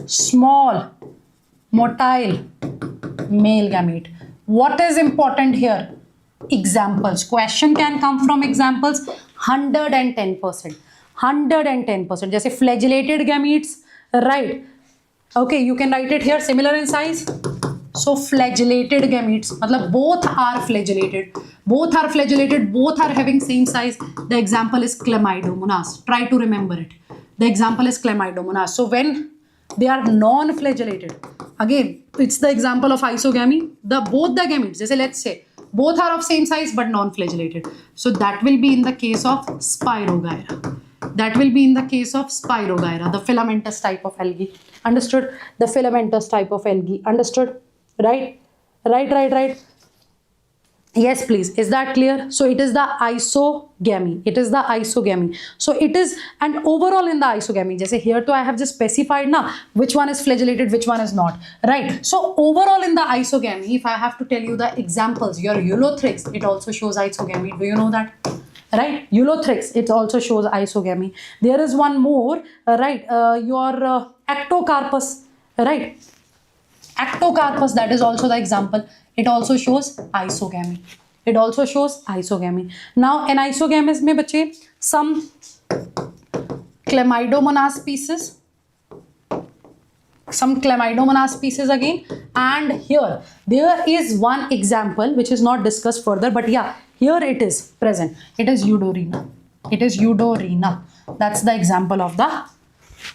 Small, motile, male gamete. What is important here? Examples. Question can come from examples. 110%. 110%. जैसे flagellated gametes, right? Okay, you can write it here. Similar in size. So flagellated gametes, मतलब both are flagellated. Both are flagellated. Both are having same size. The example is Chlamydomonas. Try to remember it. The example is Chlamydomonas. So when they are non-flagellated, again, it's the example of isogamy. Both the gametes, जैसे let's say, both are of same size but non-flagellated. So that will be in the case of Spirogyra. That will be in the case of Spirogyra, the filamentous type of algae. Understood? The filamentous type of algae. Understood? Right? Right. Yes, please. Is that clear? So it is the isogamy. It is the isogamy. So it is, and overall in the isogamy, just here too I have just specified now which one is flagellated, which one is not. Right? So overall in the isogamy, if I have to tell you the examples, your Eulothrix, it also shows isogamy. Do you know that? Right? Eulothrix, it also shows isogamy. There is one more, right? Your Ectocarpus, right? Ectocarpus, that is also the example. It also shows isogamy. It also shows isogamy. Now, in isogamous mein bache, some Chlamydomonas species. Some Chlamydomonas species again. And here, there is one example which is not discussed further, but yeah, here it is present. It is Eudorina. It is Eudorina. That's the example of the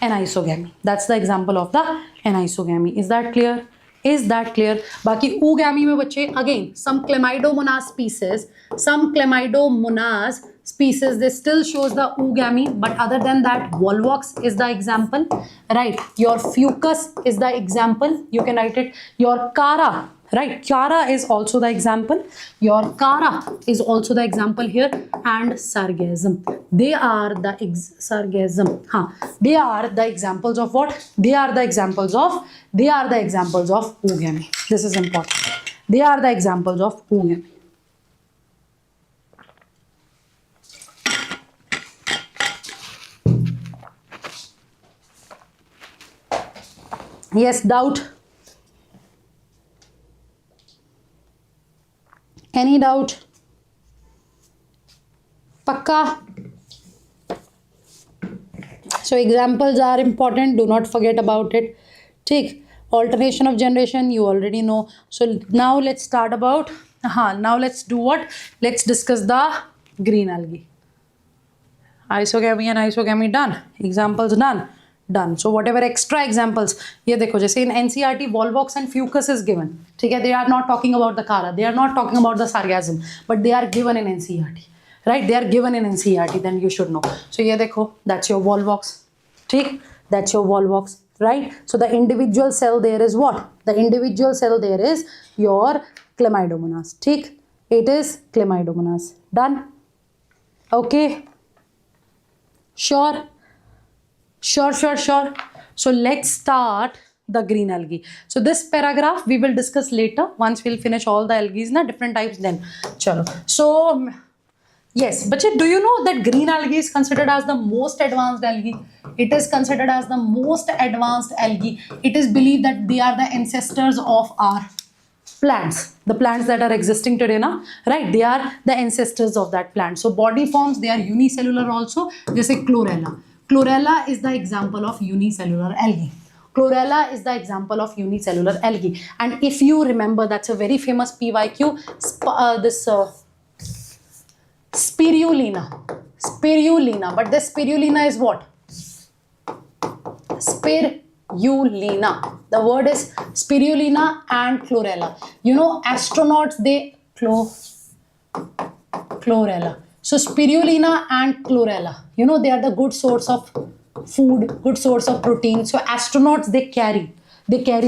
anisogamy. That's the example of the anisogamy. Is that clear? Is that clear? Baki oogamy mein bache, again, some Chlamydomonas species, they still shows the oogamy, but other than that, Volvox is the example, right? Your Fucus is the example. You can write it. Your Cara, right? Cara is also the example. Your Cara is also the example here, and Sargassum. They are the Sargassum. They are the examples of what? They are the examples of oogamy. This is important. They are the examples of oogamy. Yes, doubt? Any doubt? Pakka? So examples are important. Do not forget about it. Take alternation of generation. You already know. So now let's start about. Now let's do what? Let's discuss the green algae. Isogamy and isogamy done. Examples done. So whatever extra examples, ये देखो जैसे in NCERT Volvox and Fucus is given. ठीक है, they are not talking about the Cara, they are not talking about the Sargassum, but they are given in NCERT, right? They are given in NCERT, then you should know. So ये देखो, that's your Volvox, ठीक? That's your Volvox, right? So the individual cell there is what? The individual cell there is your Chlamydomonas, ठीक? It is Chlamydomonas. Done? Okay. Sure. So let's start the green algae. So this paragraph we will discuss later once we'll finish all the algae na different types then. Chalo. So yes, but do you know that green algae is considered as the most advanced algae? It is considered as the most advanced algae. It is believed that they are the ancestors of our plants. The plants that are existing today now, right? They are the ancestors of that plant. So body forms, they are unicellular also. Jaise chlorella. Chlorella is the example of unicellular algae. Chlorella is the example of unicellular algae. And if you remember, that's a very famous PYQ, spirulina. Spirulina. But this spirulina is what? Spirulina. The word is spirulina and chlorella. You know, astronauts, they chlorella. So spirulina and chlorella, you know, they are the good source of food, good source of protein. So astronauts, they carry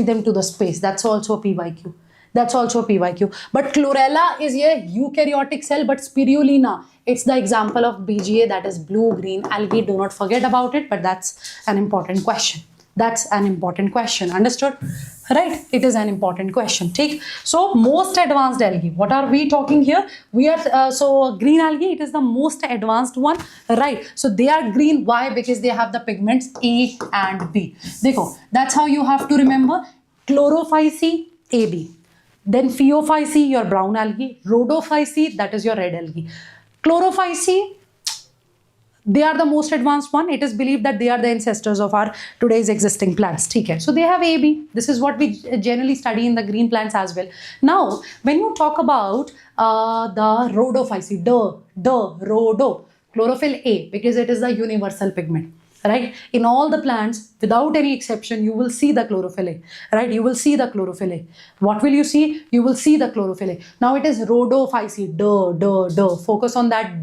them to the space. That's also a PYQ. That's also a PYQ. But chlorella is a eukaryotic cell, but spirulina, it's the example of BGA, that is blue-green algae. Do not forget about it, but that's an important question. That's an important question. Understood? Right? It is an important question. Take. So most advanced algae. What are we talking here? We are so green algae. It is the most advanced one. Right? So they are green. Why? Because they have the pigments A and B. Dekho, that's how you have to remember. Chlorophyce, AB. Then Phaeophyce, your brown algae. Rhodophyce, that is your red algae. Chlorophyce, they are the most advanced one. It is believed that they are the ancestors of our today's existing plants. Okay. So they have AB. This is what we generally study in the green plants as well. Now, when you talk about the rhodophyce, rhodo, chlorophyll A, because it is the universal pigment. Right? In all the plants, without any exception, you will see the chlorophyll A. Right? You will see the chlorophyll A. What will you see? You will see the chlorophyll A. Now it is rhodophyce, focus on that,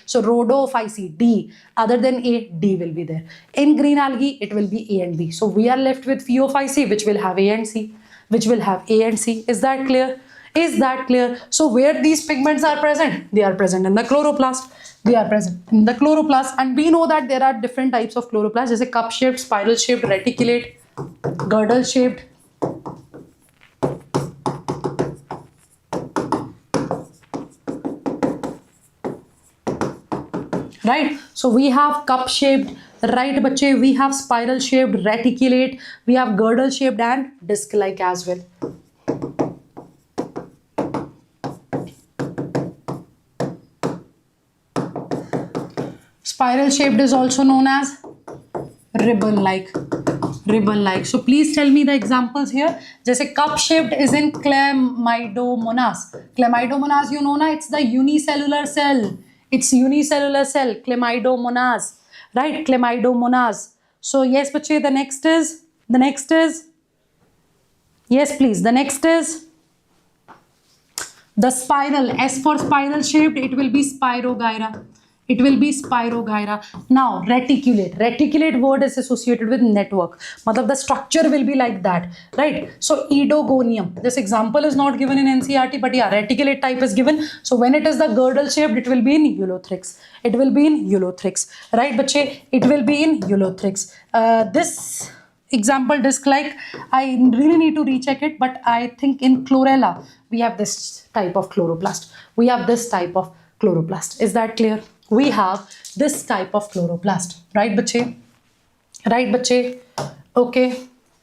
So rhodophyce, D. Other than A, D will be there. In green algae, it will be A and B. So we are left with Phaeophyce, which will have A and C. Is that clear? Is that clear? So where these pigments are present? They are present in the chloroplast. And we know that there are different types of chloroplast. There's a cup-shaped, spiral-shaped, reticulate, girdle-shaped. Right? So we have cup-shaped, right, bache? We have spiral-shaped, reticulate, we have girdle-shaped and disc-like as well. Spiral shaped is also known as ribbon-like. So please tell me the examples here. जैसे cup shaped is in Chlamydomonas. Chlamydomonas, you know na, it's the unicellular cell. Chlamydomonas. Right? Chlamydomonas. So yes, bache, the next is. Yes, please. The next is the spiral. S for spiral shaped, it will be Spirogyra. Now, reticulate. Reticulate word is associated with network. Matlab the structure will be like that, right? So, Edogonium. This example is not given in NCERT, but yeah, reticulate type is given. So, when it is the girdle shaped, it will be in Eulothrix. Right, bache? It will be in Eulothrix. This example disc-like, I really need to recheck it, but I think in chlorella, we have this type of chloroplast. Is that clear? We have this type of chloroplast. Right, bache?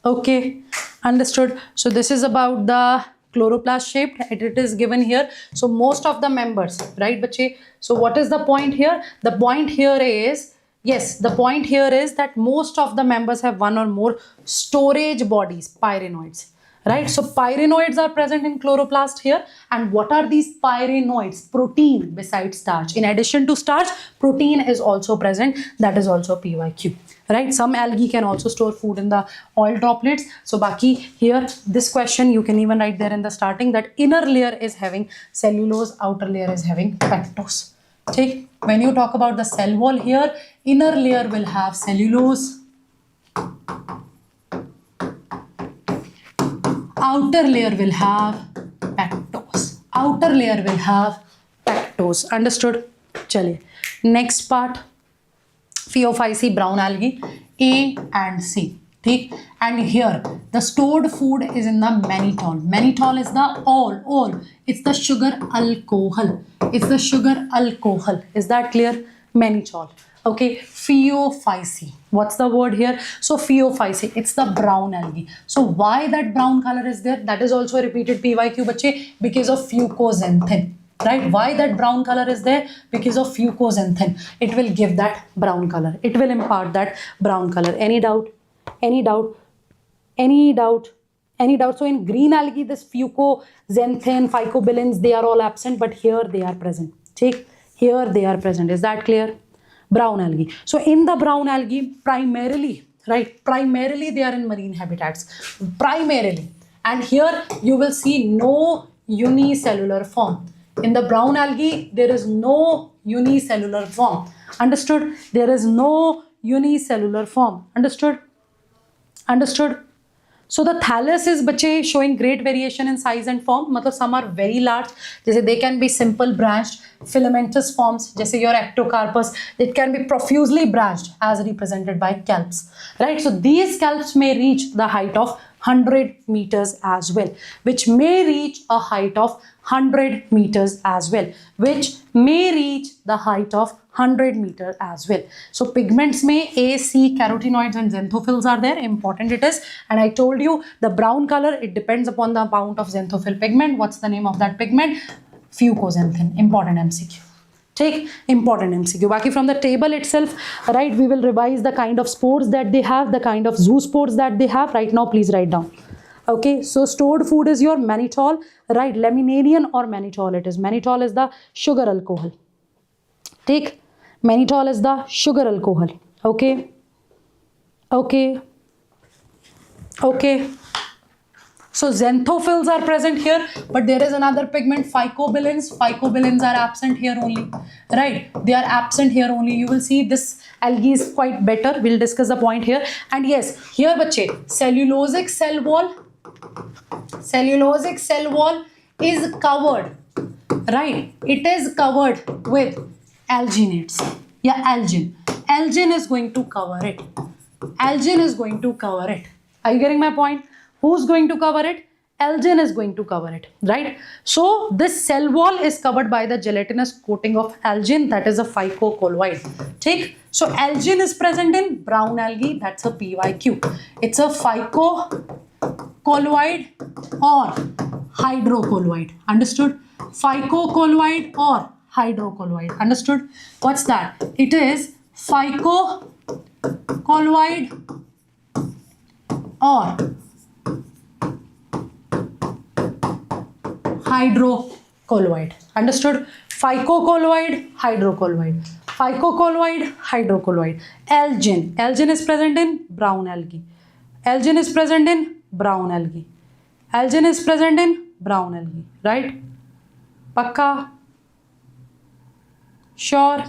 Okay. Understood. So this is about the chloroplast shaped. It is given here. So most of the members, right, bache? So what is the point here? The point here is that most of the members have one or more storage bodies, pyrenoids. Right? So pyrenoids are present in chloroplast here. And what are these pyrenoids? Protein besides starch. In addition to starch, protein is also present. That is also PYQ. Right? Some algae can also store food in the oil droplets. So baki here, this question you can even write there in the starting that inner layer is having cellulose, outer layer is having pectose. Okay? When you talk about the cell wall here, inner layer will have cellulose. Outer layer will have pectose. Understood? Chale. Next part, Phaeophyce, brown algae, A and C. Okay? And here, the stored food is in the mannitol. Mannitol is the all. It's the sugar alcohol. Is that clear? Mannitol. Okay, Phaeophyce. What's the word here? So Phaeophyce, it's the brown algae. So why that brown color is there? That is also a repeated PYQ, bache, because of fucoxanthin. Right? Why that brown color is there? Because of fucoxanthin. It will give that brown color. It will impart that brown color. Any doubt? So in green algae, this fucoxanthin, phycobilins, they are all absent, but here they are present. Take here they are present. Is that clear? Brown algae. So in the brown algae, primarily they are in marine habitats. Primarily. And here you will see no unicellular form. In the brown algae, there is no unicellular form. Understood? There is no unicellular form. Understood? Understood? So the thallus is bache showing great variation in size and form. मतलब some are very large. जैसे they can be simple branched filamentous forms. जैसे your ectocarpus, it can be profusely branched as represented by scalps. Right? So these scalps may reach the height of 100 meters as well, which may reach a height of 100 meters as well, which may reach the height of 100 meters as well. So pigments may A, C, carotenoids and xanthophylls are there. Important it is. And I told you the brown color, it depends upon the amount of xanthophyll pigment. What's the name of that pigment? Fucoxanthin. Important MCQ. Take important MCQ. Baki from the table itself, right, we will revise the kind of spores that they have, the kind of zoospores that they have. Right now, please write down. Okay, so stored food is your mannitol, right? Laminarian or mannitol it is. Mannitol is the sugar alcohol. Take mannitol is the sugar alcohol. Okay. Okay. Okay. So xanthophylls are present here, but there is another pigment, phycobilins. Phycobilins are absent here only, right? They are absent here only. You will see this algae is quite better. We'll discuss the point here. And yes, here bache, cellulosic cell wall is covered, right? It is covered with alginates. Yeah, algin. Algin is going to cover it. Algin is going to cover it. Are you getting my point? Who's going to cover it? Algin is going to cover it, right? So this cell wall is covered by the gelatinous coating of algin, that is a phycocolloid. Take. So algin is present in brown algae, that's a PYQ. It's a phycocolloid or hydrocolloid. Understood? Phycocolloid or hydrocolloid. Understood? What's that? It is phycocolloid or hydrocolloid. Understood? Phycocolloid, hydrocolloid. Phycocolloid, hydrocolloid. Algin. Algin is present in brown algae. Algin is present in brown algae. Algin is present in brown algae. Right? Pakka? Sure?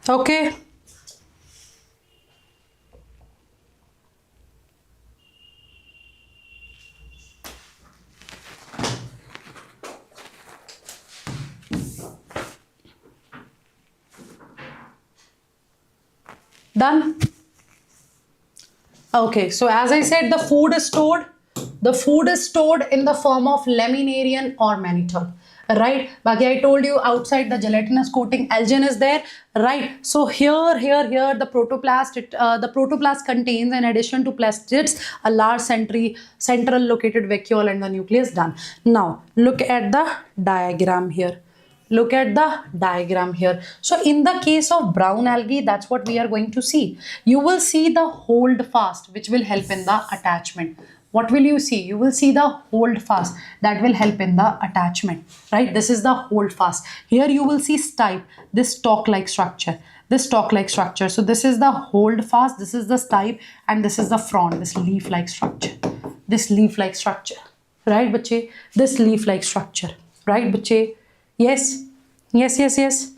Okay. Done? Okay, so as I said, the food is stored. The food is stored in the form of laminarian or mannitol. Right? Baki, I told you outside the gelatinous coating, algin is there. Right? So here, the protoplast contains, in addition to plastids, a large central located vacuole and the nucleus. Done. Now, look at the diagram here. Look at the diagram here. So in the case of brown algae, that's what we are going to see. You will see the hold fast, which will help in the attachment. What will you see? You will see the hold fast that will help in the attachment, right? This is the hold fast. Here you will see stipe, this stalk-like structure, this stalk-like structure. So this is the hold fast, this is the stipe, and this is the frond, this leaf-like structure, this leaf-like structure, right, bache? This leaf-like structure, right, bache? Yes, yes, yes, yes.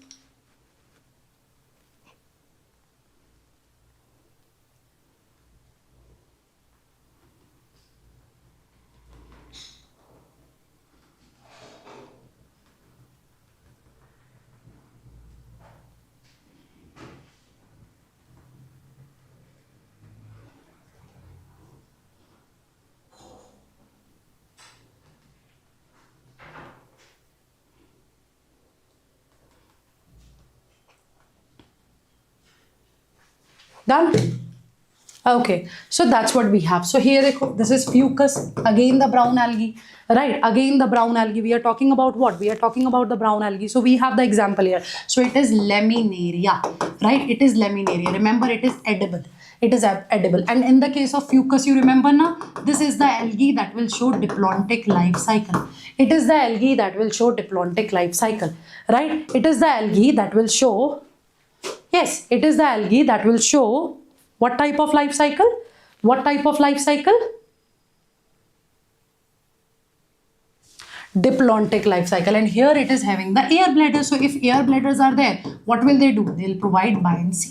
Done? Okay, so that's what we have. So here, this is fucus, again the brown algae, right? Again the brown algae. We are talking about what? We are talking about the brown algae. So we have the example here. So it is laminaria, right? It is laminaria. Remember, it is edible. It is edible. And in the case of fucus, you remember now, this is the algae that will show diplontic life cycle. It is the algae that will show diplontic life cycle, right? It is the algae that will show, yes, it is the algae that will show what type of life cycle? What type of life cycle? Diplontic life cycle. And here it is having the air bladders. So if air bladders are there, what will they do? They'll provide buoyancy.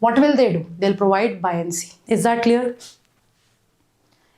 What will they do? They'll provide buoyancy. Is that clear?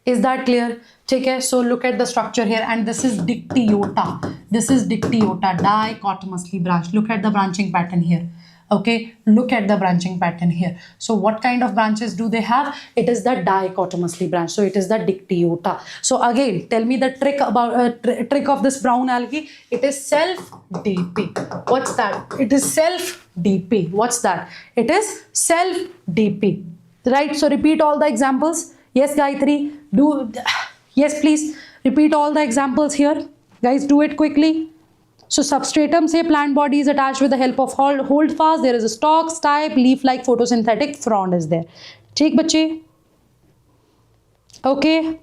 Is that clear? Okay, so look at the structure here, and this is dictyota. This is dictyota, dichotomously branched. Look at the branching pattern here. Okay, look at the branching pattern here. So what kind of branches do they have? It is the dichotomously branched. So it is the dictyota. So again, tell me the trick about trick of this brown algae. It is self-DP. What's that? It is self-DP. What's that? It is self-DP. Right? So repeat all the examples. Yes, Gayatri. Do. Yes, please repeat all the examples here. Guys, do it quickly. So substratum say plant body is attached with the help of holdfast. There is a stalk, stipe, leaf-like photosynthetic frond is there. Take bache. Okay.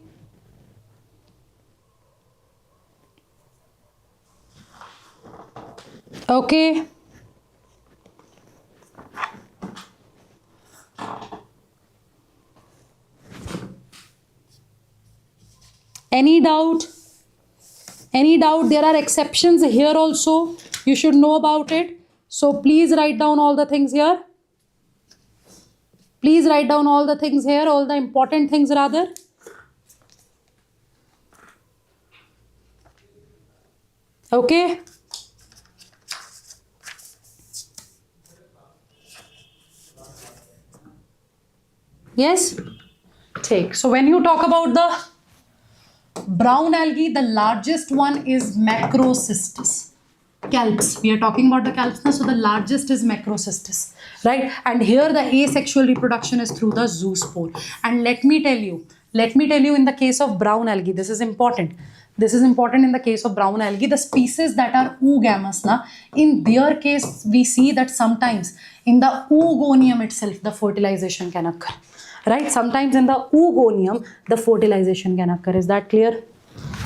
Okay. Any doubt? Any doubt? There are exceptions here also. You should know about it. So please write down all the things here. Please write down all the things here, all the important things rather. Okay. Yes? Take. So when you talk about the brown algae, the largest one is Macrocystis. Calps. We are talking about the calps now, so the largest is Macrocystis, right? And here the asexual reproduction is through the zoospore. And let me tell you in the case of brown algae, this is important. This is important in the case of brown algae. The species that are oogamous, in their case, we see that sometimes in the oogonium itself, the fertilization can occur. Right? Sometimes in the oogonium, the fertilization can occur. Is that clear?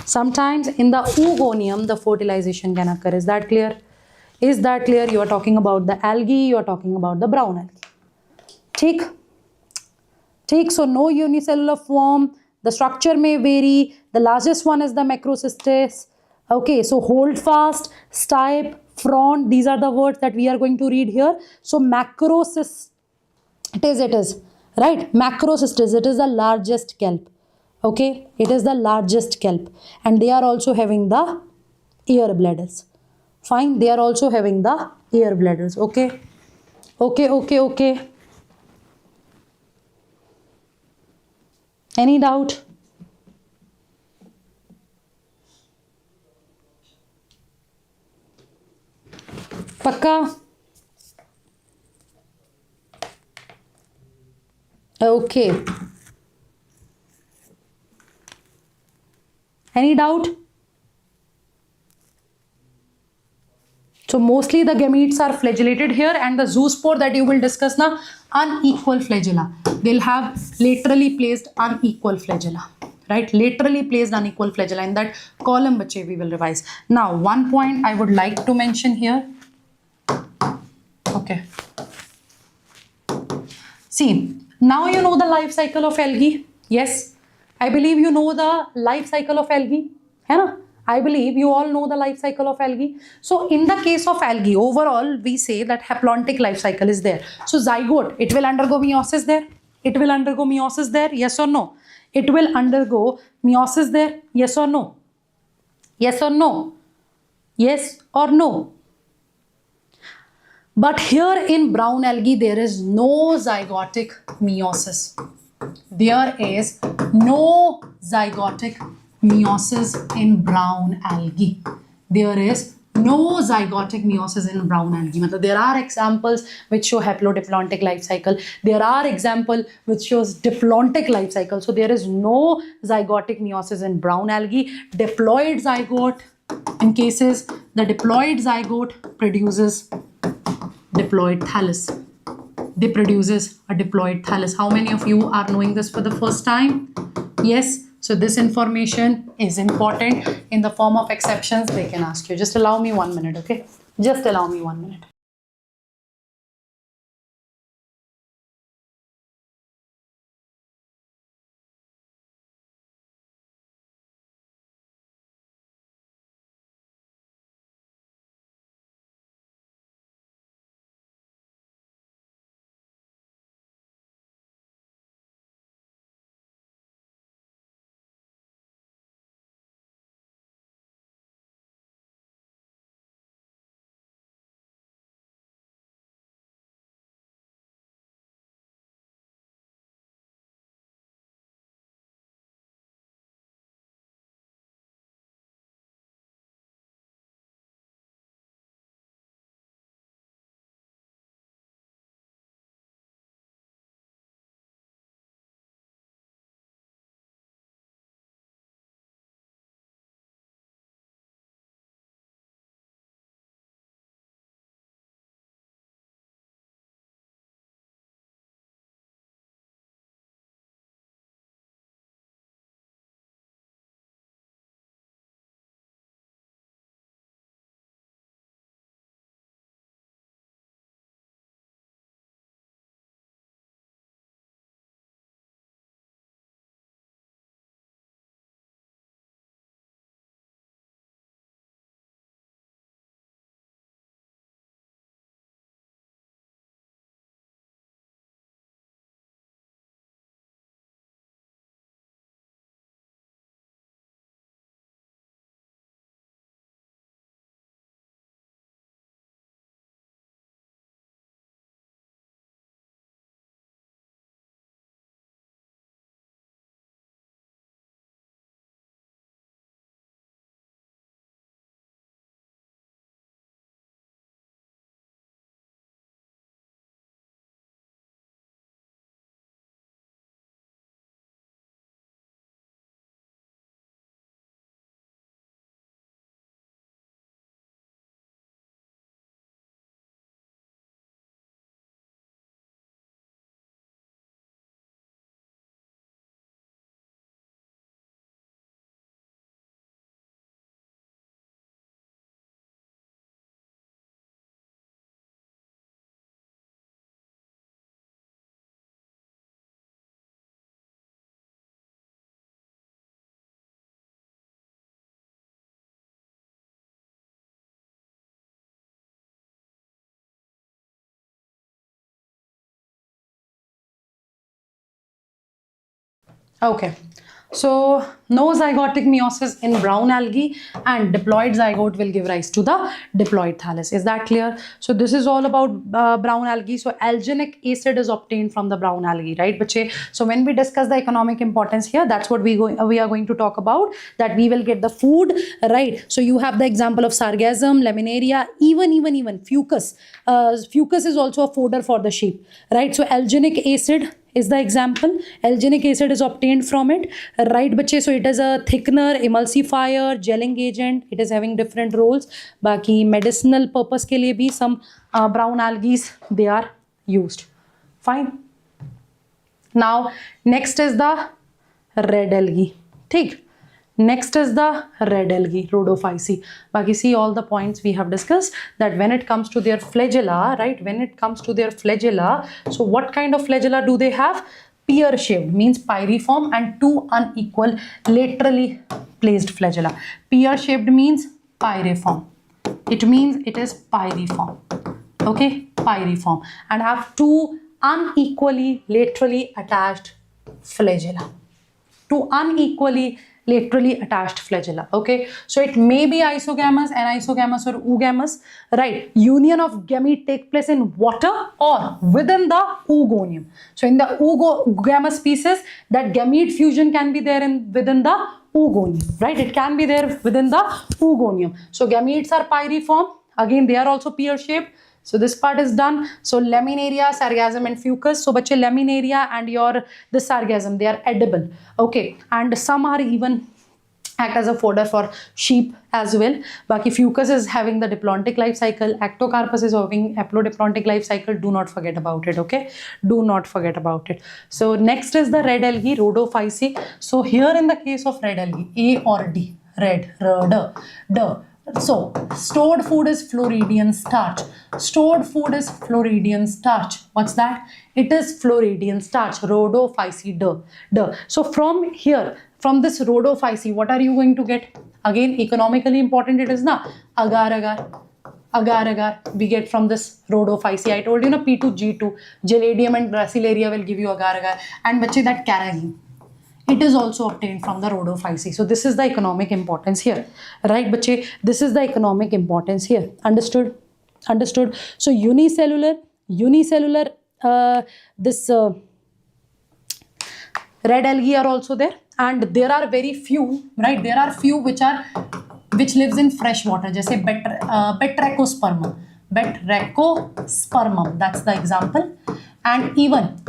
Sometimes in the oogonium, the fertilization can occur. Is that clear? Is that clear? You are talking about the algae. You are talking about the brown algae. Take. So no unicellular form. The structure may vary. The largest one is the Macrocystis. Okay. So hold fast, stipe, frond. These are the words that we are going to read here. So Macrocystis. It is. Right, Macrocystis, it is the largest kelp. Okay, it is the largest kelp. And they are also having the air bladders. Fine, they are also having the air bladders. Okay, okay. Any doubt? Pakka? Okay. Any doubt? So mostly the gametes are flagellated here, and the zoospore that you will discuss now, unequal flagella. They'll have laterally placed unequal flagella. Right? Laterally placed unequal flagella. In that column, bache, we will revise. Now, one point I would like to mention here. Okay. See, now you know the life cycle of algae. Yes, I believe you know the life cycle of algae. Hai na? I believe you all know the life cycle of algae. So in the case of algae, overall, we say that haplontic life cycle is there. So zygote, it will undergo meiosis there. It will undergo meiosis there. Yes or no? It will undergo meiosis there. Yes or no? Yes or no? Yes or no? But here in brown algae, there is no zygotic meiosis. There is no zygotic meiosis in brown algae. There is no zygotic meiosis in brown algae. There are examples which show haplodiplontic life cycle. There are examples which shows diplontic life cycle. So there is no zygotic meiosis in brown algae. Diploid zygote, in cases the diploid zygote produces diploid thallus. they produces a diploid thallus. How many of you are knowing this for the first time? Yes. So this information is important. In the form of exceptions, they can ask you. Just allow me 1 minute, okay? Just allow me 1 minute. Okay, so no zygotic meiosis in brown algae and diploid zygote will give rise to the diploid thallus. Is that clear? So this is all about brown algae. So alginic acid is obtained from the brown algae, right, bache? So when we discuss the economic importance here, that's what we are going to talk about, that we will get the food, right? So you have the example of sargassum, laminaria, even fucus. Fucus is also a fodder for the sheep, right? So alginic acid is the example. Alginic acid is obtained from it, right bache? So it is a thickener, emulsifier, gelling agent. It is having different roles. Baki medicinal purpose ke liye bhi some brown algae they are used. Fine. Now next is the red algae. Theek. Next is the red algae, Rhodophyceae. Baki see all the points we have discussed, that when it comes to their flagella, right? When it comes to their flagella, so what kind of flagella do they have? Pear-shaped, means pyriform, and two unequal laterally placed flagella. Pear-shaped means pyriform. It means it is pyriform. Okay, pyriform, and have two unequally laterally attached flagella. Two unequally laterally attached flagella. Okay, so it may be isogamous, anisogamous, or oogamous, right? Union of gamete take place in water or within the oogonium. So in the oogamous species, that gamete fusion can be there within the oogonium, right? It can be there within the oogonium. So gametes are pyriform. Again, they are also pear-shaped. So this part is done. So laminaria, sargassum, and fucus. So bache, laminaria and the sargassum, they are edible. Okay, and some are even act as a fodder for sheep as well. Baki fucus is having the diplontic life cycle, ectocarpus is having haplodiplontic life cycle. Do not forget about it, okay? Do not forget about it. So next is the red algae, rhodophyceae. So here in the case of red algae, A or D, red, D. So stored food is Floridian starch. Stored food is Floridian starch. What's that? It is Floridian starch, rhodophyceae, D. So from here, from this rhodophyceae, what are you going to get? Again, economically important it is na, agar, we get from this rhodophyceae. I told you na, P2G2, Geladium and Gracilaria will give you agar, and bache that carrageen. It is also obtained from the rhodophyceae. So this is the economic importance here, right, bache? This is the economic importance here. Understood? Understood. So unicellular, this red algae are also there, and there are very few, right? There are few which lives in fresh water. Just say Batrachospermum. Batrachospermum. That's the example. And even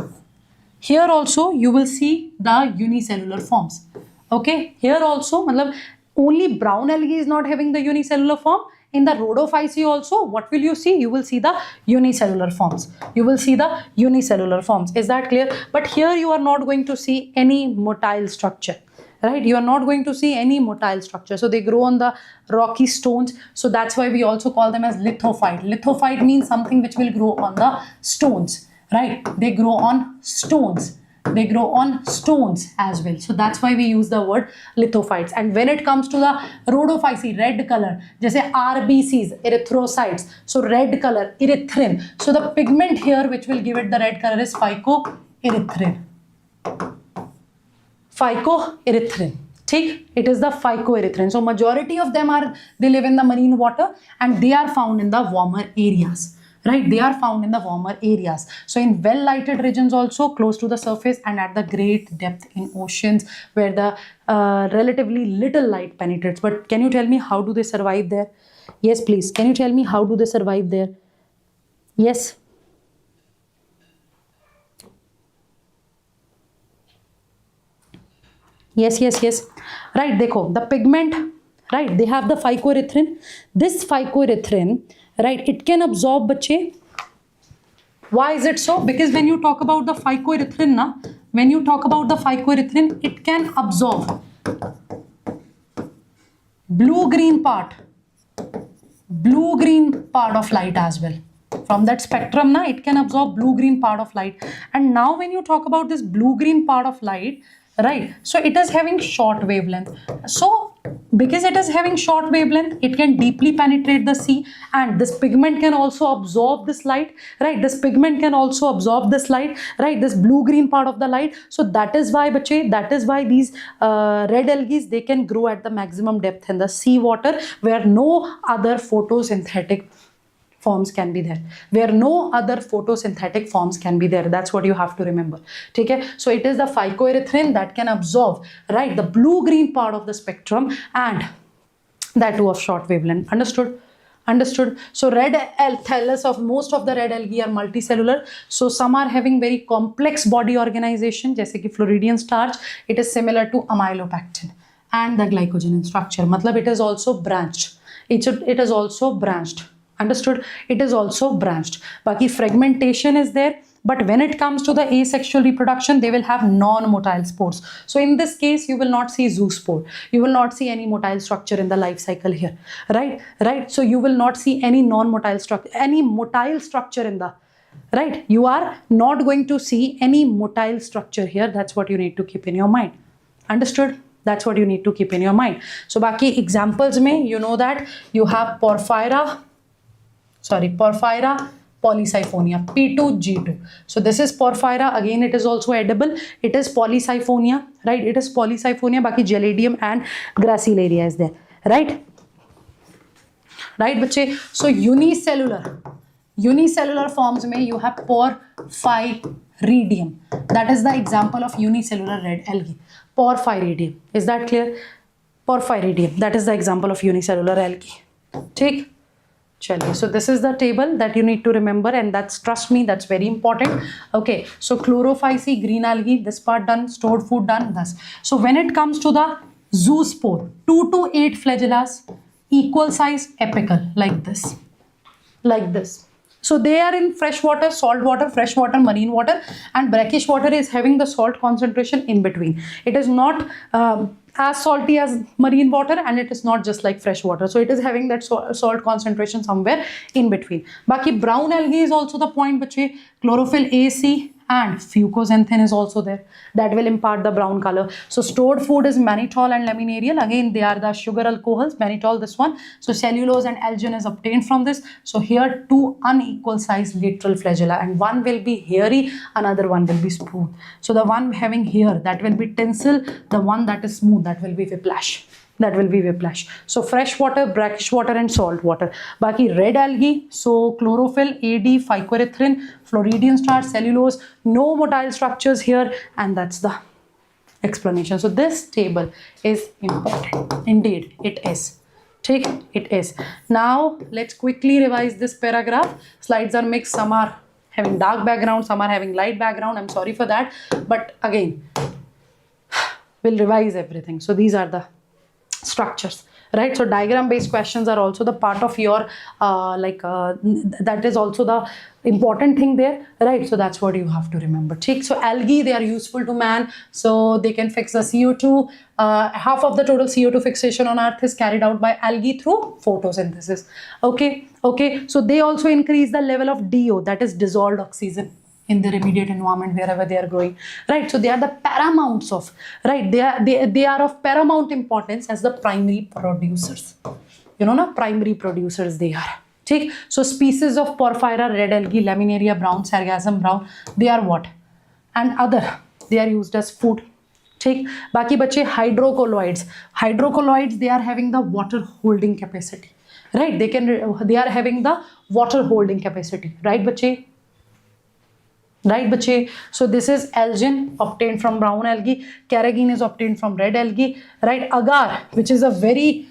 here also you will see the unicellular forms. Okay, here also, only brown algae is not having the unicellular form. In the rhodophyceae also, what will you see? You will see the unicellular forms. You will see the unicellular forms. Is that clear? But here you are not going to see any motile structure, right? You are not going to see any motile structure. So they grow on the rocky stones. So that's why we also call them as lithophyte. Lithophyte means something which will grow on the stones, right? They grow on stones. They grow on stones as well. So that's why we use the word lithophytes. And when it comes to the rhodophyceae, red color, जैसे RBCs, erythrocytes. So red color, erythrin. So the pigment here which will give it the red color is phycoerythrin. Phycoerythrin. It is the phycoerythrin. So majority of them they live in the marine water, and they are found in the warmer areas. Right, they are found in the warmer areas. So in well lighted regions also, close to the surface, and at the great depth in oceans where the relatively little light penetrates. But can you tell me how do they survive there? Yes, please. Can you tell me how do they survive there? Yes. Yes. Right, dekho, the pigment, right, they have the phycoerythrin. This phycoerythrin, right, it can absorb, bache. Why is it so? Because when you talk about the phycoerythrin, it can absorb blue-green part of light as well. From that spectrum, it can absorb blue-green part of light. And now when you talk about this blue-green part of light, right, so it is having short wavelength. So because it is having short wavelength, it can deeply penetrate the sea, and this pigment can also absorb this light, right? This pigment can also absorb this light, right? This blue-green part of the light. So that is why, bache, that is why these red algae, they can grow at the maximum depth in the sea water, where no other photosynthetic forms can be there. Where no other photosynthetic forms can be there. That's what you have to remember. Okay? So it is the phycoerythrin that can absorb, right, the blue-green part of the spectrum, and that too of short wavelength. Understood? Understood. So red thallus of most of the red algae are multicellular. So some are having very complex body organization, जैसे कि Floridian starch. It is similar to amylopectin and the glycogen structure. मतलब it is also branched. It is also branched. Understood? It is also branched. Baki fragmentation is there. But when it comes to the asexual reproduction, they will have non-motile spores. So in this case, you will not see zoospore. You will not see any motile structure in the life cycle here. Right? Right? So you will not see any non-motile structure, any motile structure in the, right? You are not going to see any motile structure here. That's what you need to keep in your mind. Understood? That's what you need to keep in your mind. So baki examples mein, you know that you have Porphyra polysiphonia, P2G2. So this is Porphyra. Again, it is also edible. It is polysiphonia, right? It is polysiphonia. Baki Geladium and Gracilaria is there, right? Right, bache? So unicellular forms mein you have Porphyridium. That is the example of unicellular red algae. Porphyridium. Is that clear? Porphyridium. That is the example of unicellular algae. Take. So this is the table that you need to remember, and that's, trust me, that's very important. Okay, so chlorophyceae, green algae, this part done, stored food done, thus. So when it comes to the zoospore, 2 to 8 flagellas, equal size, apical, like this, like this. So they are in fresh water, salt water, fresh water, marine water, and brackish water is having the salt concentration in between. It is not as salty as marine water, and it is not just like fresh water. So it is having that salt concentration somewhere in between. Baki brown algae is also the point, bache. Chlorophyll A, C, and fucoxanthin is also there. That will impart the brown color. So stored food is mannitol and laminarial. Again, they are the sugar alcohols. Mannitol, this one. So cellulose and algin is obtained from this. So here 2 unequal sized lateral flagella, and one will be hairy, another one will be smooth. So the one having hair, that will be tensile. The one that is smooth, that will be whiplash. That will be whiplash. So fresh water, brackish water, and salt water. Baki red algae, so chlorophyll, AD, phycoerythrin, Floridian starch, cellulose, no motile structures here, and that's the explanation. So this table is important. Indeed, it is. Take it is. Now let's quickly revise this paragraph. Slides are mixed. Some are having dark background, some are having light background. I'm sorry for that, but again, we'll revise everything. So these are the structures, right? So diagram based questions are also the part of your that is also the important thing there, right? So that's what you have to remember. Take. So algae, they are useful to man, so they can fix the CO2. Half of the total CO2 fixation on earth is carried out by algae through photosynthesis. Okay, so they also increase the level of DO, that is dissolved oxygen, in their immediate environment wherever they are growing, right? So they are the paramounts of, right? They are of paramount importance as the primary producers. You know, na, primary producers they are. Take. So species of Porphyra, red algae, laminaria brown, sargassum brown, they are what? And other, they are used as food. Take. Baki bache hydrocolloids. Hydrocolloids, they are having the water holding capacity, right? They are having the water holding capacity, right, bache? Right, bache? So this is algin obtained from brown algae. Carrageen is obtained from red algae, right? Agar, which is a very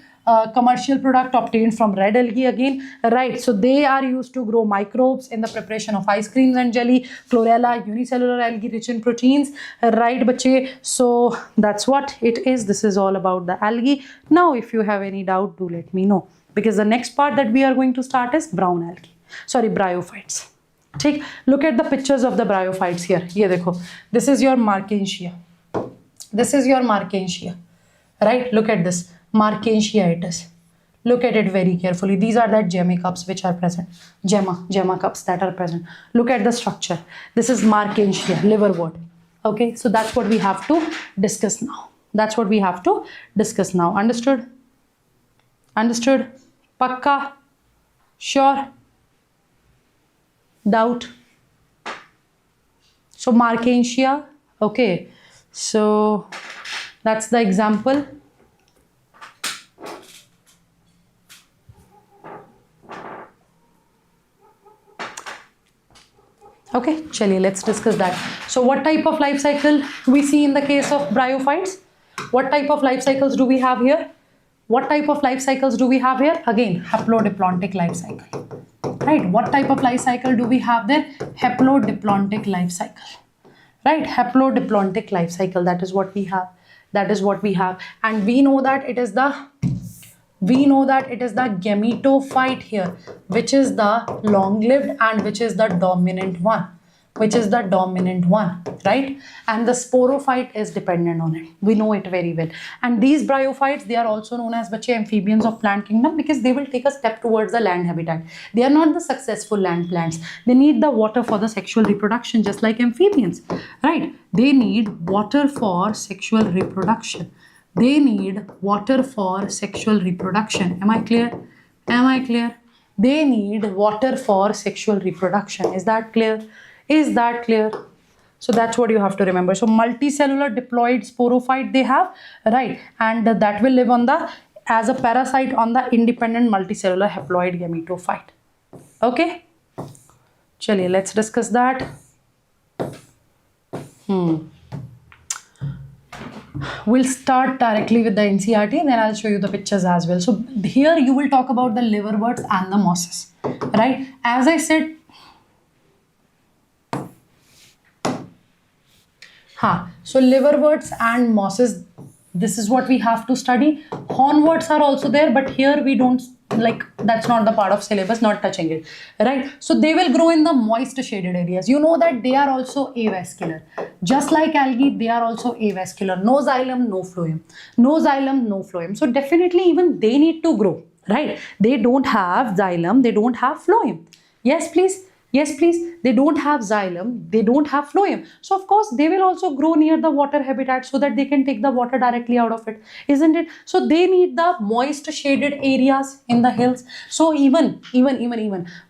commercial product obtained from red algae again, right? So they are used to grow microbes in the preparation of ice creams and jelly. Chlorella, unicellular algae rich in proteins, right, bache? So that's what it is. This is all about the algae. Now, if you have any doubt, do let me know, because the next part that we are going to start is brown algae. Sorry, bryophytes. Take. Look at the pictures of the bryophytes here. Ye dekho. This is your Markensia. This is your Markensia, right? Look at this. Markensia it is. Look at it very carefully. These are that gemma cups which are present. Gemma cups that are present. Look at the structure. This is Markensia, liverwort. Okay, so that's what we have to discuss now. That's what we have to discuss now. Understood? Understood? Pakka? Sure? Doubt? So Markensia, okay, so that's the example. Okay, chaliye, let's discuss that. So what type of life cycle we see in the case of bryophytes? What type of life cycles do we have here? What type of life cycles do we have here? Again, haplodiplontic life cycle. Right, what type of life cycle do we have there? Haplodiplontic life cycle. Right, haplodiplontic life cycle, that is what we have. That is what we have. And we know that it is the gametophyte here, which is the long-lived and which is the dominant one. Right? And the sporophyte is dependent on it. We know it very well. And these bryophytes, they are also known as bache amphibians of plant kingdom, because they will take a step towards the land habitat. They are not the successful land plants. They need the water for the sexual reproduction, just like amphibians, right? They need water for sexual reproduction. They need water for sexual reproduction. Am I clear? Am I clear? They need water for sexual reproduction. Is that clear? Is that clear? So that's what you have to remember. So multicellular diploid sporophyte they have, right? And that will live on the as a parasite on the independent multicellular haploid gametophyte. Okay? Chaliye, let's discuss that. We'll start directly with the NCERT, then I'll show you the pictures as well. So here you will talk about the liverworts and the mosses, right? As I said, so liverworts and mosses, This is what we have to study. Hornworts are also there, but here we don't, like, that's not the part of syllabus, not touching it, right? So they will grow in the moist shaded areas. You know that they are also avascular. Just like algae, they are also avascular. No xylem, no phloem. No xylem, no phloem. So definitely even they need to grow, right? They don't have xylem, they don't have phloem. Yes, please. Yes, please. They don't have xylem, they don't have phloem. So of course they will also grow near the water habitat so that they can take the water directly out of it, isn't it? So they need the moist shaded areas in the hills. So even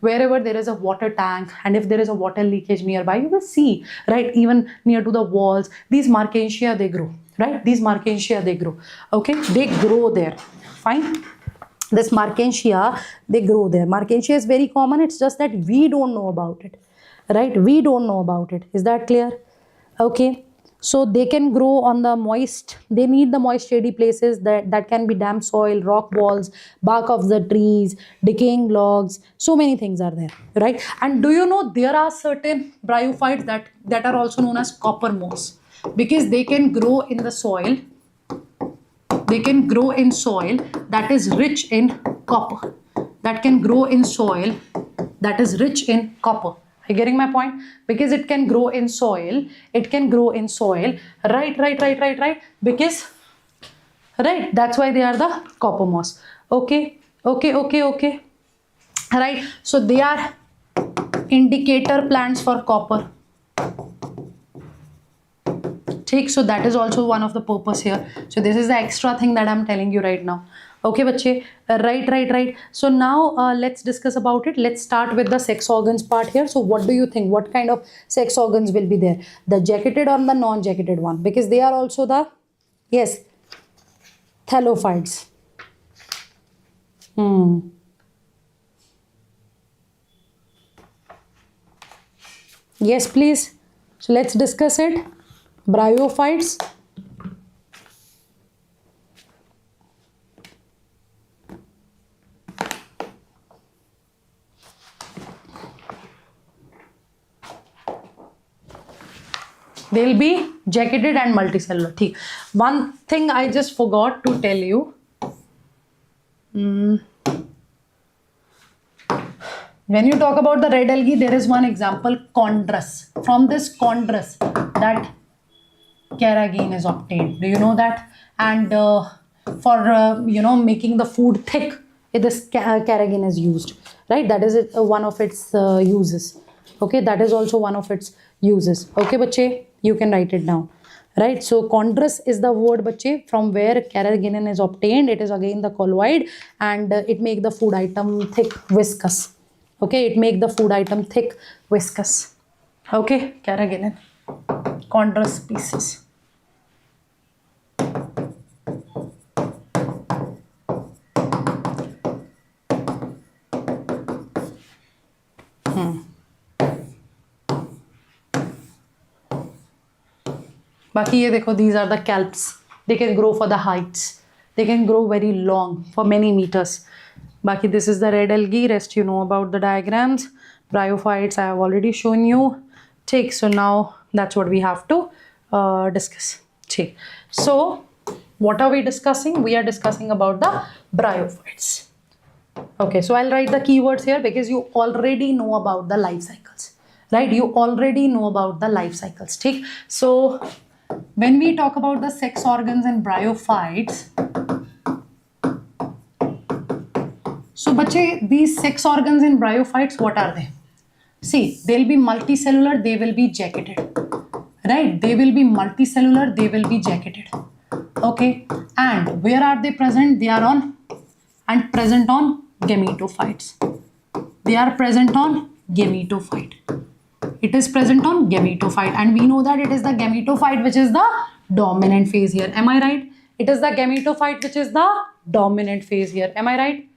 wherever there is a water tank, and if there is a water leakage nearby, you will see, right? Even near to the walls, these Marchantia, they grow, right? These Marchantia, they grow. Okay, they grow there. Fine. This Marchantia, they grow there. Marchantia is very common. It's just that we don't know about it, right? We don't know about it. Is that clear? Okay. So they can grow on the moist. They need the moist shady places that can be damp soil, rock walls, bark of the trees, decaying logs. So many things are there, right? And do you know there are certain bryophytes that are also known as copper moss, because they can grow in the soil. They can grow in soil that is rich in copper. That can grow in soil that is rich in copper. Are you getting my point? Because it can grow in soil. It can grow in soil. Right. Because, right, that's why they are the copper moss. Okay. Right. So they are indicator plants for copper. Take, so that is also one of the purpose here. So this is the extra thing that I'm telling you right now. Okay, bache. Right. So now let's discuss about it. Let's start with the sex organs part here. So what do you think? What kind of sex organs will be there? The jacketed or the non-jacketed one? Because they are also the, yes, thallophytes. Yes, please. So let's discuss it. Bryophytes. They'll be jacketed and multicellular. One thing I just forgot to tell you. When you talk about the red algae, there is one example, chondrus. From this chondrus, that carrageen is obtained. Do you know that? And for making the food thick, this carrageen is used, right? That is one of its uses. Okay, that is also one of its uses. Okay, bache, you can write it down, right? So chondrus is the word, bache, from where carrageenan is obtained. It is again the colloid, and it make the food item thick, viscous. Okay, it make the food item thick, viscous. Okay, carrageenan, chondrus species. Baki ye dekho, these are the calps. They can grow for the heights. They can grow very long, for many meters. Baki, this is the red algae. Rest you know about the diagrams. Bryophytes I have already shown you. Take, so now that's what we have to discuss. Take. So what are we discussing? We are discussing about the bryophytes. Okay, so I'll write the keywords here because you already know about the life cycles, right? You already know about the life cycles. Take. So when we talk about the sex organs in bryophytes, so bache, these sex organs in bryophytes, what are they? See, they'll be multicellular, they will be jacketed, right? They will be multicellular, they will be jacketed. Okay, and where are they present? They are present on gametophytes. They are present on gametophyte. It is present on gametophyte, and we know that it is the gametophyte which is the dominant phase here. Am I right? It is the gametophyte which is the dominant phase here. Am I right?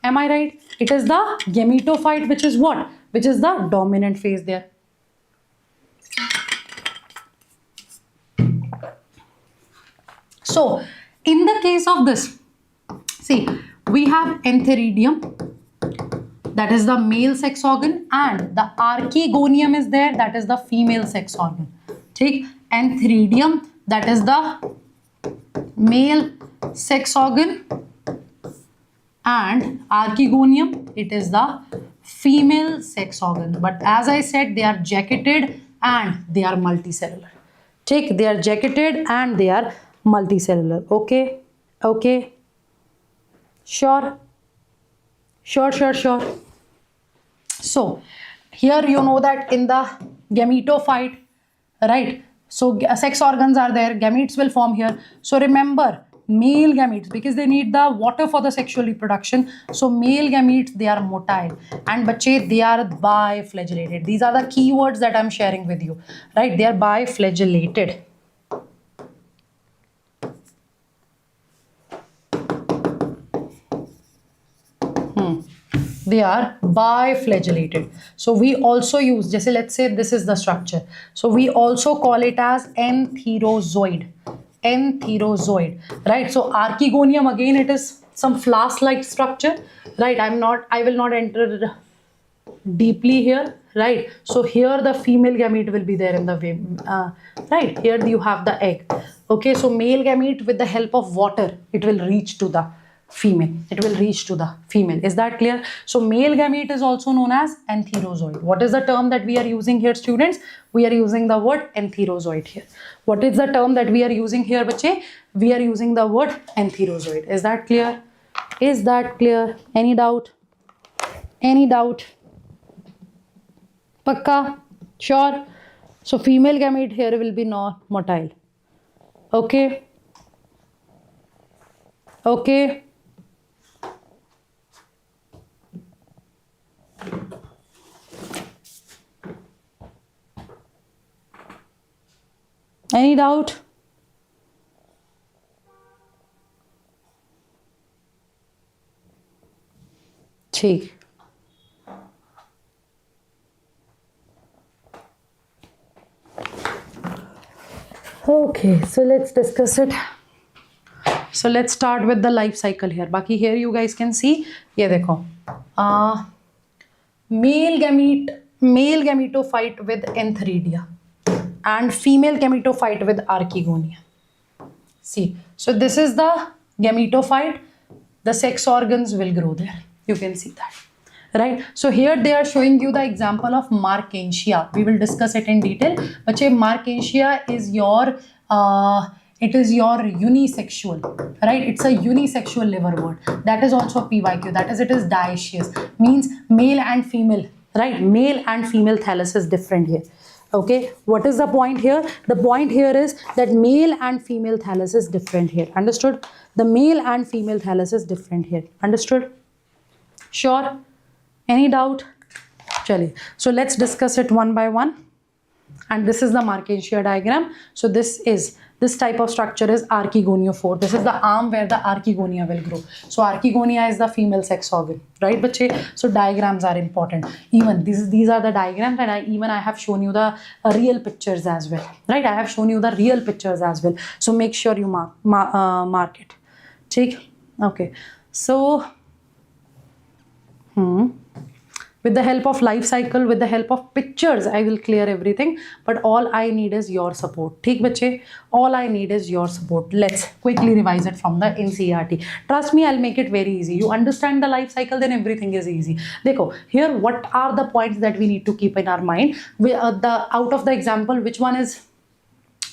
Am I right? It is the gametophyte which is what? Which is the dominant phase there. So in the case of this, see, we have antheridium, that is the male sex organ, and the archegonium is there, that is the female sex organ. Take antheridium, that is the male sex organ, and archegonium, it is the female sex organ. But as I said, they are jacketed and they are multicellular. Take, they are jacketed and they are multicellular. Okay, okay, sure. So here you know that in the gametophyte, right? So sex organs are there, gametes will form here. So remember, male gametes, because they need the water for the sexual reproduction. So male gametes, they are motile, and bache, they are biflagellated. These are the keywords that I'm sharing with you, right? They are biflagellated. They are biflagellated. So we also use, just let's say this is the structure. So we also call it as entherozoid. Entherozoid, right? So archegonium, again, it is some flask-like structure, right? I will not enter deeply here, right? So here the female gamete will be there in the way, right? Here you have the egg. Okay, so male gamete, with the help of water, it will reach to the female. It will reach to the female. Is that clear? So male gamete is also known as entherozoid. What is the term that we are using here, students? We are using the word entherozoid here. What is the term that we are using here, bache? We are using the word entherozoid. Is that clear? Is that clear? Any doubt? Any doubt? Pakka? Sure? So female gamete here will be not motile. Okay? Okay? Any doubt? ठीक. Okay, so let's discuss it. So let's start with the life cycle here. Baki here you guys can see. ये देखो. Male gametophyte with entheridia and female gametophyte with archegonia. See, so this is the gametophyte. The sex organs will grow there. You can see that, right? So here they are showing you the example of Markensia. We will discuss it in detail. But Markensia is your it is your unisexual, right? It's a unisexual liverwort. That is also PYQ. That is, it is dioecious. Means male and female, right? Male and female thallus is different here. Okay, what is the point here? The point here is that male and female thallus is different here. Understood? The male and female thallus is different here. Understood? Sure? Any doubt? Chaliye. So let's discuss it one by one. And this is the Markensia diagram. So this type of structure is archegoniophore. This is the arm where the archegonia will grow. So archegonia is the female sex organ, right, bache? So diagrams are important. Even these are the diagrams, and I have shown you the real pictures as well, right? I have shown you the real pictures as well. So make sure you mark it. Check. Okay. So with the help of life cycle, with the help of pictures, I will clear everything. But all I need is your support. Theek bache? All I need is your support. Let's quickly revise it from the NCERT. Trust me, I'll make it very easy. You understand the life cycle, then everything is easy. Dekho, here what are the points that we need to keep in our mind? Out of the example, which one is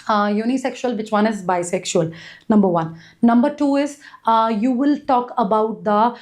unisexual, which one is bisexual? Number one. Number two is you will talk about the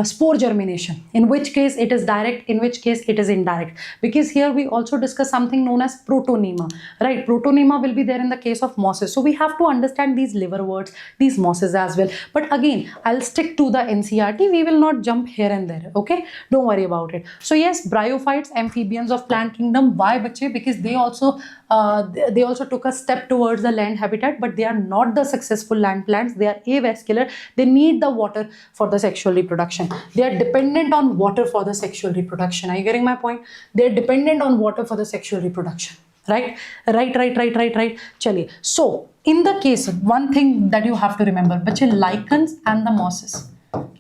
spore germination, in which case it is direct, in which case it is indirect, because here we also discuss something known as protonema, right? Protonema will be there in the case of mosses. So we have to understand these liverworts, these mosses as well. But again, I'll stick to the NCERT. We will not jump here and there. Okay, don't worry about it. So yes, bryophytes, amphibians of plant kingdom. Why, bache? Because they also took a step towards the land habitat, but they are not the successful land plants. They are avascular. They need the water for the sexual reproduction. They are dependent on water for the sexual reproduction. Are you getting my point? They are dependent on water for the sexual reproduction. Right? Right. Chaliye. So in the case, one thing that you have to remember, bache, lichens and the mosses.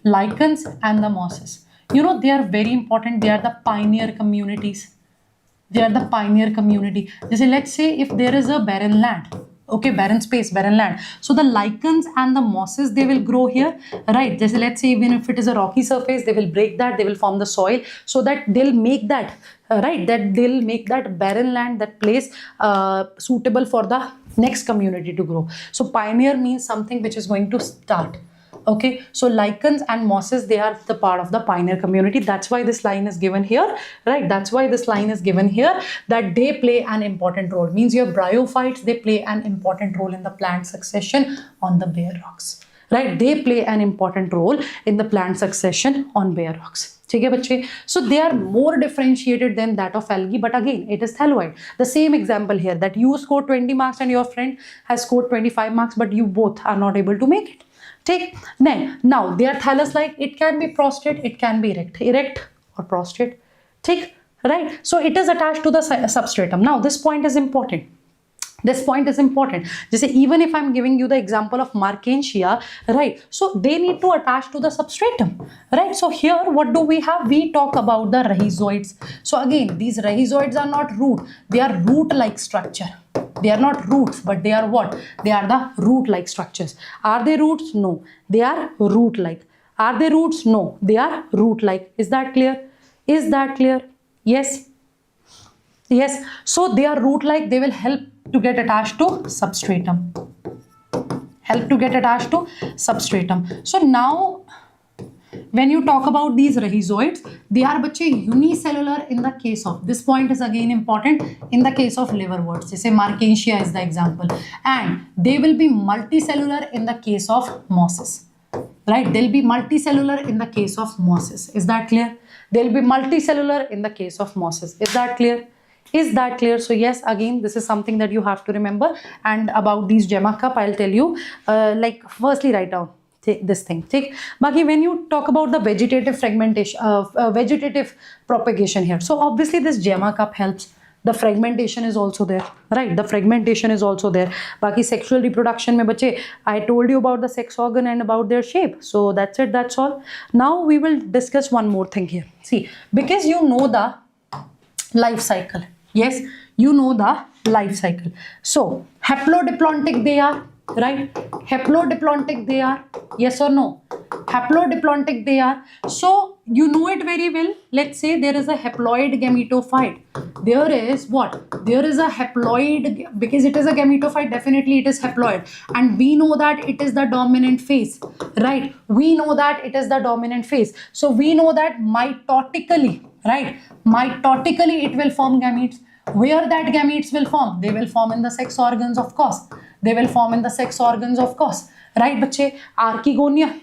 Lichens and the mosses. You know, they are very important. They are the pioneer communities. They are the pioneer community. Let's say if there is a barren land, Okay, barren space, barren land. So the lichens and the mosses, they will grow here, right? Just let's say even if it is a rocky surface, they will break that, they will form the soil, so that they'll make that right, that they'll make that barren land, that place suitable for the next community to grow. So pioneer means something which is going to start. Okay, so lichens and mosses, they are the part of the pioneer community. That's why this line is given here, right? That's why this line is given here, that they play an important role. Means your bryophytes, they play an important role in the plant succession on the bare rocks, right? They play an important role in the plant succession on bare rocks. So they are more differentiated than that of algae, but again it is thalloid. The same example here, that you scored 20 marks and your friend has scored 25 marks, but you both are not able to make it. Take now they are thallus-like. It can be prostrate, it can be erect or prostrate. Take, right? So it is attached to the substratum. Now this point is important. This point is important. Just say, even if I'm giving you the example of Markentia, right? So they need to attach to the substratum, right? So here, what do we have? We talk about the rhizoids. So again, these rhizoids are not root. They are root-like structure. They are not roots, but they are what? They are the root-like structures. Are they roots? No. They are root-like. Are they roots? No. They are root-like. Is that clear? Is that clear? Yes. Yes. So they are root-like. They will help to get attached to substratum. Help to get attached to substratum. So now, when you talk about these rhizoids, they are unicellular in the case of, this point is again important, in the case of liverworts. Say Markentia is the example. And they will be multicellular in the case of mosses. Right? They'll be multicellular in the case of mosses. Is that clear? They'll be multicellular in the case of mosses. Is that clear? Is that clear? So yes, again, this is something that you have to remember. And about these gemma cup, I'll tell you, like firstly write down this thing. Take Baki, when you talk about the vegetative fragmentation, vegetative propagation here. So obviously this gemma cup helps. The fragmentation is also there, right? The fragmentation is also there. Baki sexual reproduction mein bache, I told you about the sex organ and about their shape. So that's it, that's all. Now we will discuss one more thing here. See, because you know the life cycle. Yes, you know the life cycle. So haplodiplontic they are, right? Haplodiplontic they are. Yes or no? Haplodiplontic they are. So you know it very well. Let's say there is a haploid gametophyte. There is what? There is a haploid, because it is a gametophyte, definitely it is haploid. And we know that it is the dominant phase, right? We know that it is the dominant phase. So we know that mitotically, right? Mitotically it will form gametes. Where that gametes will form? They will form in the sex organs, of course. They will form in the sex organs, of course. Right, bache? Archegonia,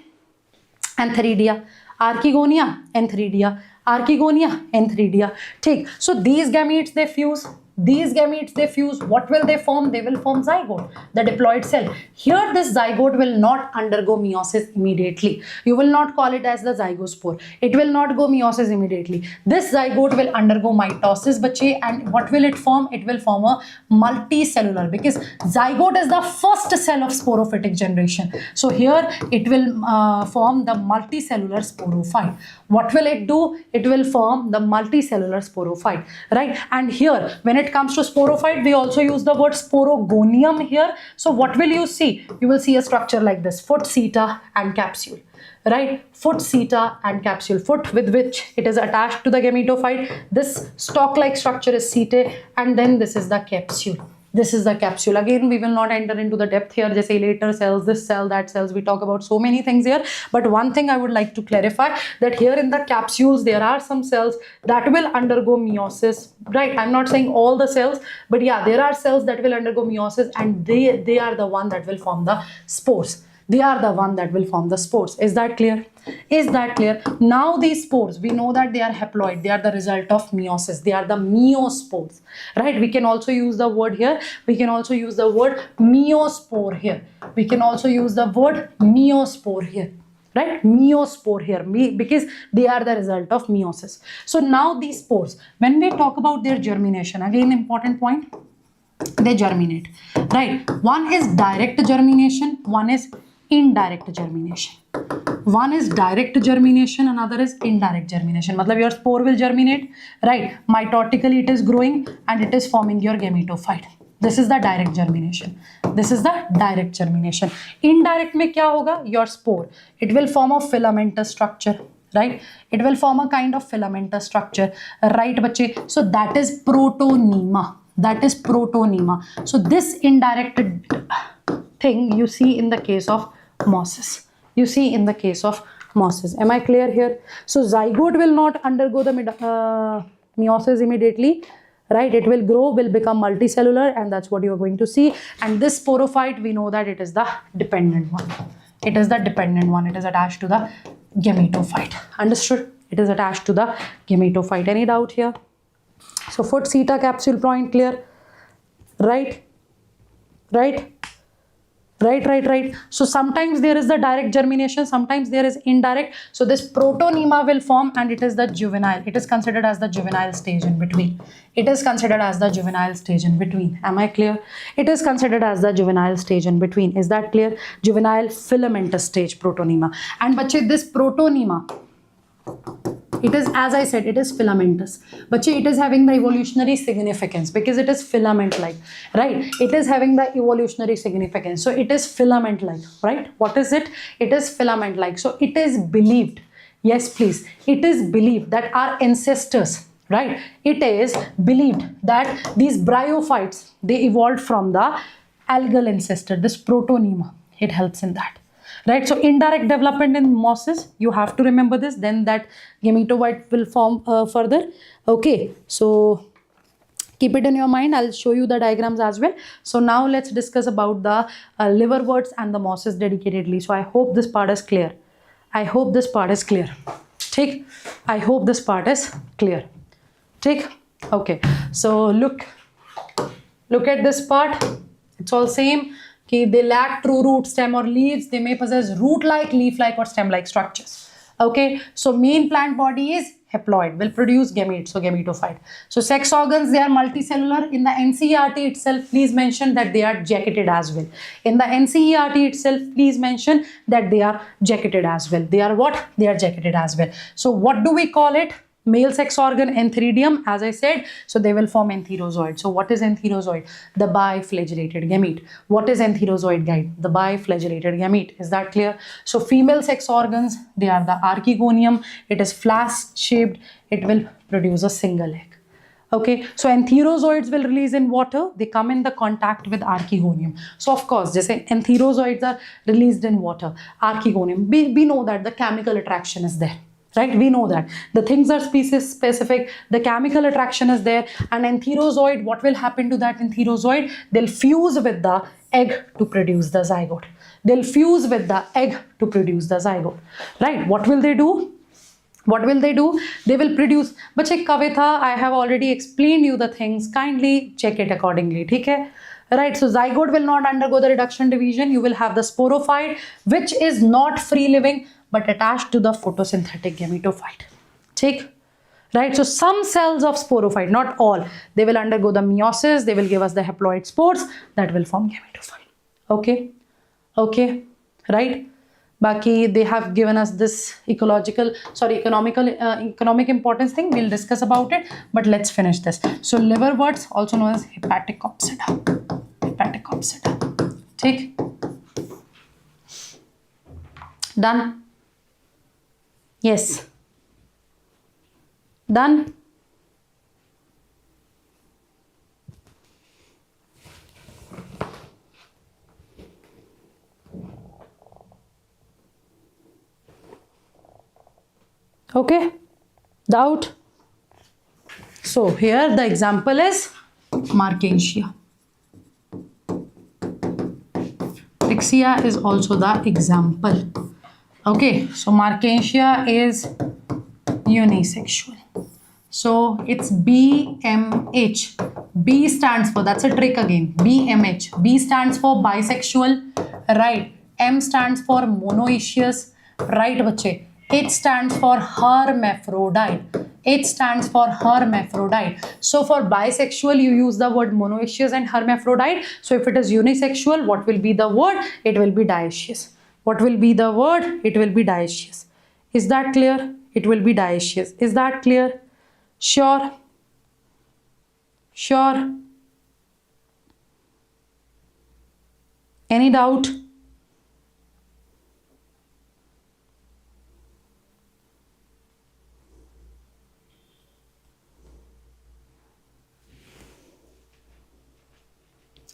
antheridia. Archegonia, antheridia. Archegonia, antheridia. Take. So these gametes, they fuse. These gametes, they fuse. What will they form? They will form zygote, the diploid cell. Here, this zygote will not undergo meiosis immediately. You will not call it as the zygospore. It will not go meiosis immediately. This zygote will undergo mitosis, bache, and what will it form? It will form a multicellular, because zygote is the first cell of sporophytic generation. So here, it will form the multicellular sporophyte. What will it do? It will form the multicellular sporophyte, right? And here, when it comes to sporophyte, we also use the word sporogonium here. So what will you see? You will see a structure like this: foot, seta, and capsule, right? Foot, seta, and capsule. Foot, with which it is attached to the gametophyte. This stalk-like structure is setae, and then this is the capsule. This is the capsule. Again, we will not enter into the depth here. Just say later cells, this cell, that cells. We talk about so many things here. But one thing I would like to clarify, that here in the capsules, there are some cells that will undergo meiosis, right? I'm not saying all the cells, but yeah, there are cells that will undergo meiosis, and they are the one that will form the spores. They are the one that will form the spores. Is that clear? Is that clear? Now these spores, we know that they are haploid. They are the result of meiosis. They are the meiospores, right? We can also use the word here. We can also use the word meiospore here. We can also use the word meiospore here, right? Meiospore here, because they are the result of meiosis. So now these spores, when we talk about their germination, again important point, they germinate, right? One is direct germination, one is indirect germination. One is direct germination, another is indirect germination. Matlab your spore will germinate, right? Mitotically it is growing and it is forming your gametophyte. This is the direct germination. This is the direct germination. Indirect में क्या होगा? Your spore. It will form a filamentous structure, right? It will form a kind of filamentous structure, right, बच्चे? So that is protonema. That is protonema. So this indirect thing you see in the case of mosses. You see in the case of mosses. Am I clear here? So zygote will not undergo the meiosis immediately. Right, it will grow, will become multicellular, and that's what you're going to see. And this sporophyte, we know that it is the dependent one. It is the dependent one. It is attached to the gametophyte. Understood? It is attached to the gametophyte. Any doubt here? So foot, seta, capsule point, clear? Right? Right? Right. So sometimes there is the direct germination, sometimes there is indirect. So this protonema will form, and it is the juvenile. It is considered as the juvenile stage in between. It is considered as the juvenile stage in between. Am I clear? It is considered as the juvenile stage in between. Is that clear? Juvenile filamentous stage protonema. And bache, this protonema, it is, as I said, it is filamentous. But it is having the evolutionary significance because it is filament-like, right? It is having the evolutionary significance. So it is filament-like, right? What is it? It is filament-like. So it is believed, yes, please. It is believed that our ancestors, right? It is believed that these bryophytes, they evolved from the algal ancestor, this protonema. It helps in that. Right, so indirect development in mosses, you have to remember this, then that gametophyte will form further. Okay, so keep it in your mind. I'll show you the diagrams as well. So now let's discuss about the liverworts and the mosses dedicatedly. So I hope this part is clear. I hope this part is clear. Take. I hope this part is clear. Take. Okay, so look at this part. It's all same. They lack true root, stem or leaves. They may possess root-like, leaf-like or stem-like structures. Okay, so main plant body is haploid, will produce gametes, so gametophyte. So sex organs, they are multicellular. In the NCERT itself, please mention that they are jacketed as well. In the NCERT itself, please mention that they are jacketed as well. They are what? They are jacketed as well. So what do we call it? Male sex organ, antheridium, as I said. So they will form antherozoid. So what is antherozoid? The biflagellated gamete. What is antherozoid, guide? The biflagellated gamete. Is that clear? So female sex organs, they are the archegonium. It is flask shaped. It will produce a single egg. Okay, so antherozoids will release in water. They come in the contact with archegonium. So of course, just say antherozoids are released in water. Archegonium, we know that the chemical attraction is there. Right, we know that the things are species specific, the chemical attraction is there, and antherozoid, what will happen to that antherozoid? They'll fuse with the egg to produce the zygote. They'll fuse with the egg to produce the zygote. Right, what will they do? What will they do? They will produce. But check Kavitha, I have already explained you the things. Kindly check it accordingly. Okay? Right, so zygote will not undergo the reduction division. You will have the sporophyte, which is not free living but attached to the photosynthetic gametophyte. Take. Right, so some cells of sporophyte, not all, they will undergo the meiosis. They will give us the haploid spores that will form gametophyte. Okay, okay, right. Baki, they have given us this economic importance thing. We'll discuss about it, but let's finish this. So liverworts, also known as Hepaticopsida. Hepaticopsida. Take. Done. Yes. Done. Okay. Doubt? So here the example is Markensia. Trixia is also the example. Okay, so Markensia is unisexual. So it's BMH. B stands for, that's a trick again, BMH. B stands for bisexual, right? M stands for monoecious, right, bache? H stands for hermaphrodite. H stands for hermaphrodite. So for bisexual, you use the word monoecious and hermaphrodite. So if it is unisexual, what will be the word? It will be dioecious. What will be the word? It will be dioecious. Is that clear? It will be dioecious. Is that clear? Sure? Sure? Any doubt?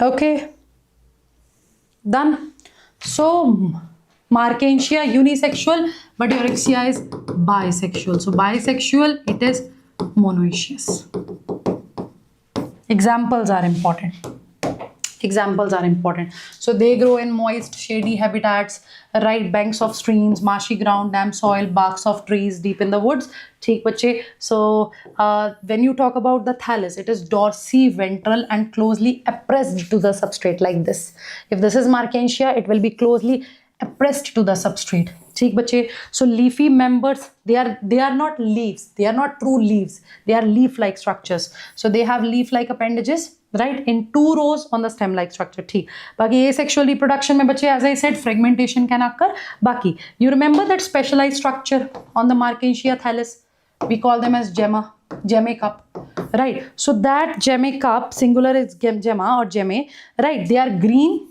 Okay, done. So Markensia unisexual, but Eurexia is bisexual. So bisexual, it is monoecious. Examples are important. Examples are important. So they grow in moist, shady habitats, right? Banks of streams, marshy ground, damp soil, barks of trees deep in the woods. ठीक बच्चे. So when you talk about the thallus, it is dorsiventral and closely appressed to the substrate like this. If this is Markensia, it will be closely appressed to the substrate. ठीक बच्चे. So leafy members, they are not leaves. They are not true leaves. They are leaf-like structures. So they have leaf-like appendages, right, in 2 rows on the stem-like structure. ठीक. बाकी asexual reproduction में बच्चे, as I said, fragmentation can occur. बाकी, you remember that specialized structure on the Markensia thallus? We call them as gemma, gemme cup, right? So that gemme cup, singular is gemma or gemme, right? They are green.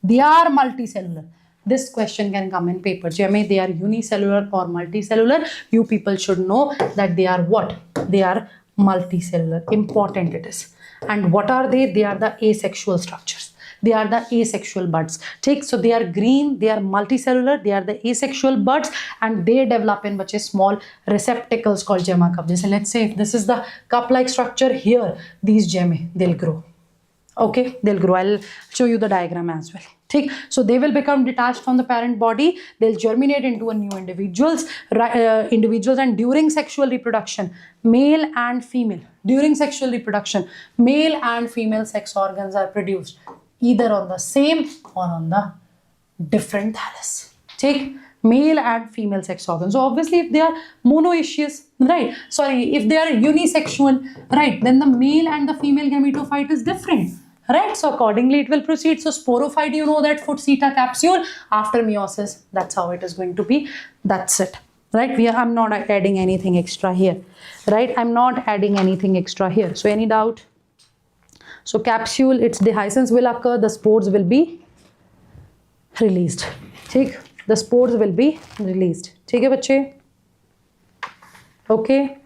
They are multicellular. This question can come in paper. Gemme, they are unicellular or multicellular. You people should know that they are what? They are multicellular. Important it is. And what are they? They are the asexual structures. They are the asexual buds. Take, so they are green, they are multicellular, they are the asexual buds, and they develop in small receptacles called gemma cup. So let's say if this is the cup-like structure here, these gemme, they'll grow. Okay, they'll grow. I'll show you the diagram as well. Take, so they will become detached from the parent body. They'll germinate into a new individuals, and during sexual reproduction, male and female. During sexual reproduction, male and female sex organs are produced either on the same or on the different thallus. Take male and female sex organs. So obviously if they are monoecious, right? Sorry, if they are unisexual, right? Then the male and the female gametophyte is different, right? So accordingly it will proceed. So sporophyte, you know that foot-seta capsule after meiosis. That's how it is going to be. That's it, right? I'm not adding anything extra here, right? I'm not adding anything extra here. So any doubt? So capsule, its dehiscence will occur, the spores will be released. Take, the spores will be released. ठीक है बच्चे? Okay.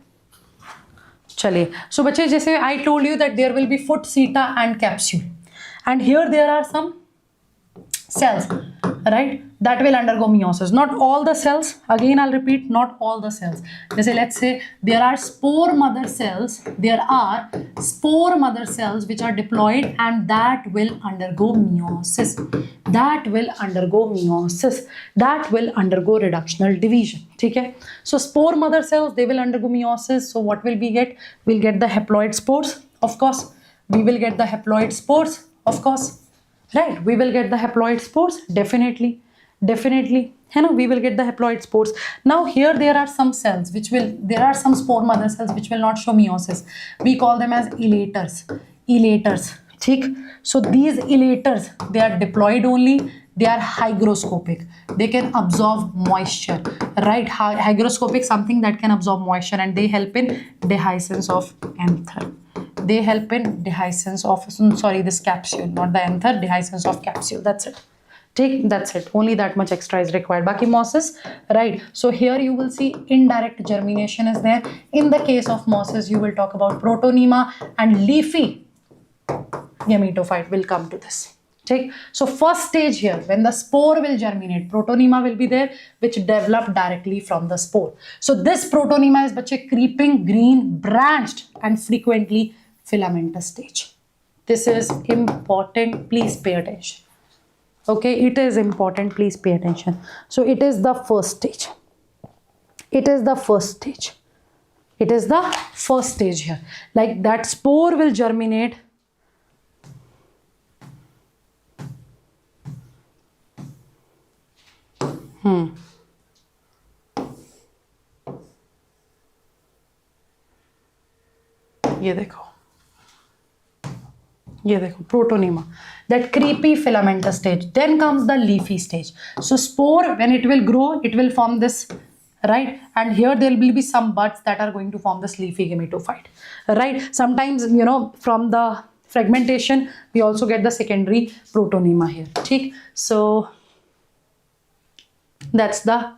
चलिए. So बच्चे, जैसे I told you that there will be foot, seta and capsule, and here there are some cells, right, that will undergo meiosis. Not all the cells, again I'll repeat, not all the cells. Let's say there are spore mother cells, which are diploid and that will undergo meiosis. That will undergo reductional division. Okay? So spore mother cells, they will undergo meiosis. So what will we get? We'll get the haploid spores, of course. We will get the haploid spores, of course. Right, we will get the haploid spores, definitely, we will get the haploid spores. Now here there are some cells there are some spore mother cells which will not show meiosis. We call them as elaters. ठीक? So these elaters, they are diploid only, they are hygroscopic, they can absorb moisture, right? Hygroscopic, something that can absorb moisture, and they help in dehiscence of anther. They help in dehiscence of, this capsule, not the anther, dehiscence of capsule. That's it. Take, that's it. Only that much extra is required. Baki meiosis, right? So here you will see indirect germination is there. In the case of meiosis, you will talk about protonema and leafy gametophyte. Will come to this. Take, so first stage here, when the spore will germinate, protonema will be there, which develop directly from the spore. So this protonema is creeping, green, branched, and frequently filamentous stage. This is important, please pay attention. Okay, it is important, please pay attention. So it is the first stage. It is the first stage here. Like that spore will germinate. ये देखो protonema, that creepy filamentous stage. Then comes the leafy stage. So spore, when it will grow, it will form this, right? And here there will be some buds that are going to form this leafy gametophyte, right? Sometimes, from the fragmentation, we also get the secondary protonema here. ठीक? So that's the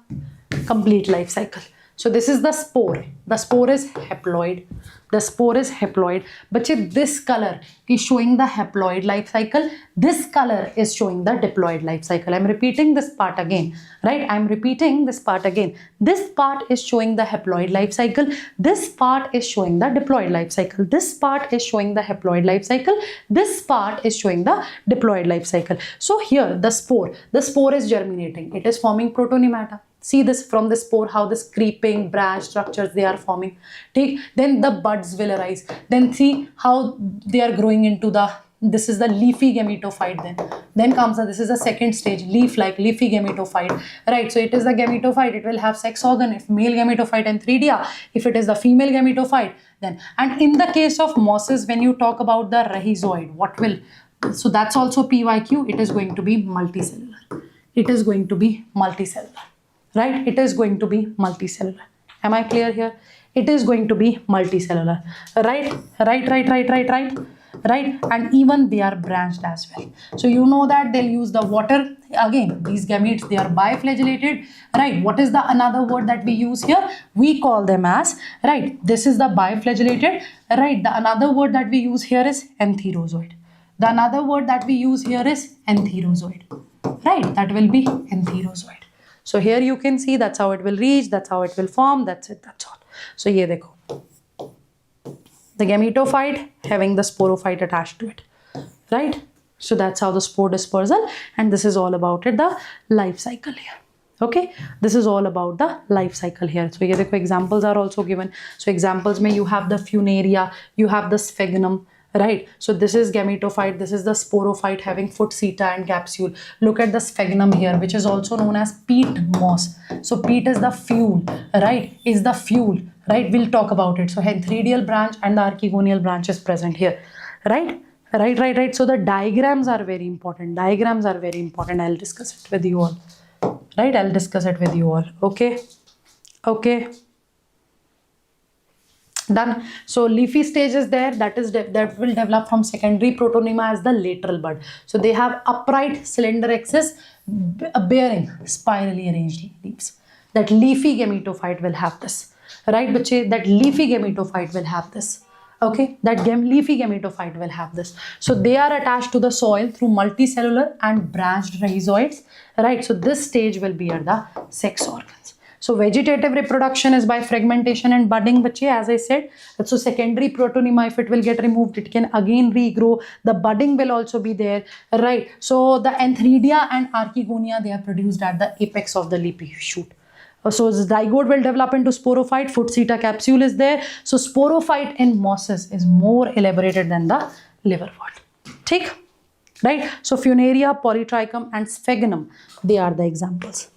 complete life cycle. So this is the spore. The spore is haploid. The spore is haploid. But this color is showing the haploid life cycle. This color is showing the diploid life cycle. I'm repeating this part again, right? I'm repeating this part again. This part is showing the haploid life cycle. This part is showing the diploid life cycle. This part is showing the haploid life cycle. This part is showing the diploid life cycle. So here the spore is germinating. It is forming protonemata. See this from the spore, how this creeping branch structures they are forming. Take, then the buds will arise. Then see how they are growing into this is the leafy gametophyte. Then comes this is the second stage, leaf-like leafy gametophyte. Right, so it is the gametophyte. It will have sex organ. If male gametophyte and 3dia. If it is the female gametophyte, then. And in the case of mosses, when you talk about the rhizoid, what will? So that's also PYQ. It is going to be multicellular. It is going to be multicellular. Right, it is going to be multicellular. Am I clear here? It is going to be multicellular. Right, and even they are branched as well. So you know that they'll use the water. Again, these gametes, they are biflagellated. Right, what is the another word that we use here? We call them as, right, this is the biflagellated. Right, the another word that we use here is entherozoid. The another word that we use here is entherozoid. Right, that will be entherozoid. So here you can see that's how it will reach, that's how it will form, that's it, that's all. So ye dekho. The gametophyte having the sporophyte attached to it. Right? So that's how the spore dispersal, and this is all about it, the life cycle here. Okay? This is all about the life cycle here. So ye dekho, examples are also given. So examples mein you have the funaria, you have the sphagnum. Right, so this is gametophyte, this is the sporophyte having foot, seta and capsule. Look at the sphagnum here, which is also known as peat moss. So peat is the fuel, right, is the fuel, right, we'll talk about it. So entheridial branch and the archegonial branch is present here, right. So the diagrams are very important. I'll discuss it with you all, right, I'll discuss it with you all. Okay. Done. So leafy stage is there, that will develop from secondary protonema as the lateral bud. So they have upright cylinder axis bearing spirally arranged leaves. That leafy gametophyte will have this. Right, bache? That leafy gametophyte will have this. Okay, that leafy gametophyte will have this. So they are attached to the soil through multicellular and branched rhizoids. Right, so this stage will bear the sex organs. So vegetative reproduction is by fragmentation and budding, bache, as I said. So secondary protonema, if it will get removed, it can again regrow. The budding will also be there, right? So the antheridia and archegonia, they are produced at the apex of the leafy shoot. So the zygote will develop into sporophyte, foot, seta, capsule is there. So sporophyte in mosses is more elaborated than the liverwort. Take, right? So funaria, polytrichum and sphagnum, they are the examples.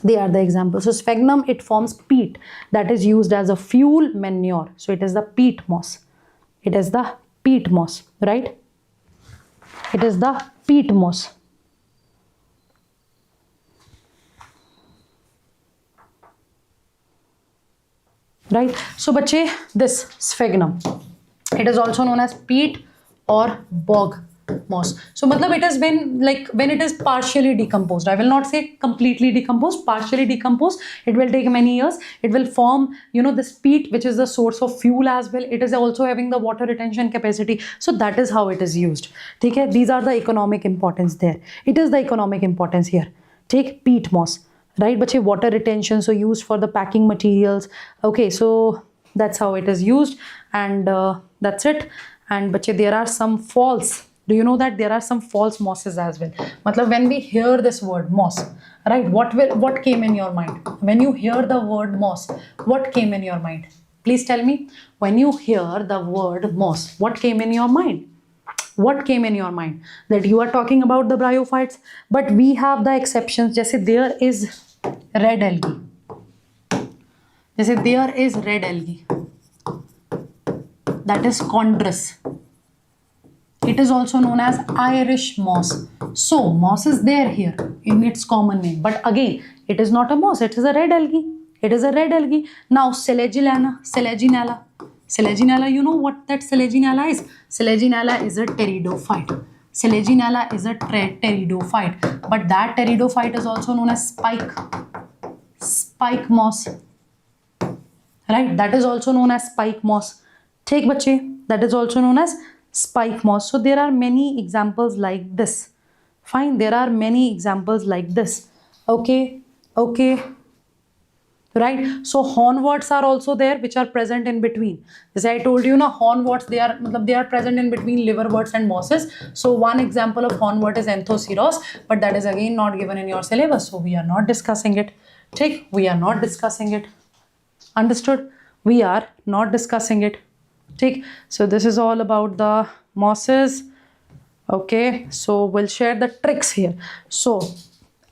So sphagnum, it forms peat that is used as a fuel manure. So it is the peat moss. Right? It is the peat moss. Right? So bache, this sphagnum, it is also known as peat or bog moss. So matlab it has been like when it is partially decomposed, I will not say completely decomposed, partially decomposed, it will take many years. It will form, this peat, which is the source of fuel as well. It is also having the water retention capacity. So that is how it is used. Okay? These are the economic importance there. It is the economic importance here. Take peat moss, right? But water retention, so used for the packing materials. Okay, so that's how it is used, and that's it. And but there are some false. Do you know that there are some false mosses as well? Matlab, when we hear this word moss, right, what came in your mind? When you hear the word moss, what came in your mind? Please tell me. When you hear the word moss, what came in your mind? What came in your mind? That you are talking about the bryophytes, but we have the exceptions. Jaise there is red algae. That is chondrus. It is also known as Irish moss. So moss is there here in its common name, but again it is not a moss, it is a red algae. Now Selaginella. Selaginella, you know what that Selaginella is? Selaginella is a pteridophyte. Selaginella is a pteridophyte, but that pteridophyte is also known as spike moss, right? That is also known as spike moss. Take bache, that is also known as spike moss. So there are many examples like this. Fine, there are many examples like this. Okay, right? So hornworts are also there, which are present in between. As I told you, hornworts, they are present in between liverworts and mosses. So one example of hornwort is Anthoceros, but that is again not given in your syllabus, so we are not discussing it. Take, we are not discussing it. Understood? We are not discussing it. Take, so this is all about the mosses. Okay, so we'll share the tricks here. So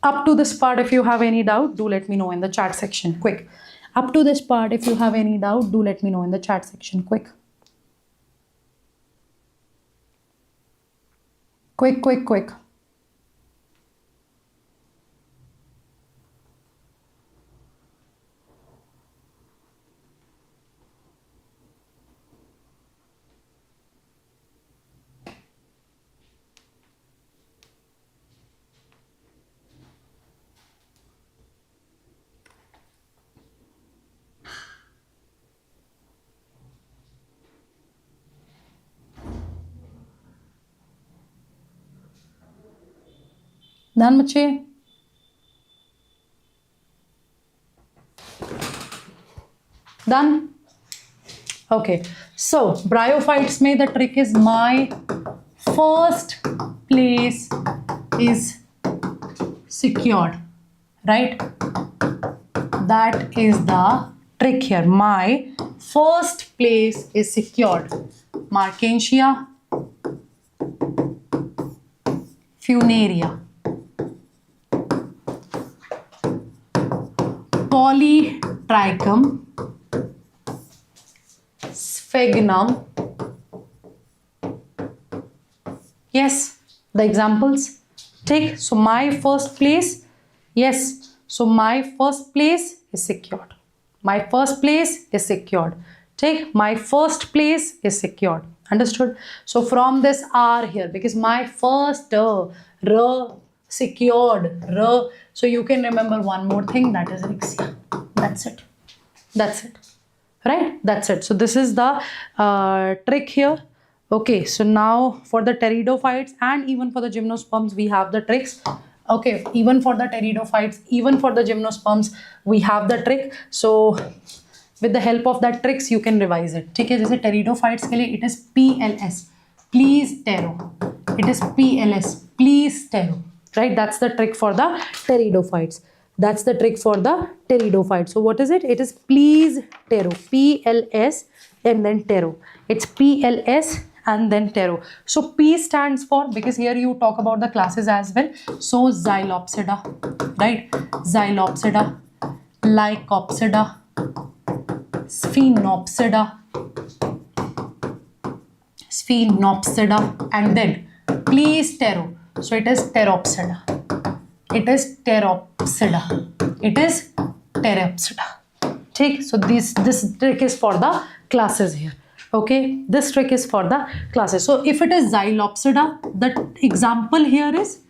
up to this part, if you have any doubt, do let me know in the chat section. Quick. Up to this part, if you have any doubt, do let me know in the chat section. Quick. Quick. Done, bache? Done? Okay. So bryophytes mein the trick is my first place is secured, right? That is the trick here. My first place is secured. Marchantia, funaria, Polytrichum, sphagnum. Yes, the examples. Take, so my first place, yes, so my first place is secured. My first place is secured. Take, my first place is secured. Understood? So from this R here, because my first secured, so you can remember one more thing, that is Rixia. That's it. Right? That's it. So this is the trick here. Okay, so now for the pteridophytes and even for the gymnosperms, we have the tricks. Okay, even for the pteridophytes, even for the gymnosperms, we have the trick. So with the help of that tricks, you can revise it. ठीक है, जैसे pteridophytes के लिए it is PLS, please ptero. It is PLS, please ptero. Right? That's the trick for the pteridophytes. That's the trick for the pteridophytes. So what is it? It is please ptero. PLS and then ptero. It's PLS and then ptero. So P stands for, because here you talk about the classes as well. So Xylopsida, right? Xylopsida, Lycopsida, Sphenopsida, and then please ptero. So it is Pteropsida. It is Pteropsida. It is Pteropsida. Okay, so this trick is for the classes here. Okay, this trick is for the classes. So if it is Xylopsida, the example here is,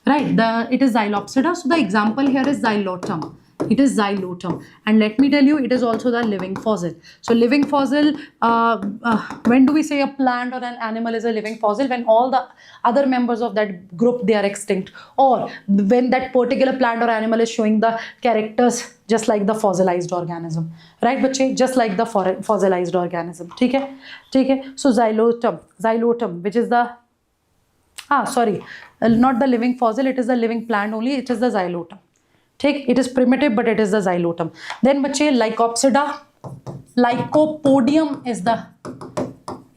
right, it is Xylopsida. So the example here is Xylotum. It is Xylotum. And let me tell you, it is also the living fossil. So living fossil, when do we say a plant or an animal is a living fossil? When all the other members of that group, they are extinct, or when that particular plant or animal is showing the characters just like the fossilized organism, right bache? Just like the fossilized organism. ठीक है? So Xylotum, which is the not the living fossil, it is the living plant only, it is the Xylotum. Take, it is primitive, but it is the Xylotum. Then bache, Lycopsida, Lycopodium is the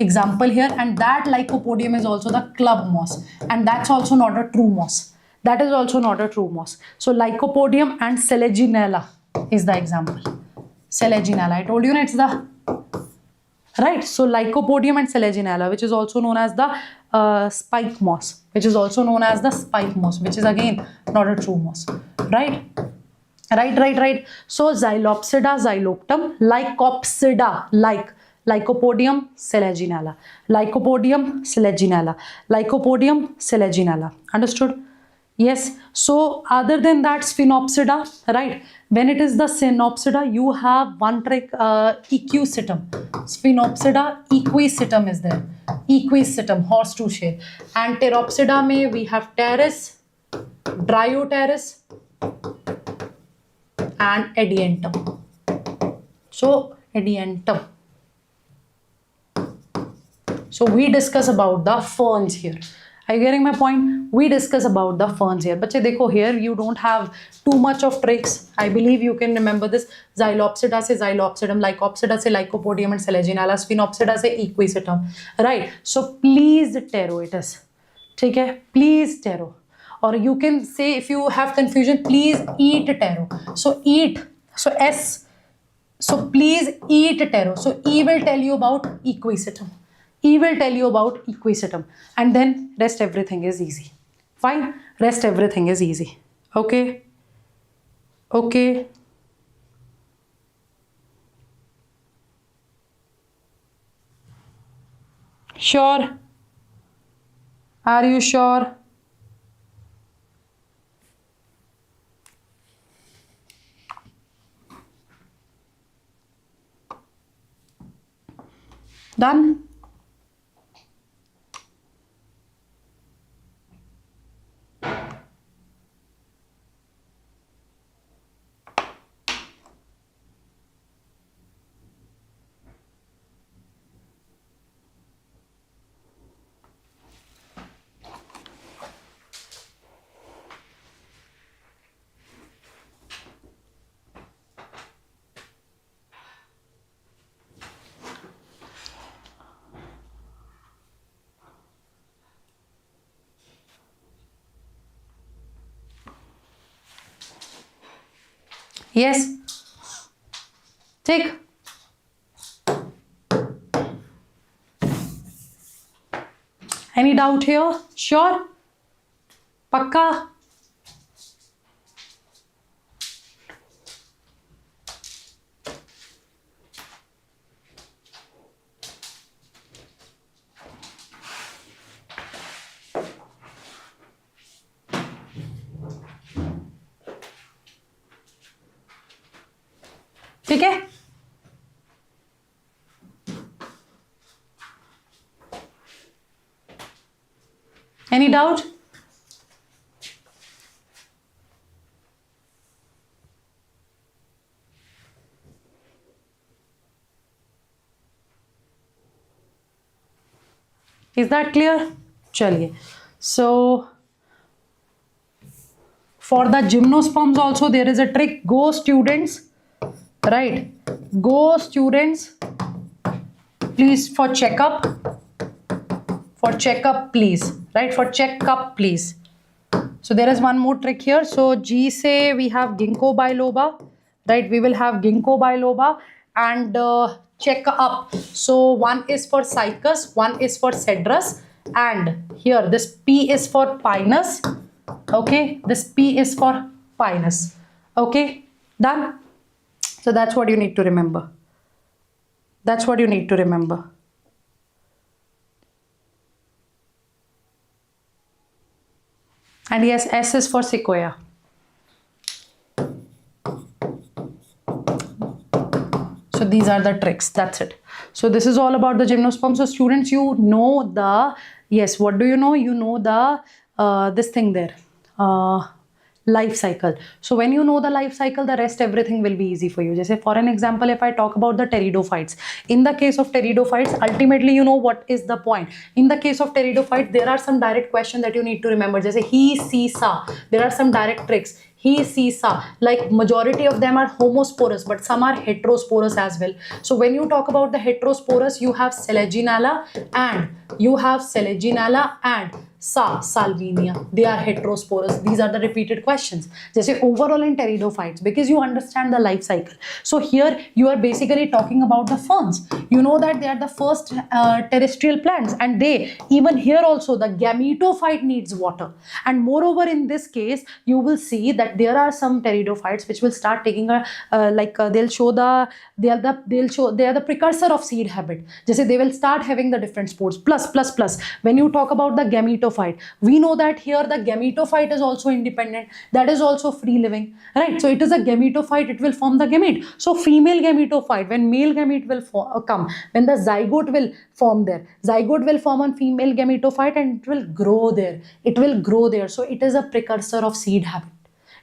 example here, and that Lycopodium is also the club moss, and that's also not a true moss. That is also not a true moss. So Lycopodium and Selaginella is the example. Selaginella, I told you it's the right. So Lycopodium and Selaginella, which is also known as the spike moss, which is also known as the spike moss, which is again not a true moss. Right. So Xylopsida, Xylotum, Lycopsida, Lycopodium, Selaginella. Lycopodium, Selaginella. Lycopodium, Selaginella. Understood? Yes. So other than that, Sphenopsida, right? When it is the Synopsida, you have one trick, equisetum. Sphenopsida, equisetum is there. Equisetum, horse-tooth shape. And Pteropsida may we have Pteris, Dryoteris, and Edientum. So Edientum. So we discuss about the ferns here. Are you getting my point? We discuss about the ferns here. Bache dekho, here you don't have too much of tricks. I believe you can remember this. Xylopsida se Xylopsidum, Lycopsida se Lycopodium and Selaginella, Sphenopsida se Equisetum. Right. So please taro it is. Okay? Please taro. Or you can say, if you have confusion, please eat taro. So eat. So S. So please eat taro. So E will tell you about Equisetum. E will tell you about Equisetum, and then rest everything is easy. Fine, rest everything is easy. Okay. Okay. Sure? Are you sure? Done? Yes. Take. Any doubt here? Sure? Pakka? ठीक है? Any doubt? Is that clear? Chaliye. So for the gymnosperms also there is a trick. Go students, right? Go students, please, for checkup. For checkup, please. Right? For checkup, please. So there is one more trick here. So G say we have ginkgo biloba, right? We will have ginkgo biloba and check up. So one is for cycas, one is for cedrus, and here this P is for pinus. Okay, this P is for pinus. Okay, done. So that's what you need to remember. That's what you need to remember. And yes, S is for sequoia. So these are the tricks. That's it. So this is all about the gymnosperm. So students, you know the, yes, what do you know? You know the, this thing there, life cycle. So when you know the life cycle, the rest everything will be easy for you. Just for an example, if I talk about the pteridophytes, in the case of pteridophytes, ultimately you know what is the point. In the case of pteridophytes, there are some direct questions that you need to remember. Just he, she, sa. There are some direct tricks. He, she, sa. Like majority of them are homosporous, but some are heterosporous as well. So when you talk about the heterosporous, you have Selaginella and Sa, Salvinia. They are heterosporous. These are the repeated questions. Just say overall in pteridophytes, because you understand the life cycle. So here you are basically talking about the ferns. You know that they are the first terrestrial plants, and they, even here also, the gametophyte needs water. And moreover, in this case, you will see that that there are some pteridophytes which will start taking a they'll show they are the precursor of seed habit. Just they will start having the different spores. Plus when you talk about the gametophyte, we know that here the gametophyte is also independent, that is also free living, right? So it is a gametophyte, it will form the gamete. So female gametophyte, when male gamete will come, when the zygote will form there, zygote will form on female gametophyte and it will grow there, so it is a precursor of seed habit.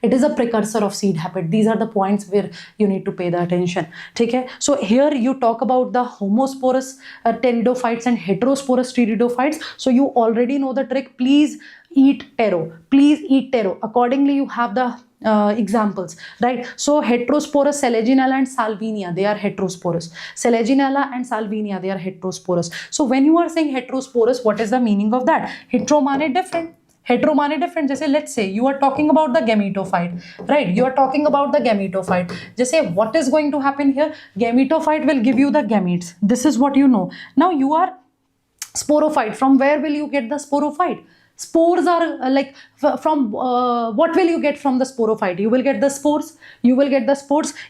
It is a precursor of seed habit. These are the points where you need to pay the attention. Okay? So here you talk about the homosporous pteridophytes and heterosporous pteridophytes. So you already know the trick. Please eat taro. Accordingly, you have the examples, right? So heterosporous Selaginella and Salvinia, they are heterosporous. Selaginella and Salvinia, they are heterosporous. So when you are saying heterosporous, what is the meaning of that? Hetero means different. Hetero means different. Just say, let's say you are talking about the gametophyte, right? You are talking about the gametophyte. Just say, what is going to happen here? Gametophyte will give you the gametes. This is what you know. Now you are sporophyte. From where will you get the sporophyte? Spores are from what will you get from the sporophyte? You will get the spores.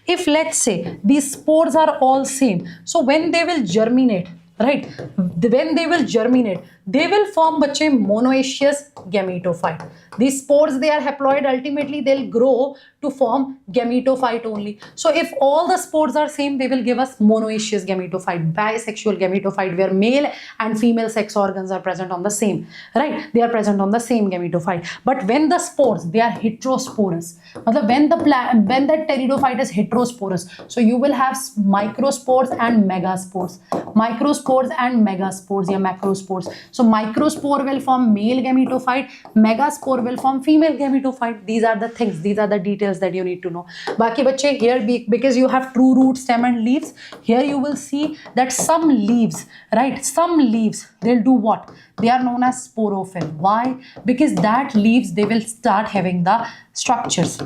If let's say these spores are all same, so when they will germinate, right? When they will germinate, they will form monoecious gametophyte. These spores, they are haploid. Ultimately, they'll grow to form gametophyte only. So if all the spores are same, they will give us monoecious gametophyte, bisexual gametophyte, where male and female sex organs are present on the same, right? They are present on the same gametophyte. But when the spores, they are heterosporous. When the pteridophyte is heterosporous, so you will have microspores and megaspores. Microspores and megaspores, yeah, macrospores. So microspore will form male gametophyte, megaspore will form female gametophyte. These are the things, these are the details that you need to know. Baki bache, here because you have true root, stem and leaves, here you will see that some leaves, right? Some leaves, they'll do what? They are known as sporophyll. Why? Because that leaves, they will start having the structures,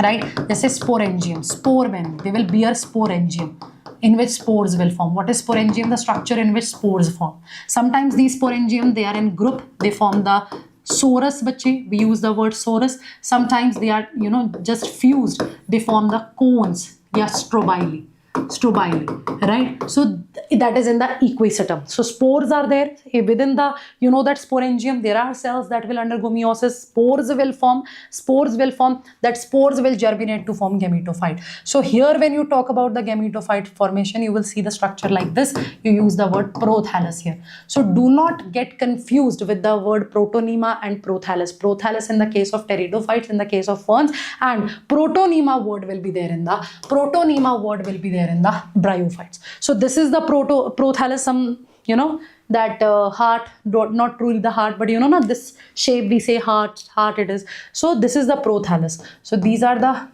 right? This is sporangium, spore men, they will bear sporangium, in which spores will form. What is sporangium? The structure in which spores form. Sometimes these sporangium, they are in group, they form the sorus, bache. We use the word sorus. Sometimes they are, just fused, they form the cones, yeah, strobili, right? So that is in the equisetum. So spores are there within the, that sporangium. There are cells that will undergo meiosis. Spores will form, that spores will germinate to form gametophyte. So here when you talk about the gametophyte formation, you will see the structure like this. You use the word prothallus here. So do not get confused with the word protonema and prothallus. Prothallus in the case of pteridophytes, in the case of ferns, and protonema word will be there in the bryophytes. So this is the prothallus, that heart, not truly the heart, but not this shape we say heart it is. So this is the prothallus. So these are the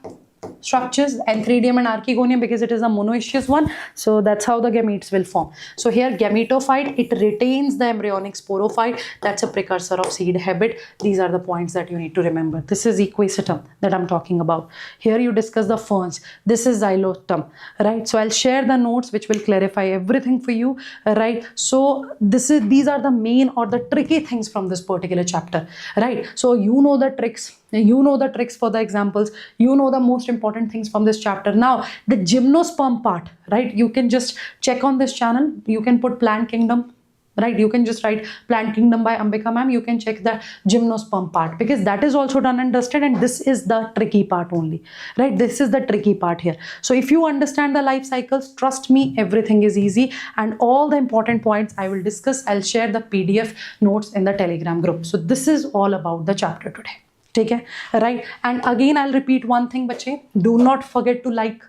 structures, Antheridium and Archegonium, because it is a monoecious one. So that's how the gametes will form. So here gametophyte, it retains the embryonic sporophyte. That's a precursor of seed habit. These are the points that you need to remember. This is equisetum that I'm talking about. Here you discuss the ferns. This is xylotum, right? So I'll share the notes which will clarify everything for you, right? So these are the main or the tricky things from this particular chapter, right? So you know the tricks. For the examples, the most important things from this chapter. Now the gymnosperm part, right? You can just check on this channel. You can put plant kingdom, right? You can just write plant kingdom by Ambika ma'am. You can check the gymnosperm part, because that is also done and dusted, and this is the tricky part only, right? This is the tricky part here. So if you understand the life cycles, trust me, everything is easy, and all the important points I will discuss. I'll share the PDF notes in the Telegram group. So this is all about the chapter today. Okay, right? And again, I'll repeat one thing, bache. Do not forget to like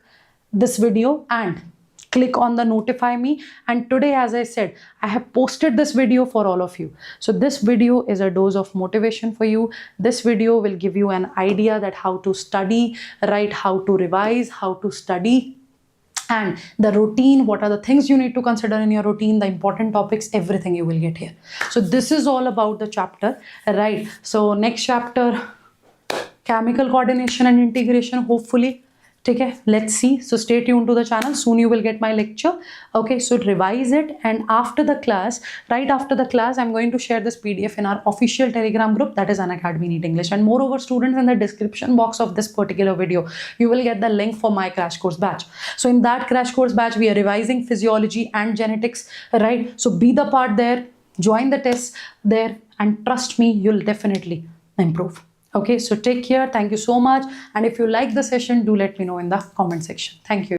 this video and click on the notify me. And today, as I said, I have posted this video for all of you. So this video is a dose of motivation for you. This video will give you an idea that how to study, right? How to revise, how to study, and the routine, what are the things you need to consider in your routine, the important topics, everything you will get here. So this is all about the chapter, right? So next chapter, chemical coordination and integration, hopefully. Okay, let's see. So stay tuned to the channel. Soon you will get my lecture. Okay, so revise it, and after the class, right after the class, I'm going to share this PDF in our official Telegram group, that is Unacademy NEET English. And moreover, students, in the description box of this particular video, you will get the link for my crash course batch. So in that crash course batch, we are revising physiology and genetics, right? So be the part there, join the tests there, and trust me, you'll definitely improve. Okay, so take care. Thank you so much. And if you like the session, do let me know in the comment section. Thank you.